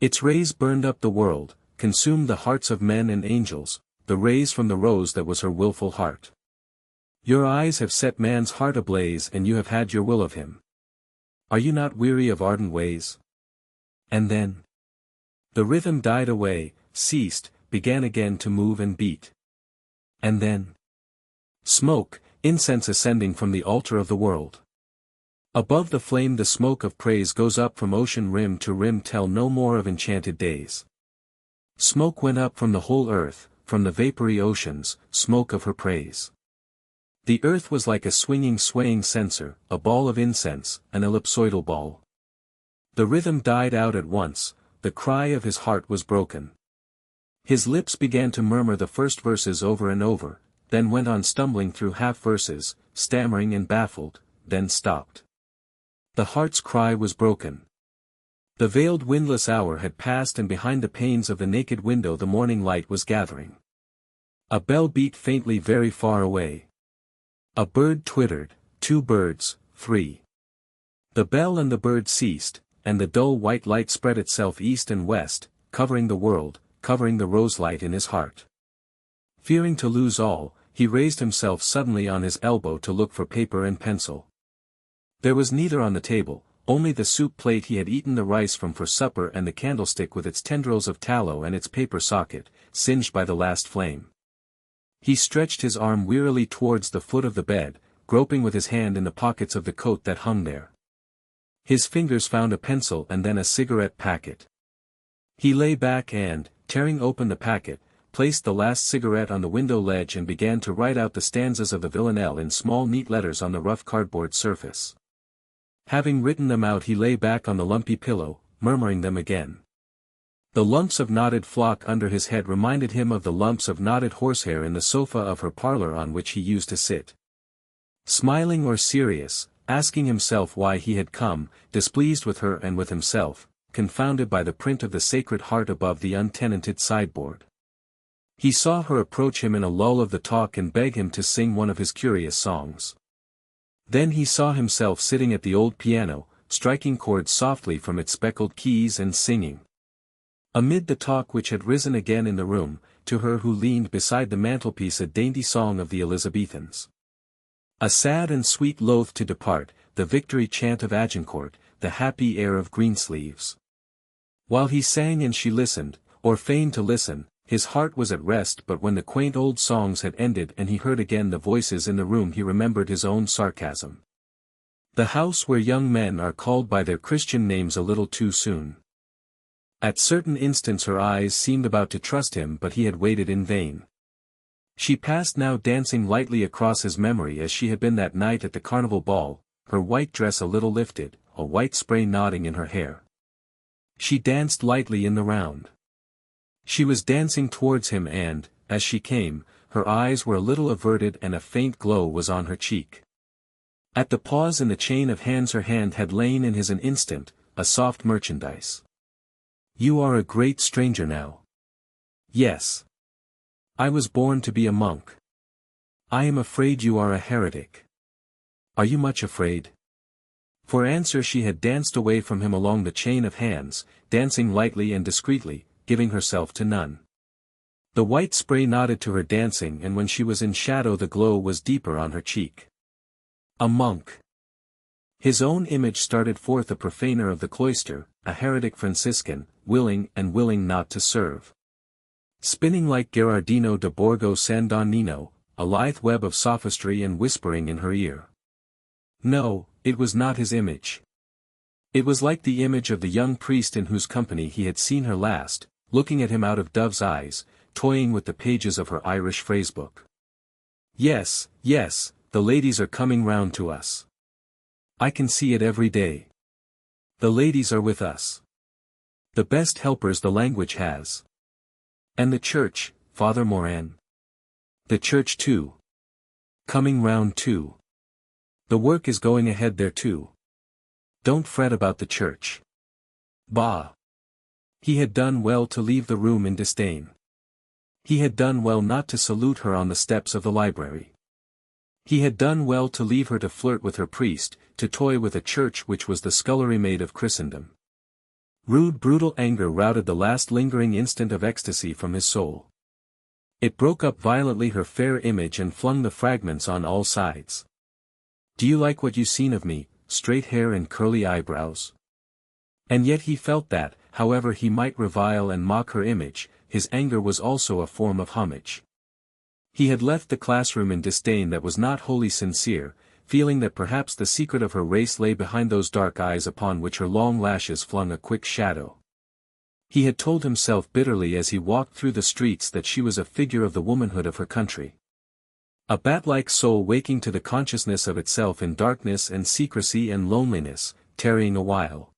S1: Its rays burned up the world, consumed the hearts of men and angels, the rays from the rose that was her wilful heart. Your eyes have set man's heart ablaze and you have had your will of him. Are you not weary of ardent ways? And then? The rhythm died away, ceased, began again to move and beat. And then? Smoke, incense ascending from the altar of the world. Above the flame the smoke of praise goes up from ocean rim to rim. Tell no more of enchanted days. Smoke went up from the whole earth, from the vapory oceans, smoke of her praise. The earth was like a swinging swaying censer, a ball of incense, an ellipsoidal ball. The rhythm died out at once, the cry of his heart was broken. His lips began to murmur the first verses over and over, then went on stumbling through half verses, stammering and baffled, then stopped. The heart's cry was broken. The veiled windless hour had passed and behind the panes of the naked window the morning light was gathering. A bell beat faintly very far away. A bird twittered, 2 birds, 3. The bell and the bird ceased, and the dull white light spread itself east and west, covering the world, covering the rose-light in his heart. Fearing to lose all, he raised himself suddenly on his elbow to look for paper and pencil. There was neither on the table, only the soup plate he had eaten the rice from for supper and the candlestick with its tendrils of tallow and its paper socket, singed by the last flame. He stretched his arm wearily towards the foot of the bed, groping with his hand in the pockets of the coat that hung there. His fingers found a pencil and then a cigarette packet. He lay back and, tearing open the packet, placed the last cigarette on the window ledge and began to write out the stanzas of the Villanelle in small neat letters on the rough cardboard surface. Having written them out he lay back on the lumpy pillow, murmuring them again. The lumps of knotted flock under his head reminded him of the lumps of knotted horsehair in the sofa of her parlor on which he used to sit. Smiling or serious, asking himself why he had come, displeased with her and with himself, confounded by the print of the Sacred Heart above the untenanted sideboard. He saw her approach him in a lull of the talk and beg him to sing one of his curious songs. Then he saw himself sitting at the old piano, striking chords softly from its speckled keys and singing. Amid the talk which had risen again in the room, to her who leaned beside the mantelpiece a dainty song of the Elizabethans. A sad and sweet loath to depart, the victory chant of Agincourt, the happy air of Greensleeves. While he sang and she listened, or feigned to listen, his heart was at rest. But when the quaint old songs had ended and he heard again the voices in the room he remembered his own sarcasm. The house where young men are called by their Christian names a little too soon. At certain instants her eyes seemed about to trust him, but he had waited in vain. She passed now, dancing lightly across his memory as she had been that night at the carnival ball, her white dress a little lifted, a white spray nodding in her hair. She danced lightly in the round. She was dancing towards him and, as she came, her eyes were a little averted and a faint glow was on her cheek. At the pause in the chain of hands her hand had lain in his an instant, a soft merchandise. "You are a great stranger now." "Yes. I was born to be a monk." "I am afraid you are a heretic." "Are you much afraid?" For answer she had danced away from him along the chain of hands, dancing lightly and discreetly, giving herself to none. The white spray nodded to her dancing, and when she was in shadow the glow was deeper on her cheek. A monk. His own image started forth, a profaner of the cloister, a heretic Franciscan, willing and willing not to serve. Spinning like Gherardino da Borgo San Donnino, a lithe web of sophistry and whispering in her ear. No, it was not his image. It was like the image of the young priest in whose company he had seen her last, looking at him out of dove's eyes, toying with the pages of her Irish phrasebook. "Yes, yes, the ladies are coming round to us. I can see it every day. The ladies are with us. The best helpers the language has. And the church, Father Moran. The church too. Coming round too. The work is going ahead there too. Don't fret about the church." Bah! He had done well to leave the room in disdain. He had done well not to salute her on the steps of the library. He had done well to leave her to flirt with her priest, to toy with a church which was the scullery maid of Christendom. Rude brutal anger routed the last lingering instant of ecstasy from his soul. It broke up violently her fair image and flung the fragments on all sides. "Do you like what you seen of me, straight hair and curly eyebrows?" And yet he felt that, however he might revile and mock her image, his anger was also a form of homage. He had left the classroom in disdain that was not wholly sincere, feeling that perhaps the secret of her race lay behind those dark eyes upon which her long lashes flung a quick shadow. He had told himself bitterly as he walked through the streets that she was a figure of the womanhood of her country. A bat-like soul waking to the consciousness of itself in darkness and secrecy and loneliness, tarrying a while.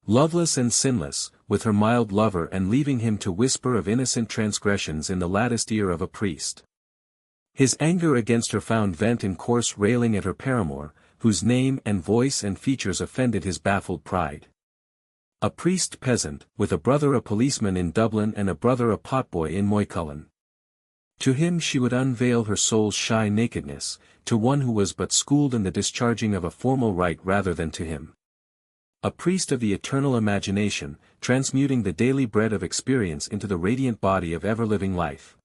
S1: Loveless and sinless, with her mild lover, and leaving him to whisper of innocent transgressions in the latticed ear of a priest. His anger against her found vent in coarse railing at her paramour, whose name and voice and features offended his baffled pride. A priest peasant, with a brother a policeman in Dublin and a brother a potboy in Moycullen. To him she would unveil her soul's shy nakedness, to one who was but schooled in the discharging of a formal rite rather than to him. A priest of the eternal imagination, transmuting the daily bread of experience into the radiant body of ever-living life.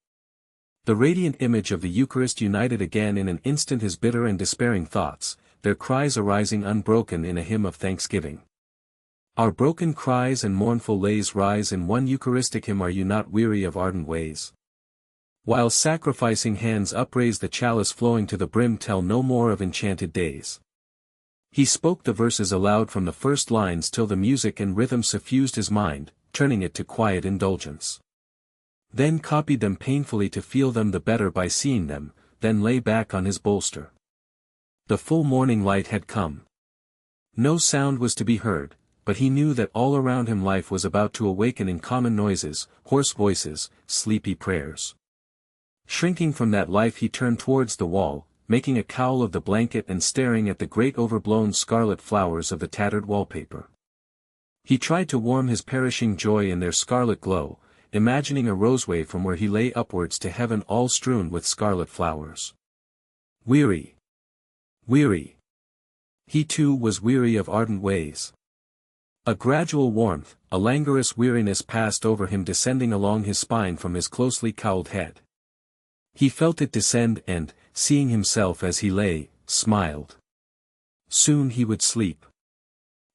S1: The radiant image of the Eucharist united again in an instant his bitter and despairing thoughts, their cries arising unbroken in a hymn of thanksgiving. Our broken cries and mournful lays rise in one Eucharistic hymn. Are you not weary of ardent ways? While sacrificing hands upraise the chalice flowing to the brim, tell no more of enchanted days. He spoke the verses aloud from the first lines till the music and rhythm suffused his mind, turning it to quiet indulgence. Then copied them painfully to feel them the better by seeing them, then lay back on his bolster. The full morning light had come. No sound was to be heard, but he knew that all around him life was about to awaken in common noises, hoarse voices, sleepy prayers. Shrinking from that life he turned towards the wall, making a cowl of the blanket and staring at the great overblown scarlet flowers of the tattered wallpaper. He tried to warm his perishing joy in their scarlet glow, imagining a roseway from where he lay upwards to heaven all strewn with scarlet flowers. Weary. Weary. He too was weary of ardent ways. A gradual warmth, a languorous weariness passed over him, descending along his spine from his closely cowled head. He felt it descend and, seeing himself as he lay, smiled. Soon he would sleep.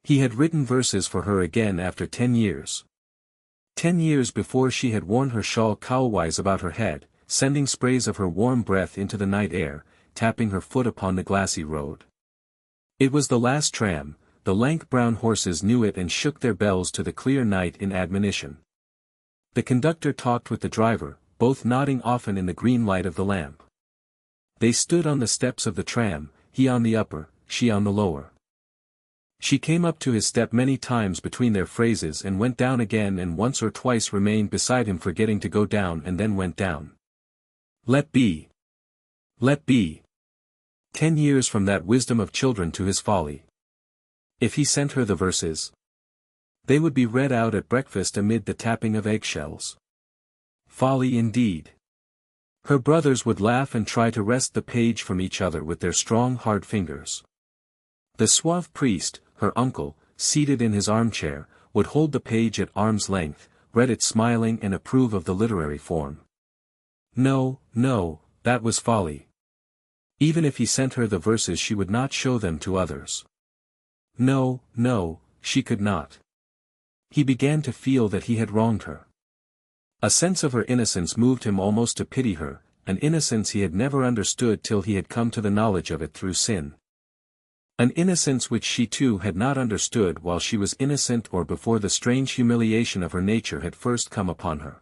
S1: He had written verses for her again after 10 years. 10 years before she had worn her shawl cowlwise about her head, sending sprays of her warm breath into the night air, tapping her foot upon the glassy road. It was the last tram. The lank brown horses knew it and shook their bells to the clear night in admonition. The conductor talked with the driver, both nodding often in the green light of the lamp. They stood on the steps of the tram, he on the upper, she on the lower. She came up to his step many times between their phrases and went down again, and once or twice remained beside him forgetting to go down and then went down. Let be. Let be. 10 years from that wisdom of children to his folly. If he sent her the verses, they would be read out at breakfast amid the tapping of eggshells. Folly indeed. Her brothers would laugh and try to wrest the page from each other with their strong hard fingers. The suave priest, her uncle, seated in his armchair, would hold the page at arm's length, read it smiling and approve of the literary form. No, no, that was folly. Even if he sent her the verses she would not show them to others. No, no, she could not. He began to feel that he had wronged her. A sense of her innocence moved him almost to pity her, an innocence he had never understood till he had come to the knowledge of it through sin. An innocence which she too had not understood while she was innocent or before the strange humiliation of her nature had first come upon her.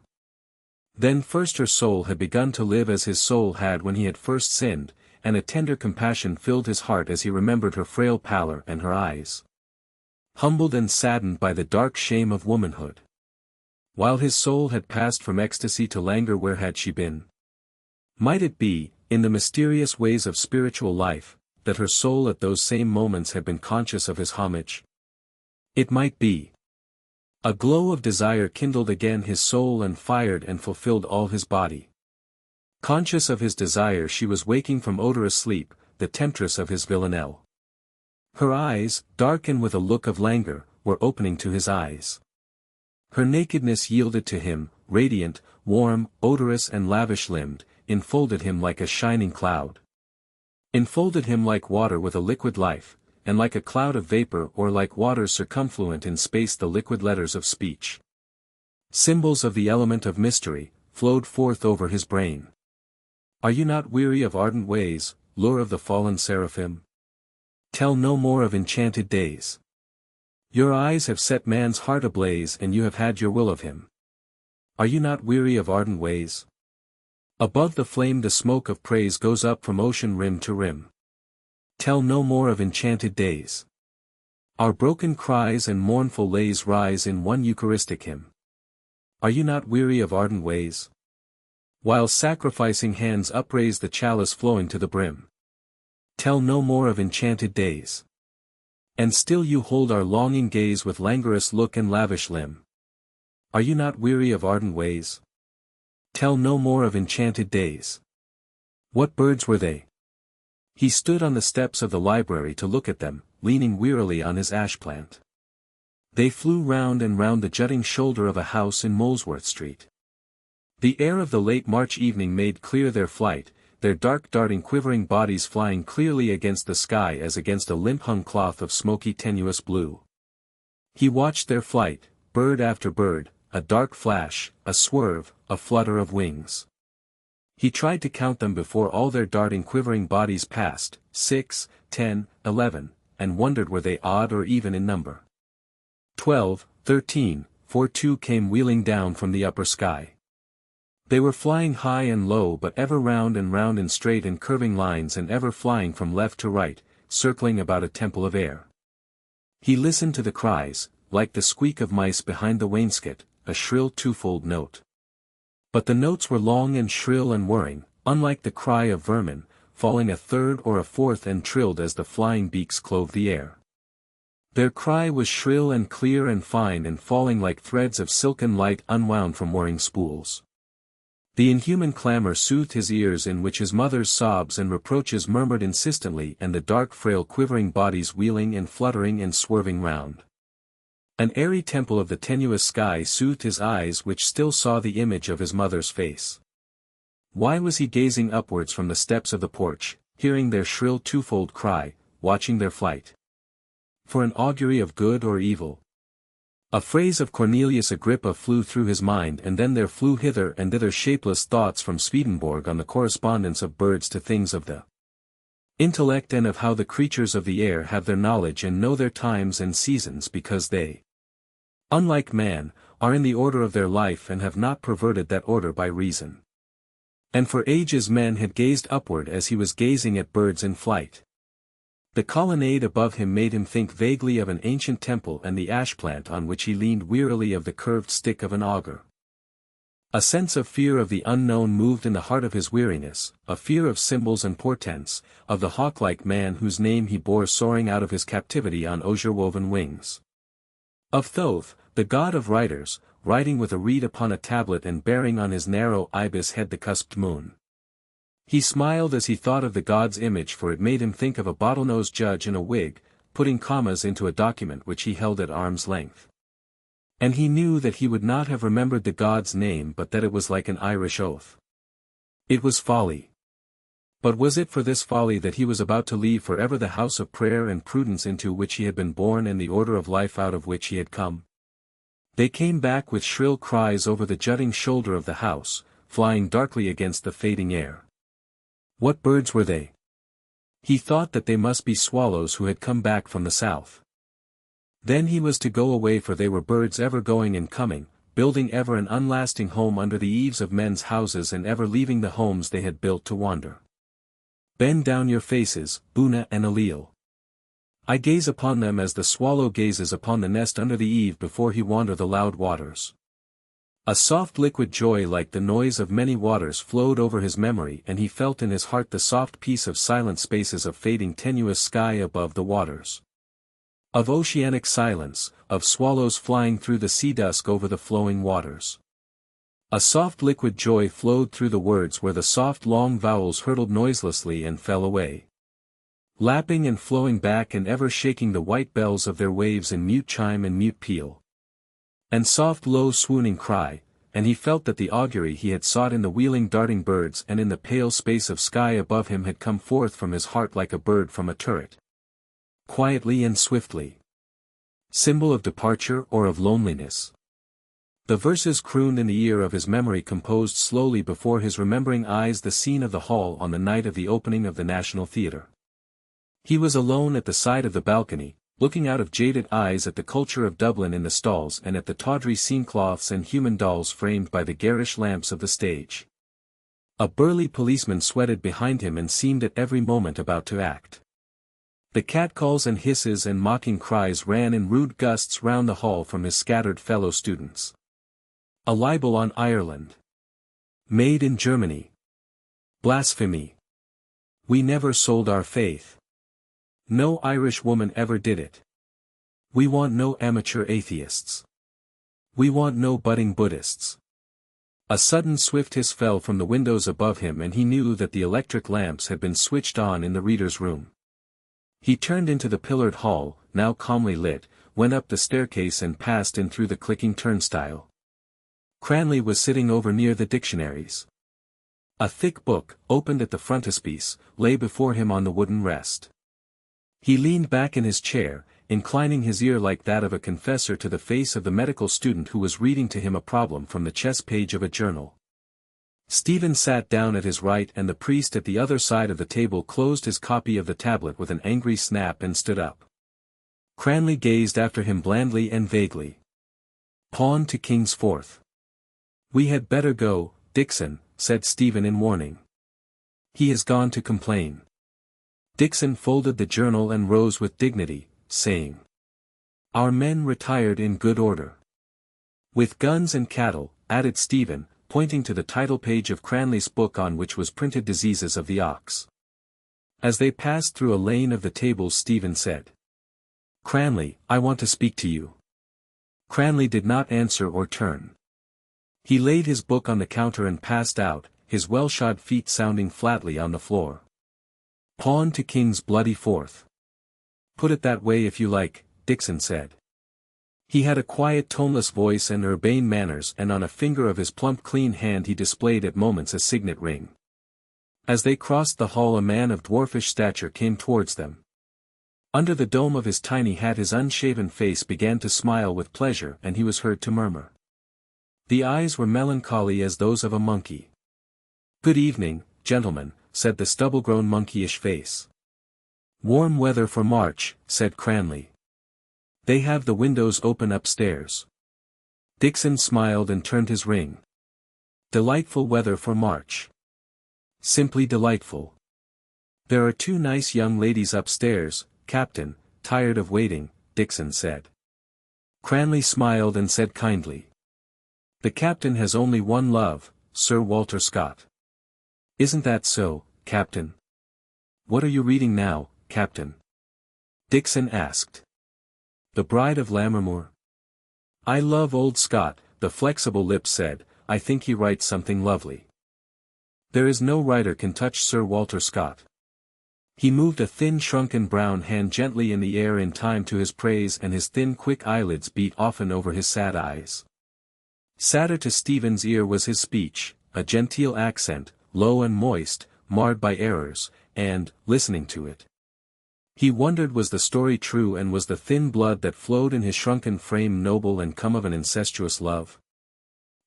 S1: Then first her soul had begun to live as his soul had when he had first sinned, and a tender compassion filled his heart as he remembered her frail pallor and her eyes, humbled and saddened by the dark shame of womanhood. While his soul had passed from ecstasy to languor, where had she been? Might it be, in the mysterious ways of spiritual life, that her soul at those same moments had been conscious of his homage? It might be. A glow of desire kindled again his soul and fired and fulfilled all his body. Conscious of his desire, she was waking from odorous sleep, the temptress of his Villanelle. Her eyes, dark and with a look of languor, were opening to his eyes. Her nakedness yielded to him, radiant, warm, odorous and lavish-limbed, enfolded him like a shining cloud. Enfolded him like water with a liquid life, and like a cloud of vapor or like waters circumfluent in space the liquid letters of speech. Symbols of the element of mystery, flowed forth over his brain. Are you not weary of ardent ways, lure of the fallen seraphim? Tell no more of enchanted days. Your eyes have set man's heart ablaze and you have had your will of him. Are you not weary of ardent ways? Above the flame the smoke of praise goes up from ocean rim to rim. Tell no more of enchanted days. Our broken cries and mournful lays rise in one Eucharistic hymn. Are you not weary of ardent ways? While sacrificing hands upraise the chalice flowing to the brim. Tell no more of enchanted days. And still you hold our longing gaze with languorous look and lavish limb. Are you not weary of ardent ways? Tell no more of enchanted days. What birds were they? He stood on the steps of the library to look at them, leaning wearily on his ash plant. They flew round and round the jutting shoulder of a house in Molesworth Street. The air of the late March evening made clear their flight, their dark darting quivering bodies flying clearly against the sky as against a limp-hung cloth of smoky tenuous blue. He watched their flight, bird after bird, a dark flash, a swerve, a flutter of wings. He tried to count them before all their darting quivering bodies passed, 6, 10, 11, and wondered were they odd or even in number. 12, 13, for 2 came wheeling down from the upper sky. They were flying high and low but ever round and round in straight and curving lines and ever flying from left to right, circling about a temple of air. He listened to the cries, like the squeak of mice behind the wainscot, a shrill twofold note. But the notes were long and shrill and whirring, unlike the cry of vermin, falling a third or a fourth and trilled as the flying beaks clove the air. Their cry was shrill and clear and fine and falling like threads of silken light unwound from whirring spools. The inhuman clamor soothed his ears, in which his mother's sobs and reproaches murmured insistently, and the dark frail quivering bodies wheeling and fluttering and swerving round. An airy temple of the tenuous sky soothed his eyes, which still saw the image of his mother's face. Why was he gazing upwards from the steps of the porch, hearing their shrill twofold cry, watching their flight? For an augury of good or evil? A phrase of Cornelius Agrippa flew through his mind, and then there flew hither and thither shapeless thoughts from Swedenborg on the correspondence of birds to things of the Intellect and of how the creatures of the air have their knowledge and know their times and seasons because they, unlike man, are in the order of their life and have not perverted that order by reason. And for ages men had gazed upward as he was gazing at birds in flight. The colonnade above him made him think vaguely of an ancient temple and the ash plant on which he leaned wearily of the curved stick of an augur. A sense of fear of the unknown moved in the heart of his weariness, a fear of symbols and portents, of the hawk-like man whose name he bore soaring out of his captivity on osier-woven wings. Of Thoth, the god of writers, writing with a reed upon a tablet and bearing on his narrow ibis head the cusped moon. He smiled as he thought of the god's image, for it made him think of a bottlenose judge in a wig, putting commas into a document which he held at arm's length. And he knew that he would not have remembered the god's name but that it was like an Irish oath. It was folly. But was it for this folly that he was about to leave forever the house of prayer and prudence into which he had been born and the order of life out of which he had come? They came back with shrill cries over the jutting shoulder of the house, flying darkly against the fading air. What birds were they? He thought that they must be swallows who had come back from the south. Then he was to go away, for they were birds ever going and coming, building ever an unlasting home under the eaves of men's houses and ever leaving the homes they had built to wander. Bend down your faces, Buna and Alil. I gaze upon them as the swallow gazes upon the nest under the eave before he wander the loud waters. A soft liquid joy like the noise of many waters flowed over his memory, and he felt in his heart the soft peace of silent spaces of fading tenuous sky above the waters. Of oceanic silence, of swallows flying through the sea dusk over the flowing waters. A soft liquid joy flowed through the words where the soft long vowels hurtled noiselessly and fell away, lapping and flowing back and ever shaking the white bells of their waves in mute chime and mute peal. And soft low swooning cry, and he felt that the augury he had sought in the wheeling darting birds and in the pale space of sky above him had come forth from his heart like a bird from a turret. Quietly and swiftly. Symbol of departure or of loneliness. The verses crooned in the ear of his memory composed slowly before his remembering eyes the scene of the hall on the night of the opening of the National Theatre. He was alone at the side of the balcony, looking out of jaded eyes at the culture of Dublin in the stalls and at the tawdry scenecloths and human dolls framed by the garish lamps of the stage. A burly policeman sweated behind him and seemed at every moment about to act. The catcalls and hisses and mocking cries ran in rude gusts round the hall from his scattered fellow students. A libel on Ireland. Made in Germany. Blasphemy. We never sold our faith. No Irish woman ever did it. We want no amateur atheists. We want no budding Buddhists. A sudden swift hiss fell from the windows above him, and he knew that the electric lamps had been switched on in the reader's room. He turned into the pillared hall, now calmly lit, went up the staircase and passed in through the clicking turnstile. Cranley was sitting over near the dictionaries. A thick book, opened at the frontispiece, lay before him on the wooden rest. He leaned back in his chair, inclining his ear like that of a confessor to the face of the medical student who was reading to him a problem from the chess page of a journal. Stephen sat down at his right, and the priest at the other side of the table closed his copy of the tablet with an angry snap and stood up. Cranley gazed after him blandly and vaguely. Pawn to king's fourth. We had better go, Dixon, said Stephen in warning. He has gone to complain. Dixon folded the journal and rose with dignity, saying, Our men retired in good order. With guns and cattle, added Stephen, pointing to the title page of Cranley's book on which was printed Diseases of the Ox. As they passed through a lane of the tables, Stephen said, Cranley, I want to speak to you. Cranley did not answer or turn. He laid his book on the counter and passed out, his well-shod feet sounding flatly on the floor. Pawn to king's bloody fourth. Put it that way if you like, Dixon said. He had a quiet toneless voice and urbane manners, and on a finger of his plump clean hand he displayed at moments a signet ring. As they crossed the hall, a man of dwarfish stature came towards them. Under the dome of his tiny hat his unshaven face began to smile with pleasure, and he was heard to murmur. The eyes were melancholy as those of a monkey. Good evening, gentlemen, said the stubble-grown monkeyish face. Warm weather for March, said Cranley. They have the windows open upstairs. Dixon smiled and turned his ring. Delightful weather for March. Simply delightful. There are two nice young ladies upstairs, Captain, tired of waiting, Dixon said. Cranley smiled and said kindly. The captain has only one love, Sir Walter Scott. Isn't that so, Captain? What are you reading now, Captain? Dixon asked. The Bride of Lammermoor. I love old Scott, the flexible lips said, I think he writes something lovely. There is no writer can touch Sir Walter Scott. He moved a thin shrunken brown hand gently in the air in time to his praise and his thin quick eyelids beat often over his sad eyes. Sadder to Stephen's ear was his speech, a genteel accent, low and moist, marred by errors, and, listening to it, he wondered was the story true and was the thin blood that flowed in his shrunken frame noble and come of an incestuous love.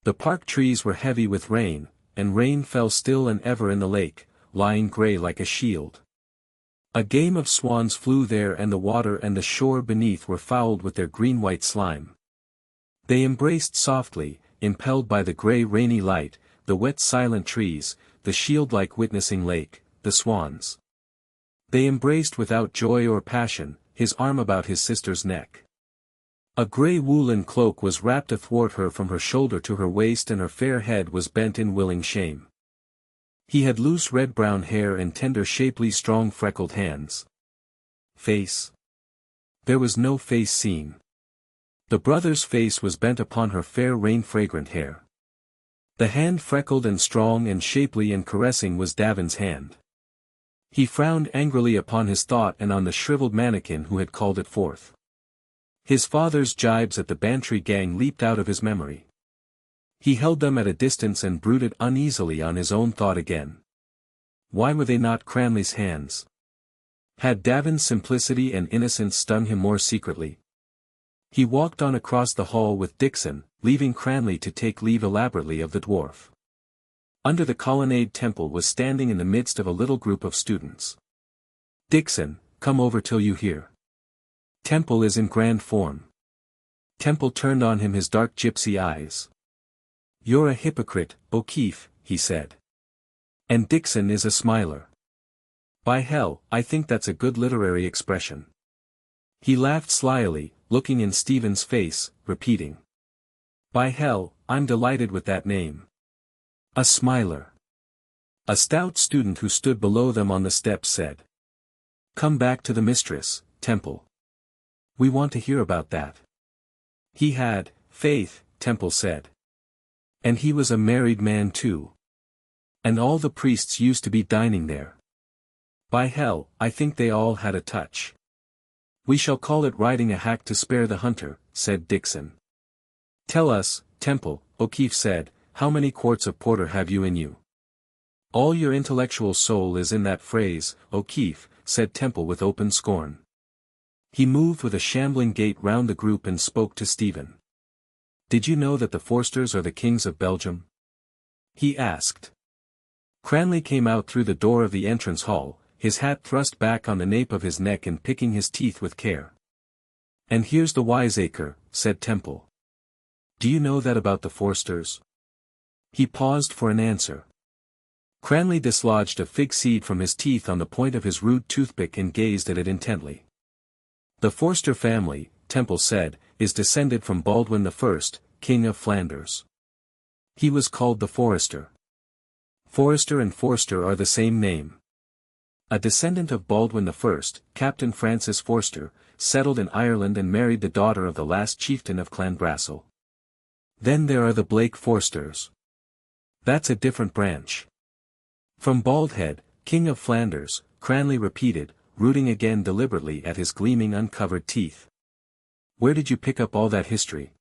S1: The park trees were heavy with rain, and rain fell still and ever in the lake, lying grey like a shield. A game of swans flew there and the water and the shore beneath were fouled with their green-white slime. They embraced softly, impelled by the grey rainy light, the wet silent trees, the shield-like witnessing lake, the swans. They embraced without joy or passion, his arm about his sister's neck. A grey woolen cloak was wrapped athwart her from her shoulder to her waist and her fair head was bent in willing shame. He had loose red-brown hair and tender shapely strong freckled hands. Face? There was no face seen. The brother's face was bent upon her fair rain-fragrant hair. The hand freckled and strong and shapely and caressing was Davin's hand. He frowned angrily upon his thought and on the shriveled mannequin who had called it forth. His father's jibes at the Bantry gang leaped out of his memory. He held them at a distance and brooded uneasily on his own thought again. Why were they not Cranley's hands? Had Davin's simplicity and innocence stung him more secretly? He walked on across the hall with Dixon, leaving Cranley to take leave elaborately of the dwarf. Under the colonnade Temple was standing in the midst of a little group of students. Dixon, come over till you hear. Temple is in grand form. Temple turned on him his dark gypsy eyes. You're a hypocrite, O'Keefe, he said. And Dixon is a smiler. By hell, I think that's a good literary expression. He laughed slyly, looking in Stephen's face, repeating. By hell, I'm delighted with that name. A smiler. A stout student who stood below them on the steps said. Come back to the mistress, Temple. We want to hear about that. He had, faith, Temple said. And he was a married man too. And all the priests used to be dining there. By hell, I think they all had a touch. We shall call it riding a hack to spare the hunter, said Dixon. Tell us, Temple, O'Keefe said, how many quarts of porter have you in you? All your intellectual soul is in that phrase, O'Keefe, said Temple with open scorn. He moved with a shambling gait round the group and spoke to Stephen. Did you know that the Forsters are the kings of Belgium? He asked. Cranley came out through the door of the entrance hall, his hat thrust back on the nape of his neck and picking his teeth with care. And here's the wiseacre, said Temple. Do you know that about the Forsters? He paused for an answer. Cranley dislodged a fig seed from his teeth on the point of his rude toothpick and gazed at it intently. The Forster family, Temple said, is descended from Baldwin I, King of Flanders. He was called the Forester. Forester and Forster are the same name. A descendant of Baldwin I, Captain Francis Forster, settled in Ireland and married the daughter of the last chieftain of Clanbrassil. Then there are the Blake Forsters. That's a different branch. From Baldhead, King of Flanders, Cranley repeated, rooting again deliberately at his gleaming uncovered teeth. Where did you pick up all that history?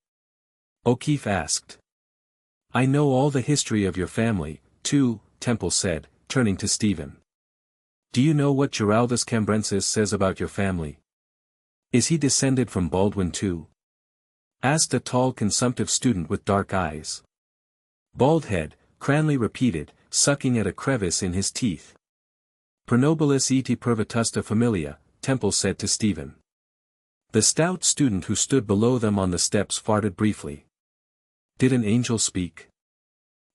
S1: O'Keefe asked. I know all the history of your family, too, Temple said, turning to Stephen. Do you know what Giraldus Cambrensis says about your family? Is he descended from Baldwin too? Asked a tall consumptive student with dark eyes. Baldhead, Cranley repeated, sucking at a crevice in his teeth. Per nobilis et per vetusta familia, Temple said to Stephen. The stout student who stood below them on the steps farted briefly. Did an angel speak?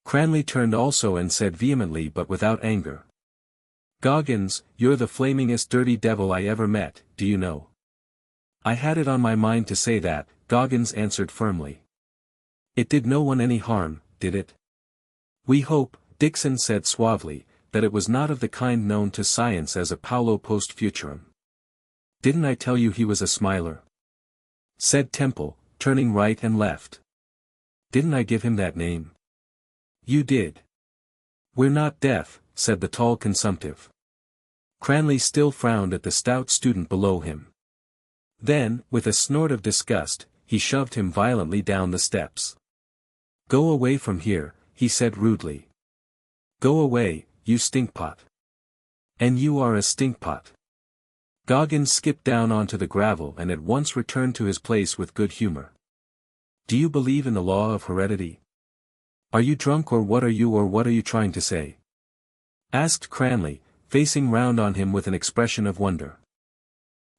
S1: Cranley turned also and said vehemently but without anger. Goggins, you're the flamingest dirty devil I ever met, do you know? I had it on my mind to say that, Goggins answered firmly. It did no one any harm, did it? We hope, Dixon said suavely, that it was not of the kind known to science as a paulo post futurum. Didn't I tell you he was a smiler? Said Temple, turning right and left. Didn't I give him that name? You did. We're not deaf, said the tall consumptive. Cranley still frowned at the stout student below him. Then, with a snort of disgust, he shoved him violently down the steps. Go away from here, he said rudely. Go away, you stinkpot. And you are a stinkpot. Goggins skipped down onto the gravel and at once returned to his place with good humor. Do you believe in the law of heredity? Are you drunk or what are you trying to say? Asked Cranley, facing round on him with an expression of wonder.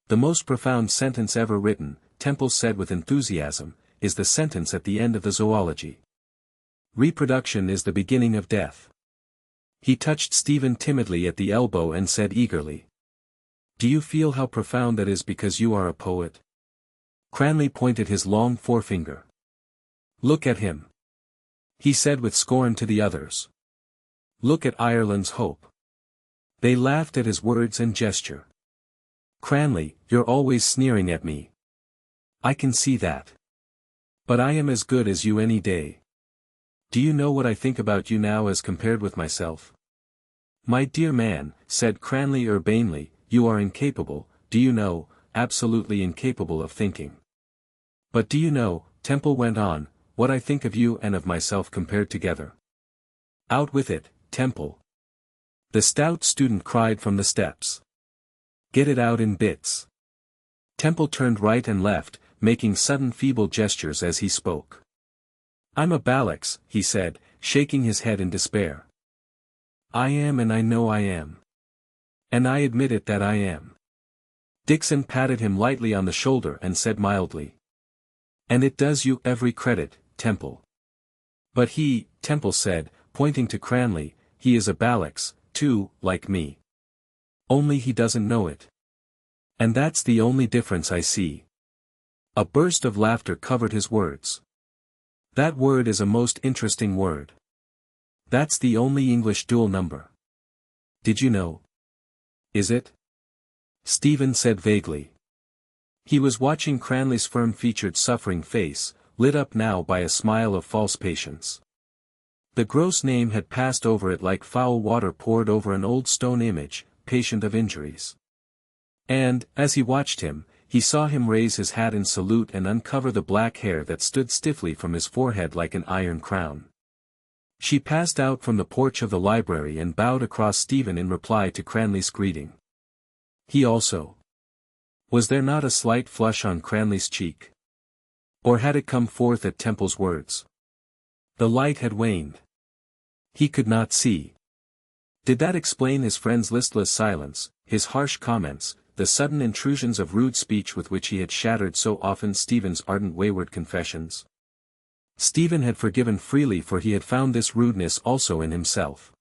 S1: The most profound sentence ever written, Temple said with enthusiasm, is the sentence at the end of the zoology. Reproduction is the beginning of death. He touched Stephen timidly at the elbow and said eagerly. Do you feel how profound that is because you are a poet? Cranley pointed his long forefinger. Look at him. He said with scorn to the others. Look at Ireland's hope. They laughed at his words and gesture. Cranley, you're always sneering at me. I can see that. But I am as good as you any day. Do you know what I think about you now as compared with myself? My dear man, said Cranley urbanely, you are incapable, do you know, absolutely incapable of thinking. But do you know, Temple went on, what I think of you and of myself compared together? Out with it, Temple. The stout student cried from the steps. Get it out in bits. Temple turned right and left, making sudden feeble gestures as he spoke. I'm a Balax, he said, shaking his head in despair. I am and I know I am. And I admit it that I am. Dixon patted him lightly on the shoulder and said mildly. And it does you every credit, Temple. But he, Temple said, pointing to Cranley, he is a Balax, too, like me. Only he doesn't know it. And that's the only difference I see. A burst of laughter covered his words. That word is a most interesting word. That's the only English dual number. Did you know? Is it? Stephen said vaguely. He was watching Cranley's firm-featured suffering face, lit up now by a smile of false patience. The gross name had passed over it like foul water poured over an old stone image, patient of injuries. And, as he watched him, he saw him raise his hat in salute and uncover the black hair that stood stiffly from his forehead like an iron crown. She passed out from the porch of the library and bowed across Stephen in reply to Cranley's greeting. He also. Was there not a slight flush on Cranley's cheek? Or had it come forth at Temple's words? The light had waned. He could not see. Did that explain his friend's listless silence, his harsh comments, the sudden intrusions of rude speech with which he had shattered so often Stephen's ardent wayward confessions? Stephen had forgiven freely for he had found this rudeness also in himself.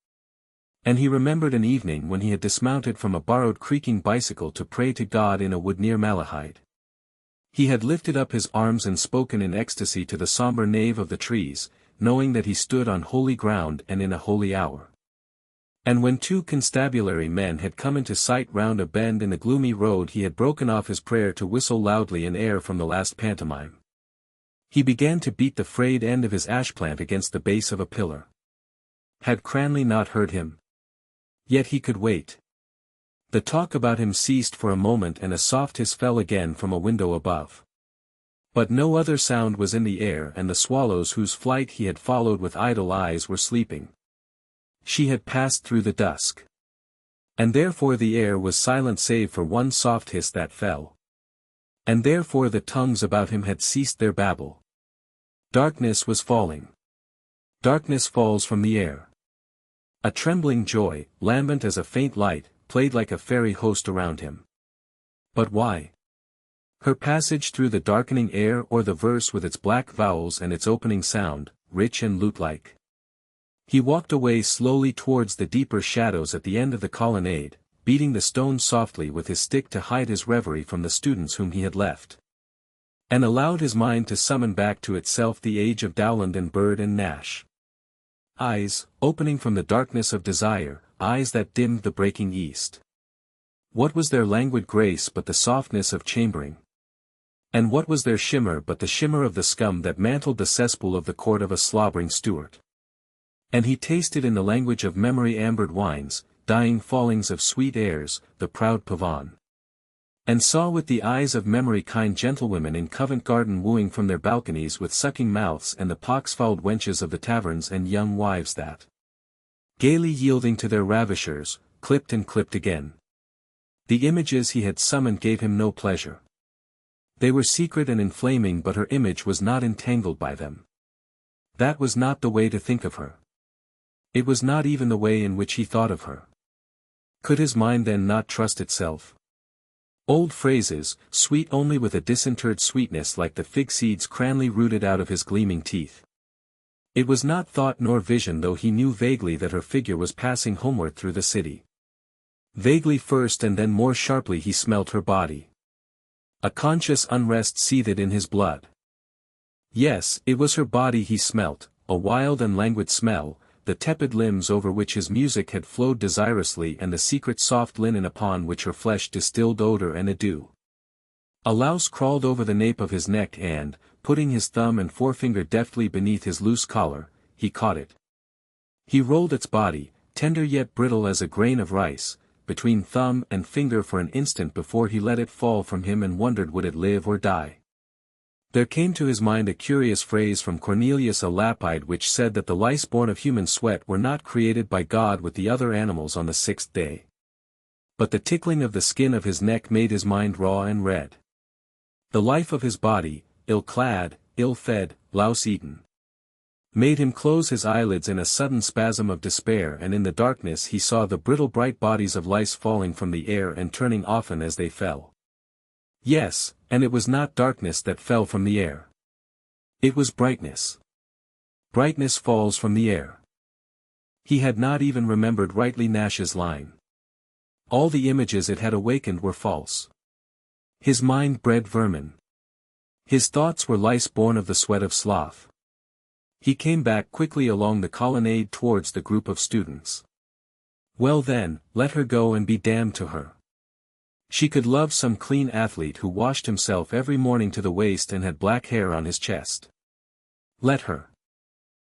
S1: And he remembered an evening when he had dismounted from a borrowed creaking bicycle to pray to God in a wood near Malahide. He had lifted up his arms and spoken in ecstasy to the sombre nave of the trees, knowing that he stood on holy ground and in a holy hour. And when two constabulary men had come into sight round a bend in the gloomy road he had broken off his prayer to whistle loudly an air from the last pantomime. He began to beat the frayed end of his ashplant against the base of a pillar. Had Cranley not heard him? Yet he could wait. The talk about him ceased for a moment and a soft hiss fell again from a window above. But no other sound was in the air and the swallows whose flight he had followed with idle eyes were sleeping. She had passed through the dusk. And therefore the air was silent save for one soft hiss that fell. And therefore the tongues about him had ceased their babble. Darkness was falling. Darkness falls from the air. A trembling joy, lambent as a faint light, played like a fairy host around him. But why? Her passage through the darkening air, or the verse with its black vowels and its opening sound, rich and lute-like? He walked away slowly towards the deeper shadows at the end of the colonnade, beating the stones softly with his stick to hide his reverie from the students whom he had left. And allowed his mind to summon back to itself the age of Dowland and Bird and Nash. Eyes, opening from the darkness of desire, eyes that dimmed the breaking east. What was their languid grace but the softness of chambering? And what was their shimmer but the shimmer of the scum that mantled the cesspool of the court of a slobbering Stuart? And he tasted in the language of memory ambered wines, dying fallings of sweet airs, the proud pavon. And saw with the eyes of memory kind gentlewomen in Covent Garden wooing from their balconies with sucking mouths and the pox-fouled wenches of the taverns and young wives that, gaily yielding to their ravishers, clipped and clipped again. The images he had summoned gave him no pleasure. They were secret and inflaming, but her image was not entangled by them. That was not the way to think of her. It was not even the way in which he thought of her. Could his mind then not trust itself? Old phrases, sweet only with a disinterred sweetness like the fig seeds Cranley rooted out of his gleaming teeth. It was not thought nor vision, though he knew vaguely that her figure was passing homeward through the city. Vaguely first, and then more sharply he smelt her body. A conscious unrest seethed in his blood. Yes, it was her body he smelt, a wild and languid smell, the tepid limbs over which his music had flowed desirously, and the secret soft linen upon which her flesh distilled odor and a dew. A louse crawled over the nape of his neck and, putting his thumb and forefinger deftly beneath his loose collar, he caught it. He rolled its body, tender yet brittle as a grain of rice, between thumb and finger for an instant before he let it fall from him and wondered would it live or die. There came to his mind a curious phrase from Cornelius a Lapide which said that the lice born of human sweat were not created by God with the other animals on the sixth day. But the tickling of the skin of his neck made his mind raw and red. The life of his body, ill-clad, ill-fed, louse-eaten, made him close his eyelids in a sudden spasm of despair, and in the darkness he saw the brittle bright bodies of lice falling from the air and turning often as they fell. Yes, and it was not darkness that fell from the air. It was brightness. Brightness falls from the air. He had not even remembered rightly Nash's line. All the images it had awakened were false. His mind bred vermin. His thoughts were lice born of the sweat of sloth. He came back quickly along the colonnade towards the group of students. Well then, let her go and be damned to her. She could love some clean athlete who washed himself every morning to the waist and had black hair on his chest. Let her.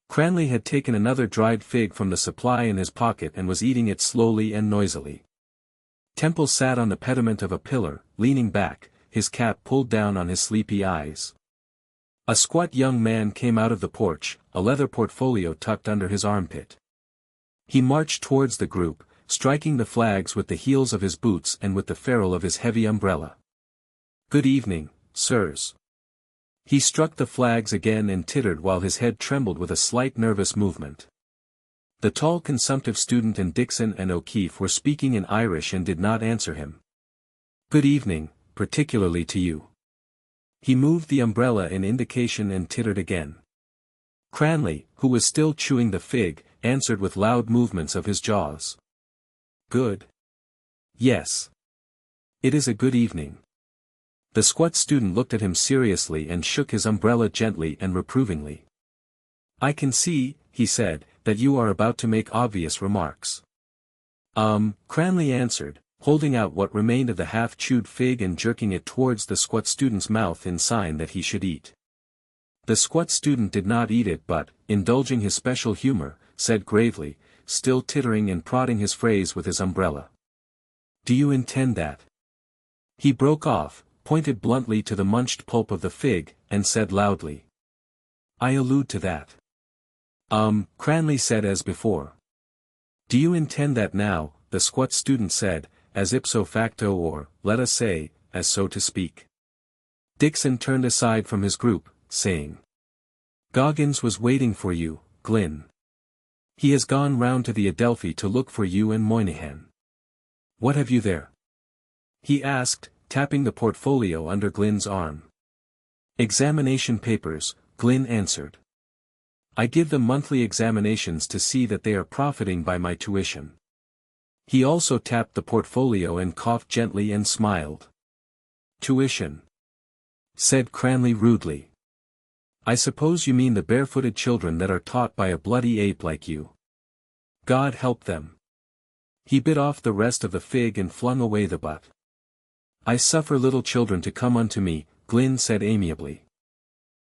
S1: Cranley had taken another dried fig from the supply in his pocket and was eating it slowly and noisily. Temple sat on the pediment of a pillar, leaning back, his cap pulled down on his sleepy eyes. A squat young man came out of the porch, a leather portfolio tucked under his armpit. He marched towards the group, striking the flags with the heels of his boots and with the ferrule of his heavy umbrella. Good evening, sirs. He struck the flags again and tittered while his head trembled with a slight nervous movement. The tall consumptive student and Dixon and O'Keefe were speaking in Irish and did not answer him. Good evening, particularly to you. He moved the umbrella in indication and tittered again. Cranley, who was still chewing the fig, answered with loud movements of his jaws. Good. Yes. It is a good evening. The squat student looked at him seriously and shook his umbrella gently and reprovingly. I can see, he said, that you are about to make obvious remarks. Cranley answered, holding out what remained of the half-chewed fig and jerking it towards the squat student's mouth in sign that he should eat. The squat student did not eat it but, indulging his special humor, said gravely, still tittering and prodding his phrase with his umbrella. Do you intend that? He broke off, pointed bluntly to the munched pulp of the fig, and said loudly. I allude to that. Cranley said as before. Do you intend that now, the squat student said, as ipso facto or, let us say, as so to speak. Dixon turned aside from his group, saying. Goggins was waiting for you, Glynn. He has gone round to the Adelphi to look for you and Moynihan. What have you there? He asked, tapping the portfolio under Glyn's arm. Examination papers, Glyn answered. I give them monthly examinations to see that they are profiting by my tuition. He also tapped the portfolio and coughed gently and smiled. Tuition, said Cranley rudely. I suppose you mean the barefooted children that are taught by a bloody ape like you. God help them. He bit off the rest of the fig and flung away the butt. I suffer little children to come unto me, Glyn said amiably.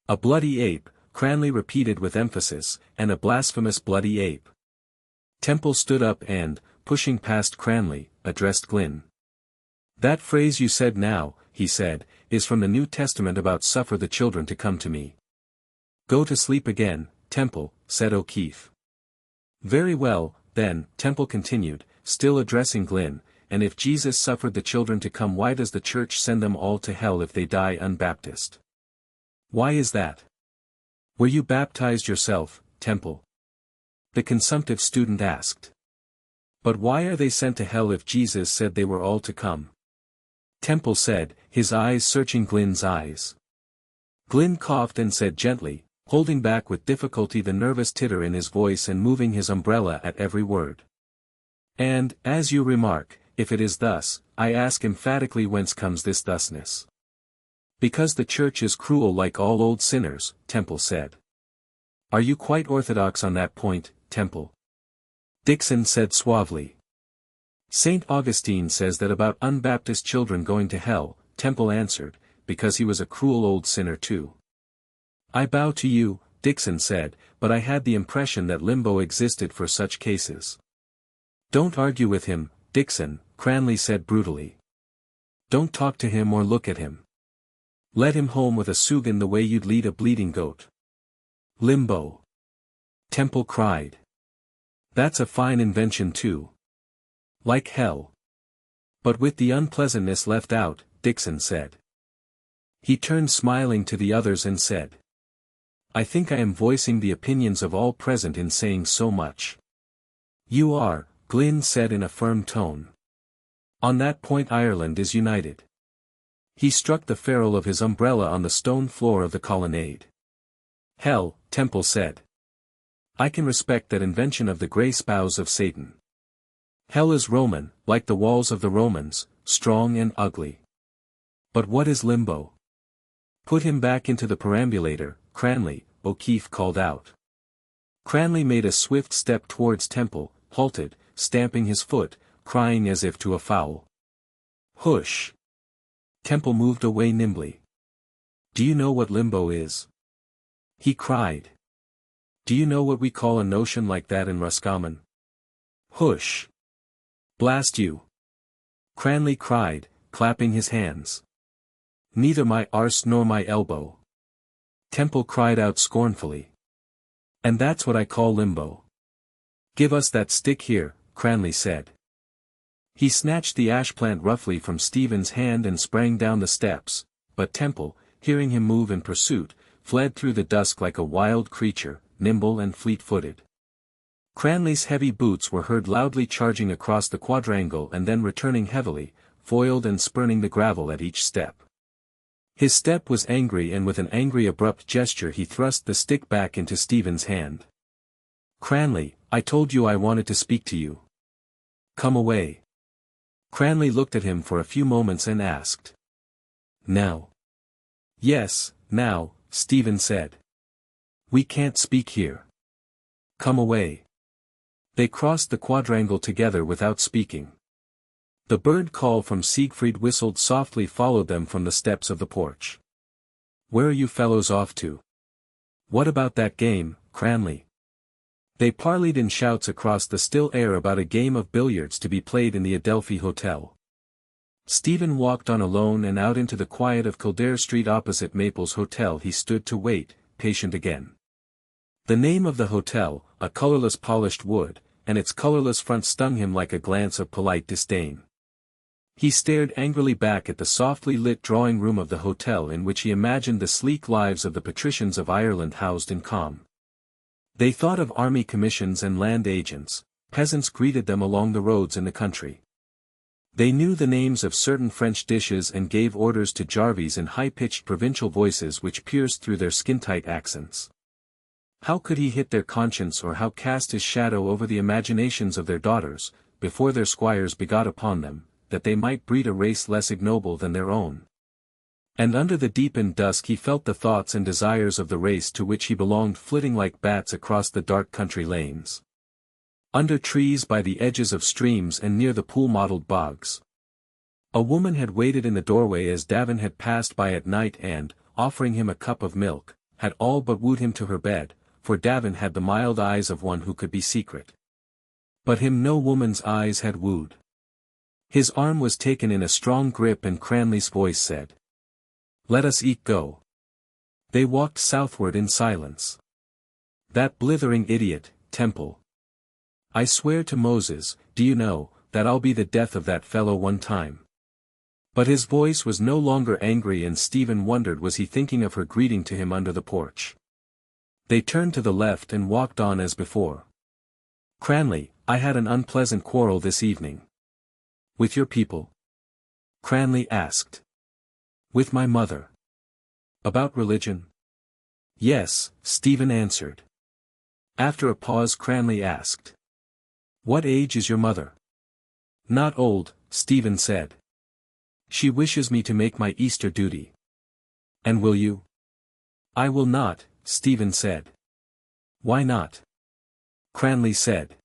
S1: A bloody ape, Cranley repeated with emphasis, and a blasphemous bloody ape. Temple stood up and, pushing past Cranley, addressed Glyn. That phrase you said now, he said, is from the New Testament about suffer the children to come to me. Go to sleep again, Temple, said O'Keefe. Very well, then, Temple continued, still addressing Glyn, and if Jesus suffered the children to come, why does the church send them all to hell if they die unbaptized? Why is that? Were you baptized yourself, Temple? The consumptive student asked. But why are they sent to hell if Jesus said they were all to come? Temple said, his eyes searching Glyn's eyes. Glyn coughed and said gently, holding back with difficulty the nervous titter in his voice and moving his umbrella at every word. And, as you remark, if it is thus, I ask emphatically whence comes this thusness? Because the church is cruel like all old sinners, Temple said. Are you quite orthodox on that point, Temple? Dixon said suavely. St. Augustine says that about unbaptized children going to hell, Temple answered, because he was a cruel old sinner too. I bow to you, Dixon said, but I had the impression that limbo existed for such cases. Don't argue with him, Dixon, Cranley said brutally. Don't talk to him or look at him. Let him home with a sugan the way you'd lead a bleeding goat. Limbo. Temple cried. That's a fine invention too. Like hell. But with the unpleasantness left out, Dixon said. He turned smiling to the others and said. I think I am voicing the opinions of all present in saying so much. You are, Glyn said in a firm tone. On that point Ireland is united. He struck the ferrule of his umbrella on the stone floor of the colonnade. Hell, Temple said. I can respect that invention of the grey spouse of Satan. Hell is Roman, like the walls of the Romans, strong and ugly. But what is limbo? Put him back into the perambulator, Cranley, O'Keefe called out. Cranley made a swift step towards Temple, halted, stamping his foot, crying as if to a fowl. Hush! Temple moved away nimbly. Do you know what limbo is? He cried. Do you know what we call a notion like that in Roscommon? Hush! Blast you! Cranley cried, clapping his hands. Neither my arse nor my elbow. Temple cried out scornfully. And that's what I call limbo. Give us that stick here, Cranley said. He snatched the ash plant roughly from Stephen's hand and sprang down the steps, but Temple, hearing him move in pursuit, fled through the dusk like a wild creature, nimble and fleet-footed. Cranley's heavy boots were heard loudly charging across the quadrangle and then returning heavily, foiled and spurning the gravel at each step. His step was angry, and with an angry abrupt gesture he thrust the stick back into Stephen's hand. Cranley, I told you I wanted to speak to you. Come away. Cranley looked at him for a few moments and asked. Now? Yes, now, Stephen said. We can't speak here. Come away. They crossed the quadrangle together without speaking. The bird call from Siegfried whistled softly followed them from the steps of the porch. Where are you fellows off to? What about that game, Cranley? They parleyed in shouts across the still air about a game of billiards to be played in the Adelphi Hotel. Stephen walked on alone and out into the quiet of Kildare Street opposite Maple's Hotel. He stood to wait, patient again. The name of the hotel, a colorless polished wood, and its colorless front stung him like a glance of polite disdain. He stared angrily back at the softly lit drawing room of the hotel in which he imagined the sleek lives of the patricians of Ireland housed in calm. They thought of army commissions and land agents, peasants greeted them along the roads in the country. They knew the names of certain French dishes and gave orders to Jarvies in high-pitched provincial voices which pierced through their skin-tight accents. How could he hit their conscience or how cast his shadow over the imaginations of their daughters, before their squires begot upon them, that they might breed a race less ignoble than their own? And under the deepened dusk he felt the thoughts and desires of the race to which he belonged flitting like bats across the dark country lanes. Under trees by the edges of streams and near the pool-mottled bogs. A woman had waited in the doorway as Davin had passed by at night and, offering him a cup of milk, had all but wooed him to her bed, for Davin had the mild eyes of one who could be secret. But him no woman's eyes had wooed. His arm was taken in a strong grip and Cranley's voice said, "Let us eat go." They walked southward in silence. That blithering idiot, Temple. I swear to Moses, do you know, that I'll be the death of that fellow one time. But his voice was no longer angry and Stephen wondered was he thinking of her greeting to him under the porch. They turned to the left and walked on as before. "Cranley, I had an unpleasant quarrel this evening." "With your people?" Cranley asked. "With my mother." "About religion?" "Yes," Stephen answered. After a pause Cranley asked. "What age is your mother?" "Not old," Stephen said. "She wishes me to make my Easter duty." "And will you?" "I will not," Stephen said. "Why not?" Cranley said.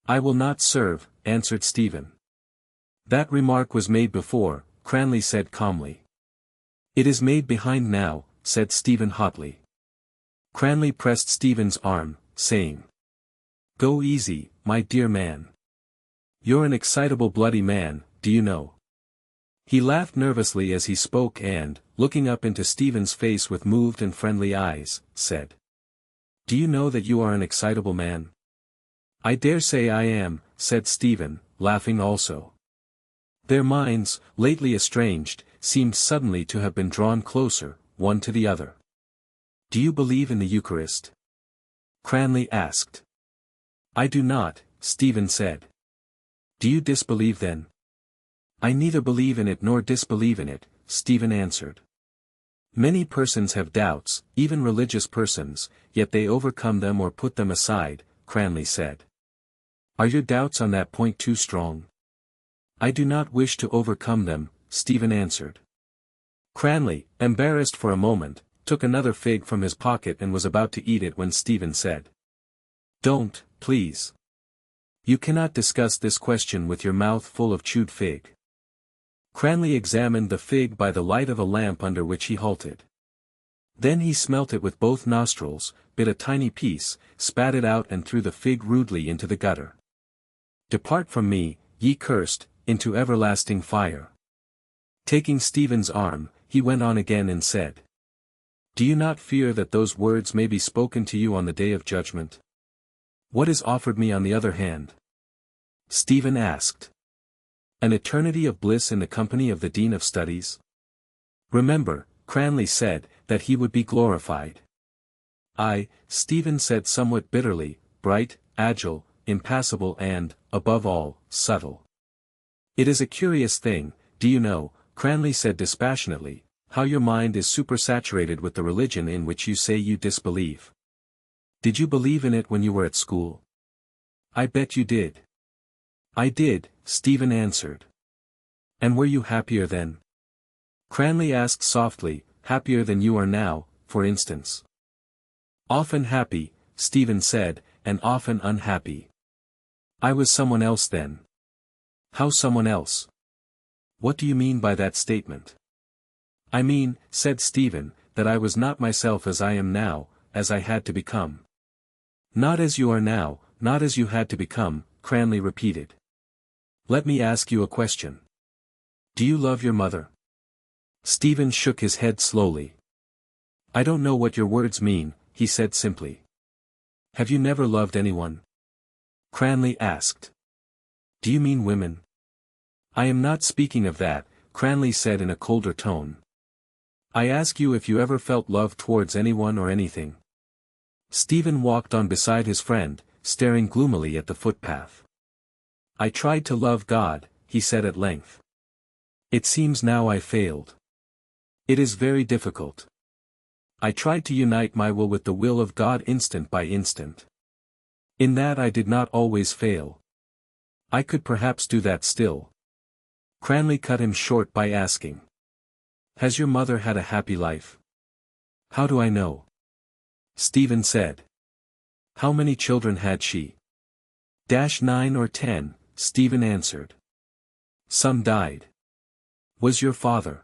S1: "I will not serve," answered Stephen. "That remark was made before," Cranley said calmly. "It is made behind now," said Stephen hotly. Cranley pressed Stephen's arm, saying, "Go easy, my dear man. You're an excitable bloody man, do you know?" He laughed nervously as he spoke and, looking up into Stephen's face with moved and friendly eyes, said, "Do you know that you are an excitable man?" "I dare say I am," said Stephen, laughing also. Their minds, lately estranged, seemed suddenly to have been drawn closer, one to the other. "Do you believe in the Eucharist?" Cranley asked. "I do not," Stephen said. "Do you disbelieve then?" "I neither believe in it nor disbelieve in it," Stephen answered. "Many persons have doubts, even religious persons, yet they overcome them or put them aside," Cranley said. "Are your doubts on that point too strong?" "I do not wish to overcome them," Stephen answered. Cranley, embarrassed for a moment, took another fig from his pocket and was about to eat it when Stephen said, "Don't, please. You cannot discuss this question with your mouth full of chewed fig." Cranley examined the fig by the light of a lamp under which he halted. Then he smelt it with both nostrils, bit a tiny piece, spat it out and threw the fig rudely into the gutter. "Depart from me, ye cursed, into everlasting fire." Taking Stephen's arm, he went on again and said, "Do you not fear that those words may be spoken to you on the day of judgment?" "What is offered me on the other hand?" Stephen asked. "An eternity of bliss in the company of the Dean of Studies?" "Remember," Cranley said, "that he would be glorified." "I," Stephen said somewhat bitterly, "bright, agile, impassible and, above all, subtle." "It is a curious thing, do you know," Cranley said dispassionately, "how your mind is supersaturated with the religion in which you say you disbelieve. Did you believe in it when you were at school?" "I bet you did." "I did," Stephen answered. "And were you happier then?" Cranley asked softly, "Happier than you are now, for instance?" "Often happy," Stephen said, "and often unhappy." "I was someone else then." "How someone else?" "What do you mean by that statement?" "I mean," said Stephen, "that I was not myself as I am now, as I had to become." "Not as you are now, not as you had to become," Cranley repeated. "Let me ask you a question. Do you love your mother?" Stephen shook his head slowly. "I don't know what your words mean," he said simply. "Have you never loved anyone?" Cranley asked. "Do you mean women?" "I am not speaking of that," Cranley said in a colder tone. "I ask you if you ever felt love towards anyone or anything." Stephen walked on beside his friend, staring gloomily at the footpath. "I tried to love God," he said at length. It seems now I failed. It is very difficult. I tried to unite my will with the will of God instant by instant. In that I did not always fail. I could perhaps do that still. Cranley cut him short by asking. Has your mother had a happy life? How do I know? Stephen said. How many children had she? 9 or 10, Stephen answered. Some died. Was your father?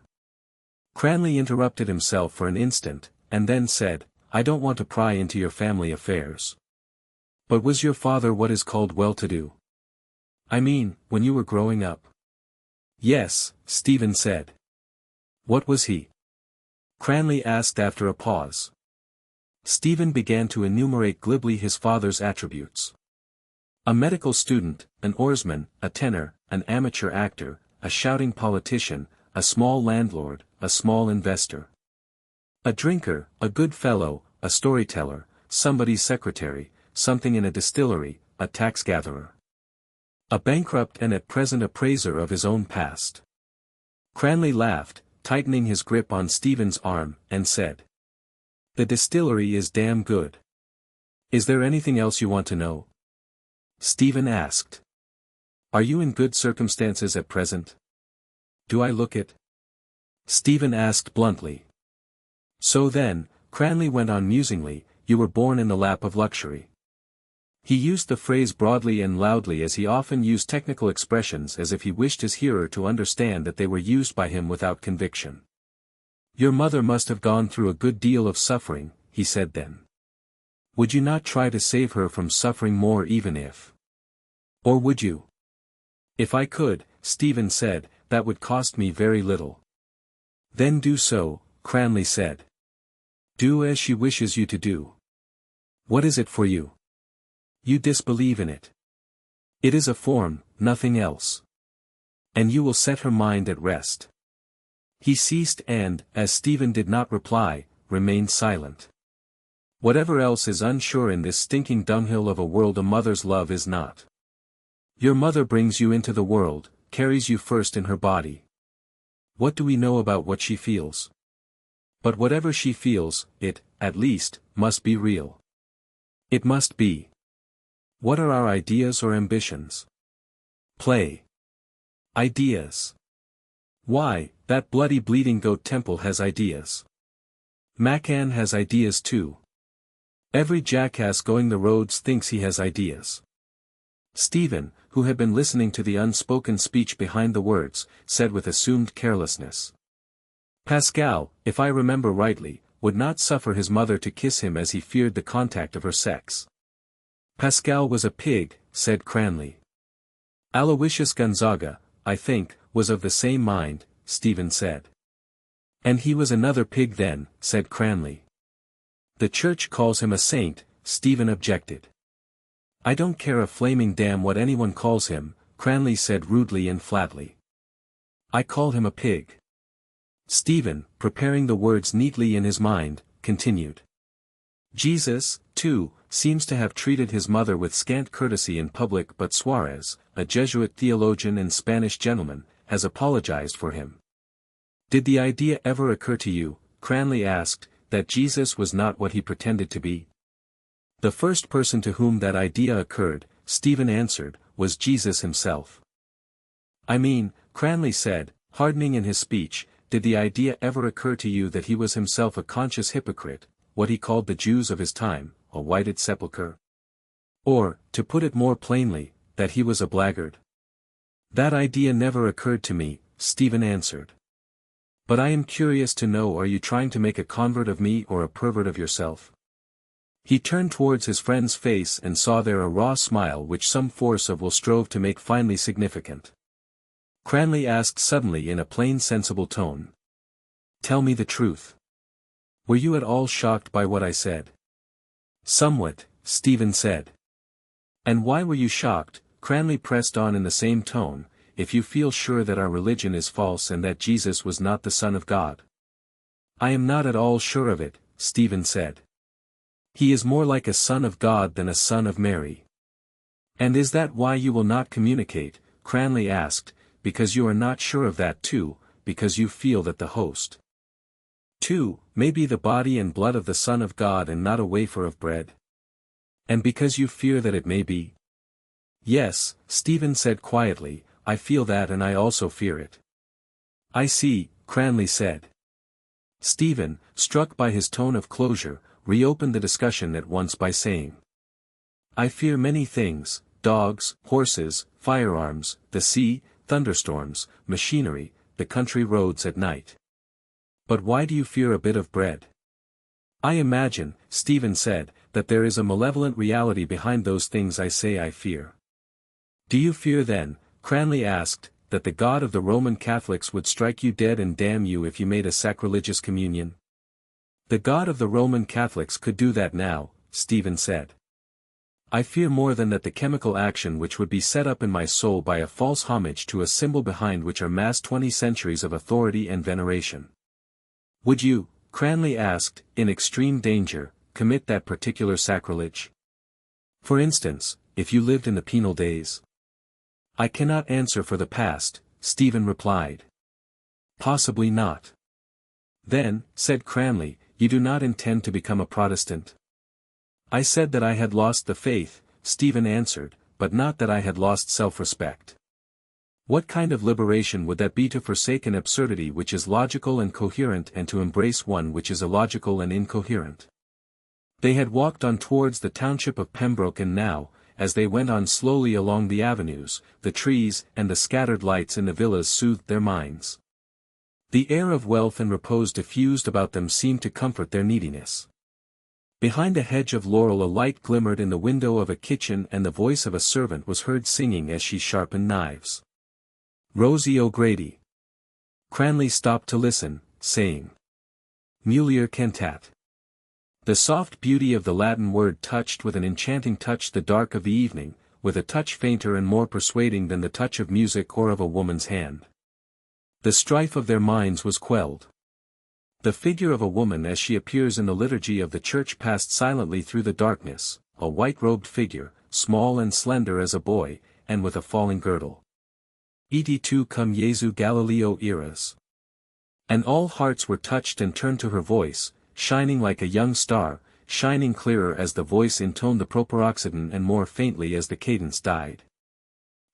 S1: Cranley interrupted himself for an instant, and then said, I don't want to pry into your family affairs. But was your father what is called well-to-do? I mean, when you were growing up. Yes, Stephen said. What was he? Cranley asked after a pause. Stephen began to enumerate glibly his father's attributes. A medical student, an oarsman, a tenor, an amateur actor, a shouting politician, a small landlord, a small investor. A drinker, a good fellow, a storyteller, somebody's secretary, something in a distillery, a tax gatherer. A bankrupt and at present appraiser of his own past. Cranley laughed, tightening his grip on Stephen's arm, and said. The distillery is damn good. Is there anything else you want to know? Stephen asked. Are you in good circumstances at present? Do I look it? Stephen asked bluntly. So then, Cranley went on musingly, you were born in the lap of luxury. He used the phrase broadly and loudly as he often used technical expressions as if he wished his hearer to understand that they were used by him without conviction. Your mother must have gone through a good deal of suffering, he said then. Would you not try to save her from suffering more even if? Or would you? If I could, Stephen said, that would cost me very little. Then do so, Cranley said. Do as she wishes you to do. What is it for you? You disbelieve in it. It is a form, nothing else. And you will set her mind at rest. He ceased and, as Stephen did not reply, remained silent. Whatever else is unsure in this stinking dunghill of a world a mother's love is not. Your mother brings you into the world, carries you first in her body. What do we know about what she feels? But whatever she feels, it, at least, must be real. It must be. What are our ideas or ambitions? Play. Ideas. Why, that bloody bleeding goat temple has ideas. Macan has ideas too. Every jackass going the roads thinks he has ideas. Stephen, who had been listening to the unspoken speech behind the words, said with assumed carelessness. Pascal, if I remember rightly, would not suffer his mother to kiss him as he feared the contact of her sex. Pascal was a pig, said Cranley. Aloysius Gonzaga, I think, was of the same mind, Stephen said. And he was another pig then, said Cranley. The church calls him a saint, Stephen objected. I don't care a flaming damn what anyone calls him, Cranley said rudely and flatly. I call him a pig. Stephen, preparing the words neatly in his mind, continued. Jesus, too, seems to have treated his mother with scant courtesy in public, but Suarez, a Jesuit theologian and Spanish gentleman, has apologized for him. Did the idea ever occur to you, Cranley asked, that Jesus was not what he pretended to be? The first person to whom that idea occurred, Stephen answered, was Jesus himself. I mean, Cranley said, hardening in his speech, did the idea ever occur to you that he was himself a conscious hypocrite, what he called the Jews of his time, a whited sepulchre? Or, to put it more plainly, that he was a blackguard? That idea never occurred to me, Stephen answered. But I am curious to know, are you trying to make a convert of me or a pervert of yourself? He turned towards his friend's face and saw there a raw smile which some force of will strove to make finely significant. Cranley asked suddenly in a plain sensible tone. Tell me the truth. Were you at all shocked by what I said? Somewhat, Stephen said. And why were you shocked? Cranley pressed on in the same tone, if you feel sure that our religion is false and that Jesus was not the Son of God. I am not at all sure of it, Stephen said. He is more like a son of God than a son of Mary. And is that why you will not communicate, Cranley asked, because you are not sure of that too, because you feel that the host 2 may be the body and blood of the Son of God and not a wafer of bread. And because you fear that it may be. Yes, Stephen said quietly, I feel that and I also fear it. I see, Cranley said. Stephen, struck by his tone of closure, reopened the discussion at once by saying, I fear many things, dogs, horses, firearms, the sea, thunderstorms, machinery, the country roads at night. But why do you fear a bit of bread? I imagine, Stephen said, that there is a malevolent reality behind those things I say I fear. Do you fear then, Cranley asked, that the God of the Roman Catholics would strike you dead and damn you if you made a sacrilegious communion? The God of the Roman Catholics could do that now, Stephen said. I fear more than that the chemical action which would be set up in my soul by a false homage to a symbol behind which are massed 20 centuries of authority and veneration. Would you, Cranley asked, in extreme danger, commit that particular sacrilege? For instance, if you lived in the penal days? I cannot answer for the past, Stephen replied. Possibly not. Then, said Cranley, you do not intend to become a Protestant? I said that I had lost the faith, Stephen answered, but not that I had lost self-respect. What kind of liberation would that be to forsake an absurdity which is logical and coherent and to embrace one which is illogical and incoherent? They had walked on towards the township of Pembroke and now, as they went on slowly along the avenues, the trees and the scattered lights in the villas soothed their minds. The air of wealth and repose diffused about them seemed to comfort their neediness. Behind a hedge of laurel a light glimmered in the window of a kitchen and the voice of a servant was heard singing as she sharpened knives. Rosie O'Grady. Cranley stopped to listen, saying, Mulier cantat. The soft beauty of the Latin word touched with an enchanting touch the dark of the evening, with a touch fainter and more persuading than the touch of music or of a woman's hand. The strife of their minds was quelled. The figure of a woman as she appears in the liturgy of the church passed silently through the darkness, a white-robed figure, small and slender as a boy, and with a falling girdle. Et tu cum Jesu Galileo eras. And all hearts were touched and turned to her voice, shining like a young star, shining clearer as the voice intoned the proparoxyton and more faintly as the cadence died.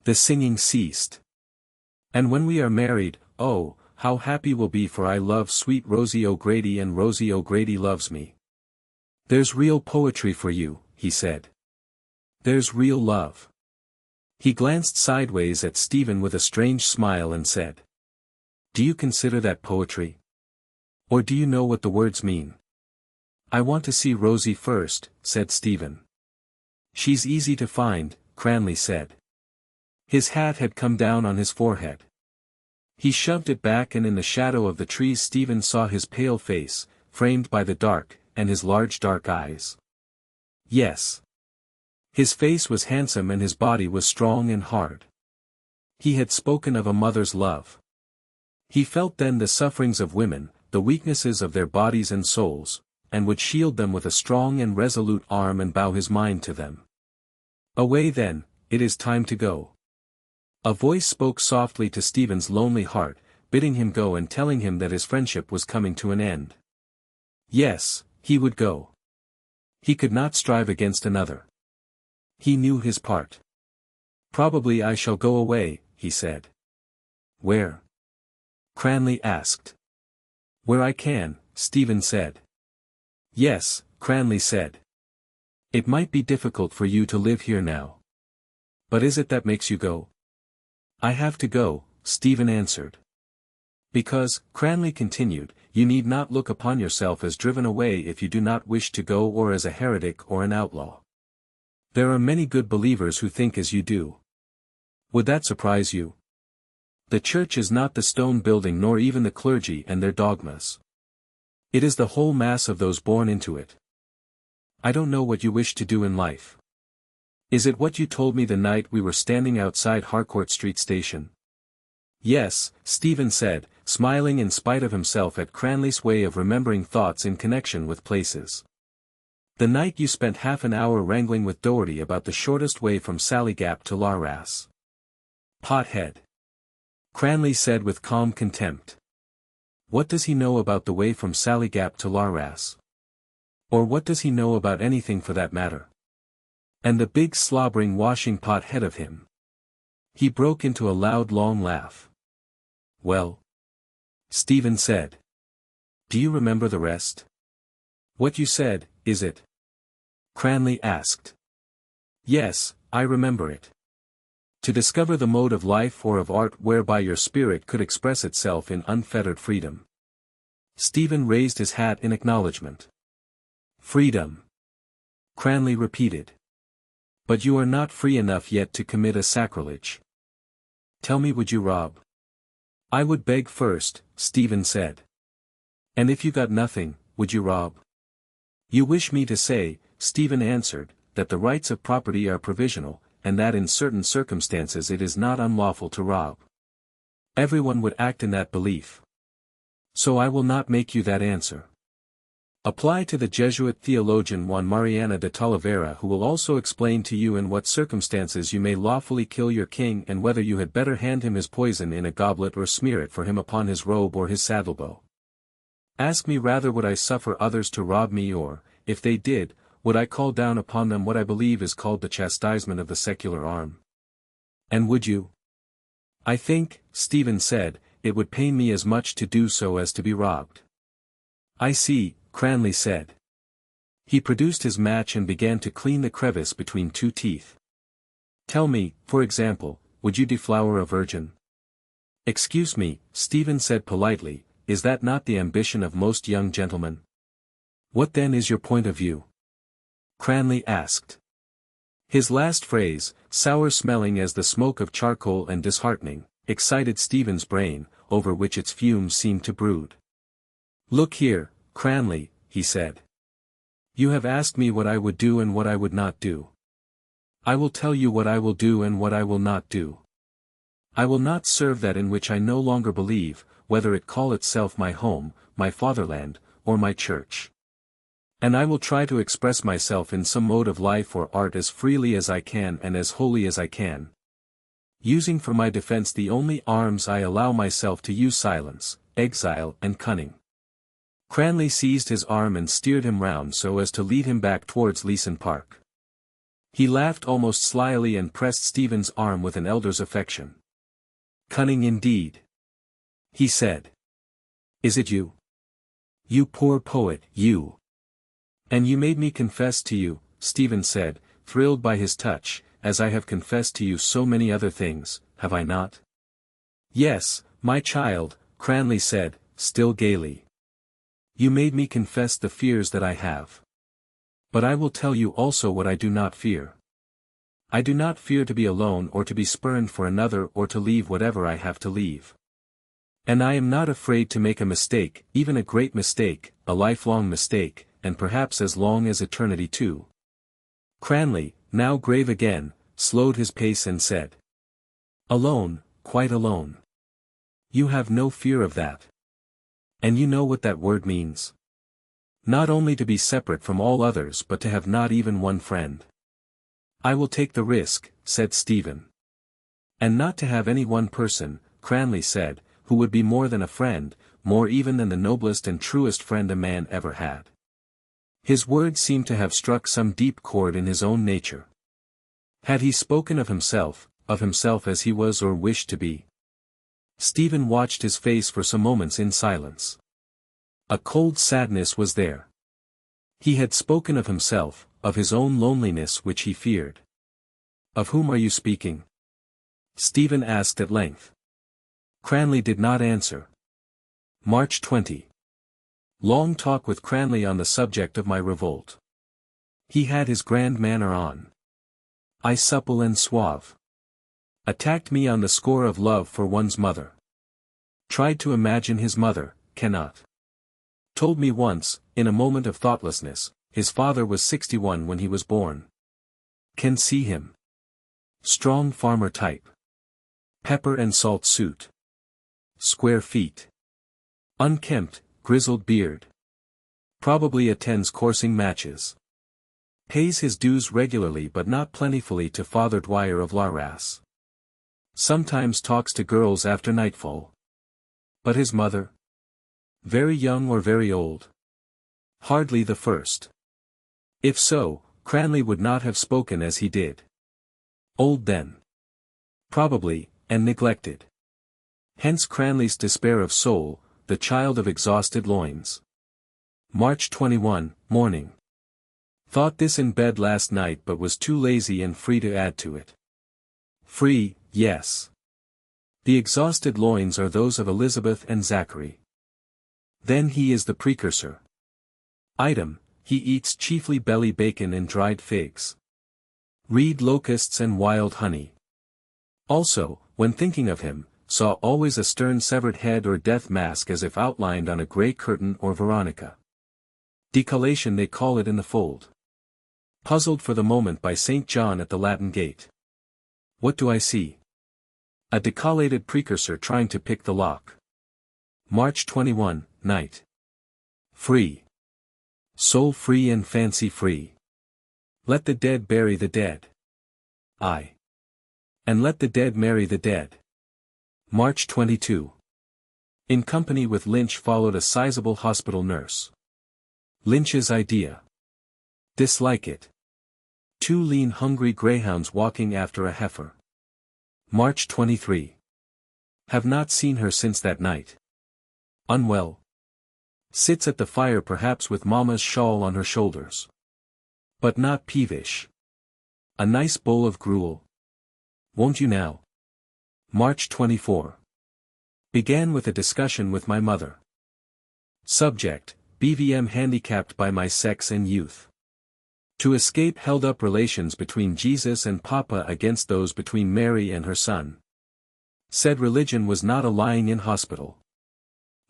S1: The singing ceased. And when we are married, oh, how happy we'll be, for I love sweet Rosie O'Grady and Rosie O'Grady loves me. There's real poetry for you, he said. There's real love. He glanced sideways at Stephen with a strange smile and said, Do you consider that poetry? Or do you know what the words mean? I want to see Rosie first, said Stephen. She's easy to find, Cranley said. His hat had come down on his forehead. He shoved it back and in the shadow of the trees Stephen saw his pale face, framed by the dark, and his large dark eyes. Yes. His face was handsome and his body was strong and hard. He had spoken of a mother's love. He felt then the sufferings of women, the weaknesses of their bodies and souls, and would shield them with a strong and resolute arm and bow his mind to them. Away then, it is time to go. A voice spoke softly to Stephen's lonely heart, bidding him go and telling him that his friendship was coming to an end. Yes, he would go. He could not strive against another. He knew his part. Probably I shall go away, he said. Where? Cranley asked. Where I can, Stephen said. Yes, Cranley said. It might be difficult for you to live here now. But is it that makes you go? I have to go, Stephen answered. Because, Cranley continued, you need not look upon yourself as driven away if you do not wish to go or as a heretic or an outlaw. There are many good believers who think as you do. Would that surprise you? The church is not the stone building nor even the clergy and their dogmas. It is the whole mass of those born into it. I don't know what you wish to do in life. Is it what you told me the night we were standing outside Harcourt Street Station? Yes, Stephen said, smiling in spite of himself at Cranley's way of remembering thoughts in connection with places. The night you spent half an hour wrangling with Doherty about the shortest way from Sally Gap to Larras. Pothead. Cranley said with calm contempt. What does he know about the way from Sallygap to Larras? Or what does he know about anything for that matter? And the big slobbering washing pot head of him. He broke into a loud long laugh. Well? Stephen said. Do you remember the rest? What you said, is it? Cranley asked. Yes, I remember it. To discover the mode of life or of art whereby your spirit could express itself in unfettered freedom. Stephen raised his hat in acknowledgement. Freedom. Cranley repeated. But you are not free enough yet to commit a sacrilege. Tell me, would you rob? I would beg first, Stephen said. And if you got nothing, would you rob? You wish me to say, Stephen answered, that the rights of property are provisional, and that in certain circumstances it is not unlawful to rob. Everyone would act in that belief. So I will not make you that answer. Apply to the Jesuit theologian Juan Mariana de Talavera, who will also explain to you in what circumstances you may lawfully kill your king and whether you had better hand him his poison in a goblet or smear it for him upon his robe or his saddlebow. Ask me rather, would I suffer others to rob me, or, if they did, would I call down upon them what I believe is called the chastisement of the secular arm? And would you? I think, Stephen said, it would pain me as much to do so as to be robbed. I see, Cranley said. He produced his match and began to clean the crevice between two teeth. Tell me, for example, would you deflower a virgin? Excuse me, Stephen said politely, is that not the ambition of most young gentlemen? What then is your point of view? Cranley asked. His last phrase, sour-smelling as the smoke of charcoal and disheartening, excited Stephen's brain, over which its fumes seemed to brood. Look here, Cranley, he said. You have asked me what I would do and what I would not do. I will tell you what I will do and what I will not do. I will not serve that in which I no longer believe, whether it call itself my home, my fatherland, or my church. And I will try to express myself in some mode of life or art as freely as I can and as wholly as I can. Using for my defense the only arms I allow myself to use: silence, exile and cunning. Cranley seized his arm and steered him round so as to lead him back towards Leeson Park. He laughed almost slyly and pressed Stephen's arm with an elder's affection. Cunning indeed. He said. Is it you? You poor poet, you. And you made me confess to you, Stephen said, thrilled by his touch, as I have confessed to you so many other things, have I not? Yes, my child, Cranley said, still gaily. You made me confess the fears that I have. But I will tell you also what I do not fear. I do not fear to be alone or to be spurned for another or to leave whatever I have to leave. And I am not afraid to make a mistake, even a great mistake, a lifelong mistake, and perhaps as long as eternity too. Cranley, now grave again, slowed his pace and said. Alone, quite alone. You have no fear of that. And you know what that word means. Not only to be separate from all others but to have not even one friend. I will take the risk, said Stephen. And not to have any one person, Cranley said, who would be more than a friend, more even than the noblest and truest friend a man ever had. His words seemed to have struck some deep chord in his own nature. Had he spoken of himself as he was or wished to be? Stephen watched his face for some moments in silence. A cold sadness was there. He had spoken of himself, of his own loneliness which he feared. Of whom are you speaking? Stephen asked at length. Cranley did not answer. March 20. Long talk with Cranley on the subject of my revolt. He had his grand manner on. I supple and suave. Attacked me on the score of love for one's mother. Tried to imagine his mother, cannot. Told me once, in a moment of thoughtlessness, his father was 61 when he was born. Can see him. Strong farmer type. Pepper and salt suit. Square feet. Unkempt, grizzled beard. Probably attends coursing matches. Pays his dues regularly but not plentifully to Father Dwyer of Larras. Sometimes talks to girls after nightfall. But his mother? Very young or very old? Hardly the first. If so, Cranley would not have spoken as he did. Old then. Probably, and neglected. Hence Cranley's despair of soul, the child of exhausted loins. March 21, morning. Thought this in bed last night but was too lazy and free to add to it. Free, yes. The exhausted loins are those of Elizabeth and Zachary. Then he is the precursor. Item, he eats chiefly belly bacon and dried figs. Reed locusts and wild honey. Also, when thinking of him, saw always a stern severed head or death mask as if outlined on a grey curtain or veronica. Decollation they call it in the fold. Puzzled for the moment by St. John at the Latin Gate. What do I see? A decollated precursor trying to pick the lock. March 21, night. Free. Soul free and fancy free. Let the dead bury the dead. Aye. And let the dead marry the dead. March 22. In company with Lynch followed a sizable hospital nurse. Lynch's idea. Dislike it. Two lean hungry greyhounds walking after a heifer. March 23. Have not seen her since that night. Unwell. Sits at the fire perhaps with Mamma's shawl on her shoulders. But not peevish. A nice bowl of gruel. Won't you now? March 24. Began with a discussion with my mother. Subject, BVM handicapped by my sex and youth. To escape held-up relations between Jesus and Papa against those between Mary and her son. Said religion was not a lying-in hospital.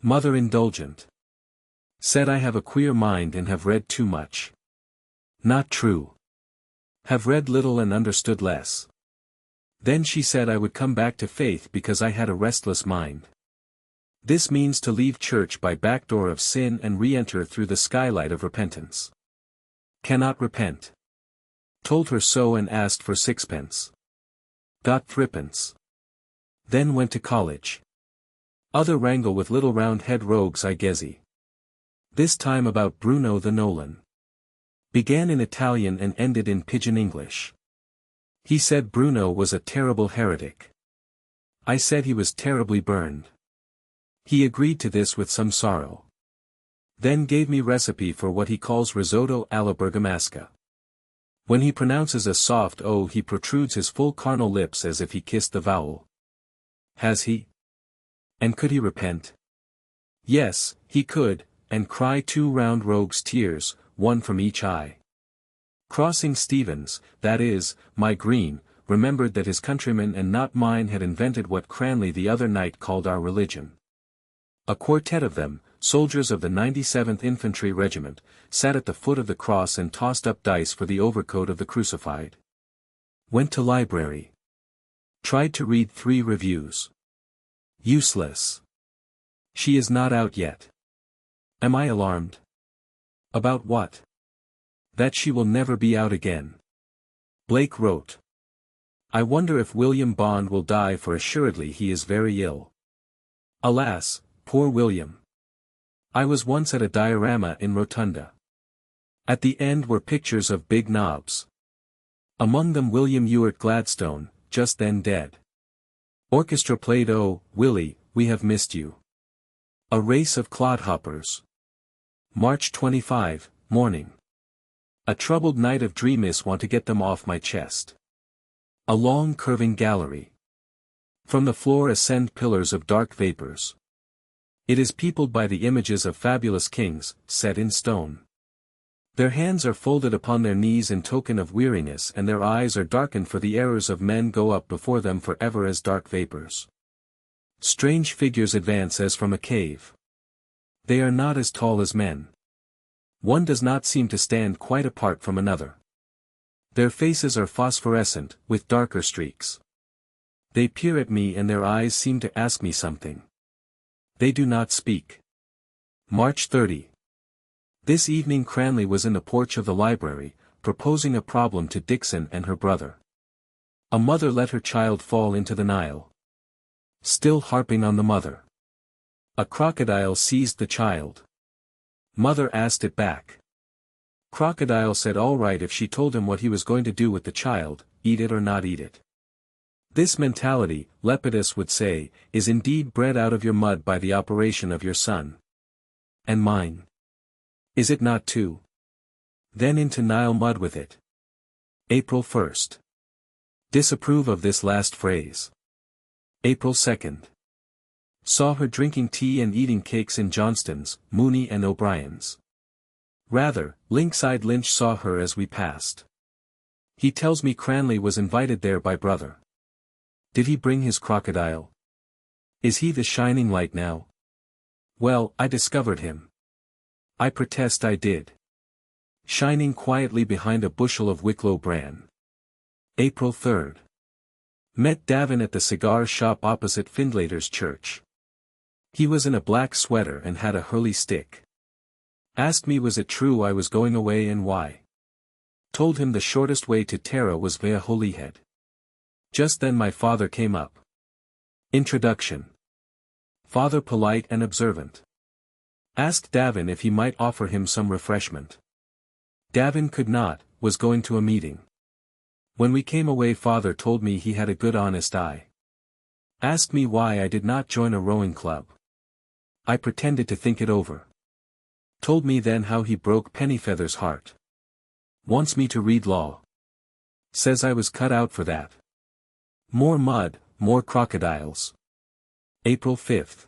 S1: Mother indulgent. Said I have a queer mind and have read too much. Not true. Have read little and understood less. Then she said I would come back to faith because I had a restless mind. This means to leave church by back door of sin and re-enter through the skylight of repentance. Cannot repent. Told her so and asked for sixpence. Got threepence. Then went to college. Other wrangle with little round-head rogues I guessy. This time about Bruno the Nolan. Began in Italian and ended in pidgin English. He said Bruno was a terrible heretic. I said he was terribly burned. He agreed to this with some sorrow. Then gave me recipe for what he calls risotto alla bergamasca. When he pronounces a soft O he protrudes his full carnal lips as if he kissed the vowel. Has he? And could he repent? Yes, he could, and cry 2 round rogues' tears, 1 from each eye. Crossing Stevens, that is, my green, remembered that his countrymen and not mine had invented what Cranley the other night called our religion. A quartet of them, soldiers of the 97th Infantry Regiment, sat at the foot of the cross and tossed up dice for the overcoat of the crucified. Went to library. Tried to read 3 reviews. Useless. She is not out yet. Am I alarmed? About what? That she will never be out again. Blake wrote. I wonder if William Bond will die, for assuredly he is very ill. Alas, poor William. I was once at a diorama in Rotunda. At the end were pictures of big knobs. Among them William Ewart Gladstone, just then dead. Orchestra played Oh, Willie, we have missed you. A race of clodhoppers. March 25, morning. A troubled night of dreamis want to get them off my chest. A long curving gallery. From the floor ascend pillars of dark vapors. It is peopled by the images of fabulous kings, set in stone. Their hands are folded upon their knees in token of weariness, and their eyes are darkened, for the errors of men go up before them for ever as dark vapors. Strange figures advance as from a cave. They are not as tall as men. One does not seem to stand quite apart from another. Their faces are phosphorescent, with darker streaks. They peer at me and their eyes seem to ask me something. They do not speak. March 30. This evening Cranley was in the porch of the library, proposing a problem to Dixon and her brother. A mother let her child fall into the Nile. Still harping on the mother. A crocodile seized the child. Mother asked it back. Crocodile said all right if she told him what he was going to do with the child, eat it or not eat it. This mentality, Lepidus would say, is indeed bred out of your mud by the operation of your son. And mine. Is it not too? Then into Nile mud with it. April 1st. Disapprove of this last phrase. April 2nd. Saw her drinking tea and eating cakes in Johnston's, Mooney and O'Brien's. Rather, lynx-eyed Lynch saw her as we passed. He tells me Cranley was invited there by brother. Did he bring his crocodile? Is he the shining light now? Well, I discovered him. I protest I did. Shining quietly behind a bushel of Wicklow bran. April 3rd. Met Davin at the cigar shop opposite Findlater's church. He was in a black sweater and had a hurley stick. Asked me was it true I was going away and why. Told him the shortest way to Tara was via Holyhead. Just then my father came up. Introduction. Father polite and observant. Asked Davin if he might offer him some refreshment. Davin could not, was going to a meeting. When we came away father told me he had a good honest eye. Asked me why I did not join a rowing club. I pretended to think it over. Told me then how he broke Pennyfeather's heart. Wants me to read law. Says I was cut out for that. More mud, more crocodiles. April 5th.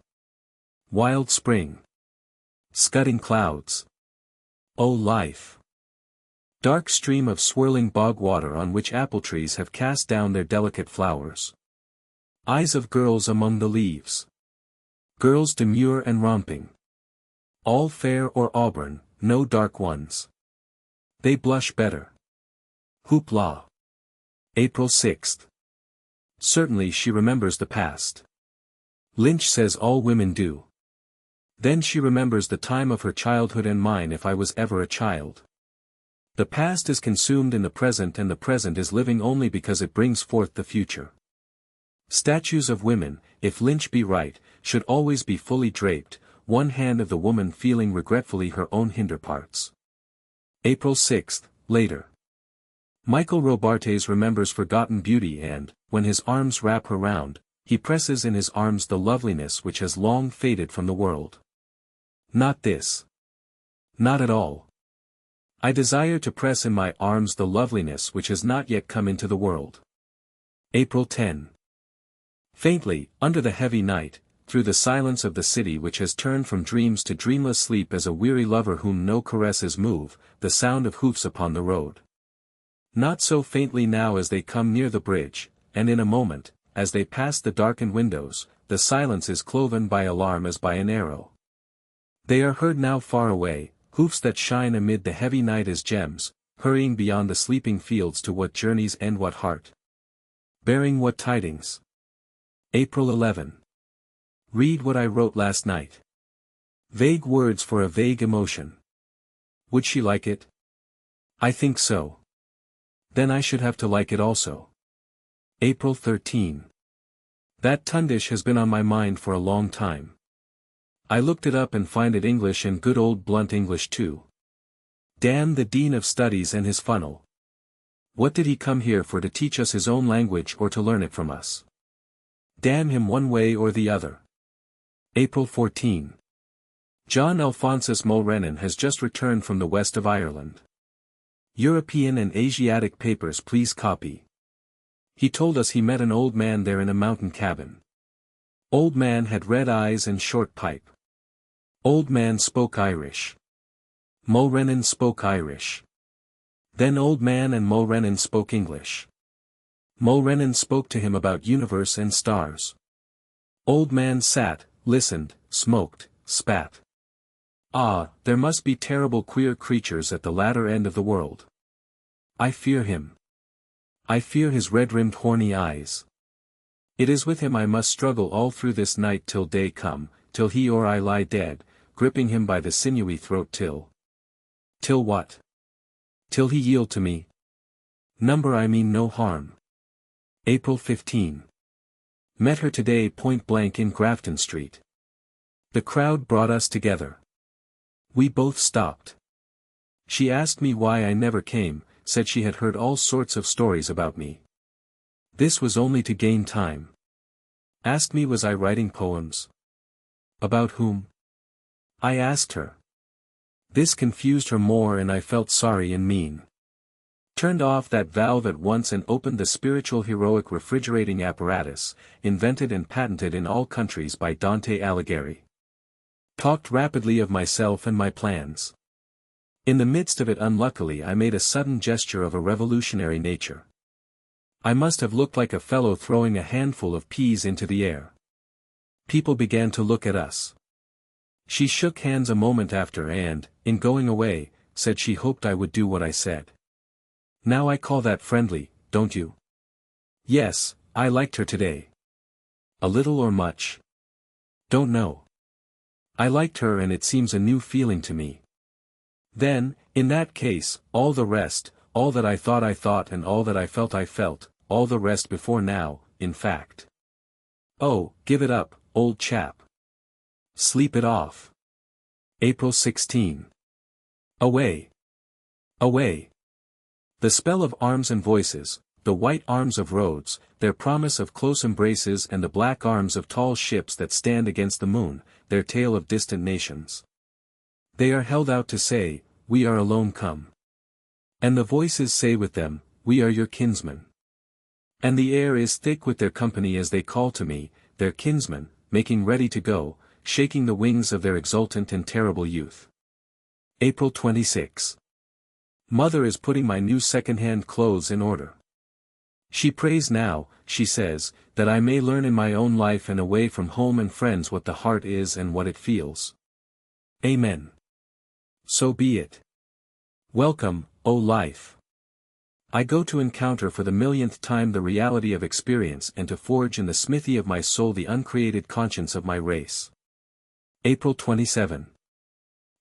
S1: Wild spring. Scudding clouds. Oh life. Dark stream of swirling bog water on which apple trees have cast down their delicate flowers. Eyes of girls among the leaves. Girls demure and romping. All fair or auburn, no dark ones. They blush better. Hoopla. April 6th. Certainly she remembers the past. Lynch says all women do. Then she remembers the time of her childhood and mine if I was ever a child. The past is consumed in the present and the present is living only because it brings forth the future. Statues of women, if Lynch be right, should always be fully draped, one hand of the woman feeling regretfully her own hinder parts. April 6th, later. Michael Robartes remembers forgotten beauty and, when his arms wrap her round, he presses in his arms the loveliness which has long faded from the world. Not this. Not at all. I desire to press in my arms the loveliness which has not yet come into the world. April 10. Faintly, under the heavy night, through the silence of the city which has turned from dreams to dreamless sleep as a weary lover whom no caresses move, the sound of hoofs upon the road. Not so faintly now as they come near the bridge, and in a moment, as they pass the darkened windows, the silence is cloven by alarm as by an arrow. They are heard now far away, hoofs that shine amid the heavy night as gems, hurrying beyond the sleeping fields to what journeys end what heart. Bearing what tidings? April 11. Read what I wrote last night. Vague words for a vague emotion. Would she like it? I think so. Then I should have to like it also. April 13. That Tundish has been on my mind for a long time. I looked it up and find it English and good old blunt English too. Damn the Dean of Studies and his funnel. What did he come here for, to teach us his own language or to learn it from us? Damn him one way or the other. April 14. John Alphonsus Mulrennan has just returned from the west of Ireland. European and Asiatic papers please copy. He told us he met an old man there in a mountain cabin. Old man had red eyes and short pipe. Old man spoke Irish. Mulrennan spoke Irish. Then old man and Mulrennan spoke English. Mulrennan spoke to him about universe and stars. Old man sat, listened, smoked, spat. Ah, there must be terrible queer creatures at the latter end of the world. I fear him. I fear his red-rimmed horny eyes. It is with him I must struggle all through this night till day come, till he or I lie dead, gripping him by the sinewy throat till. Till what? Till he yield to me. Number I mean no harm. April 15. Met her today point blank in Grafton Street. The crowd brought us together. We both stopped. She asked me why I never came, said she had heard all sorts of stories about me. This was only to gain time. Asked me was I writing poems? About whom? I asked her. This confused her more and I felt sorry and mean. Turned off that valve at once and opened the spiritual heroic refrigerating apparatus, invented and patented in all countries by Dante Alighieri. Talked rapidly of myself and my plans. In the midst of it unluckily I made a sudden gesture of a revolutionary nature. I must have looked like a fellow throwing a handful of peas into the air. People began to look at us. She shook hands a moment after and, in going away, said she hoped I would do what I said. Now I call that friendly, don't you? Yes, I liked her today. A little or much? Don't know. I liked her and it seems a new feeling to me. Then, in that case, all the rest, all that I thought and all that I felt, all the rest before now, in fact. Oh, give it up, old chap. Sleep it off. April 16. Away. Away. The spell of arms and voices, the white arms of roads, their promise of close embraces and the black arms of tall ships that stand against the moon, their tale of distant nations. They are held out to say, we are alone come. And the voices say with them, we are your kinsmen. And the air is thick with their company as they call to me, their kinsmen, making ready to go, shaking the wings of their exultant and terrible youth. April 26. Mother is putting my new second-hand clothes in order. She prays now, she says, that I may learn in my own life and away from home and friends what the heart is and what it feels. Amen. So be it. Welcome, O life. I go to encounter for the millionth time the reality of experience and to forge in the smithy of my soul the uncreated conscience of my race. April 27.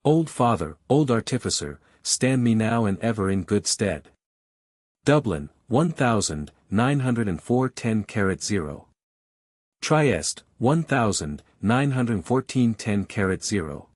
S1: Old father, old artificer, stand me now and ever in good stead. Dublin, 1904 10-0. Trieste, 1914 10-0.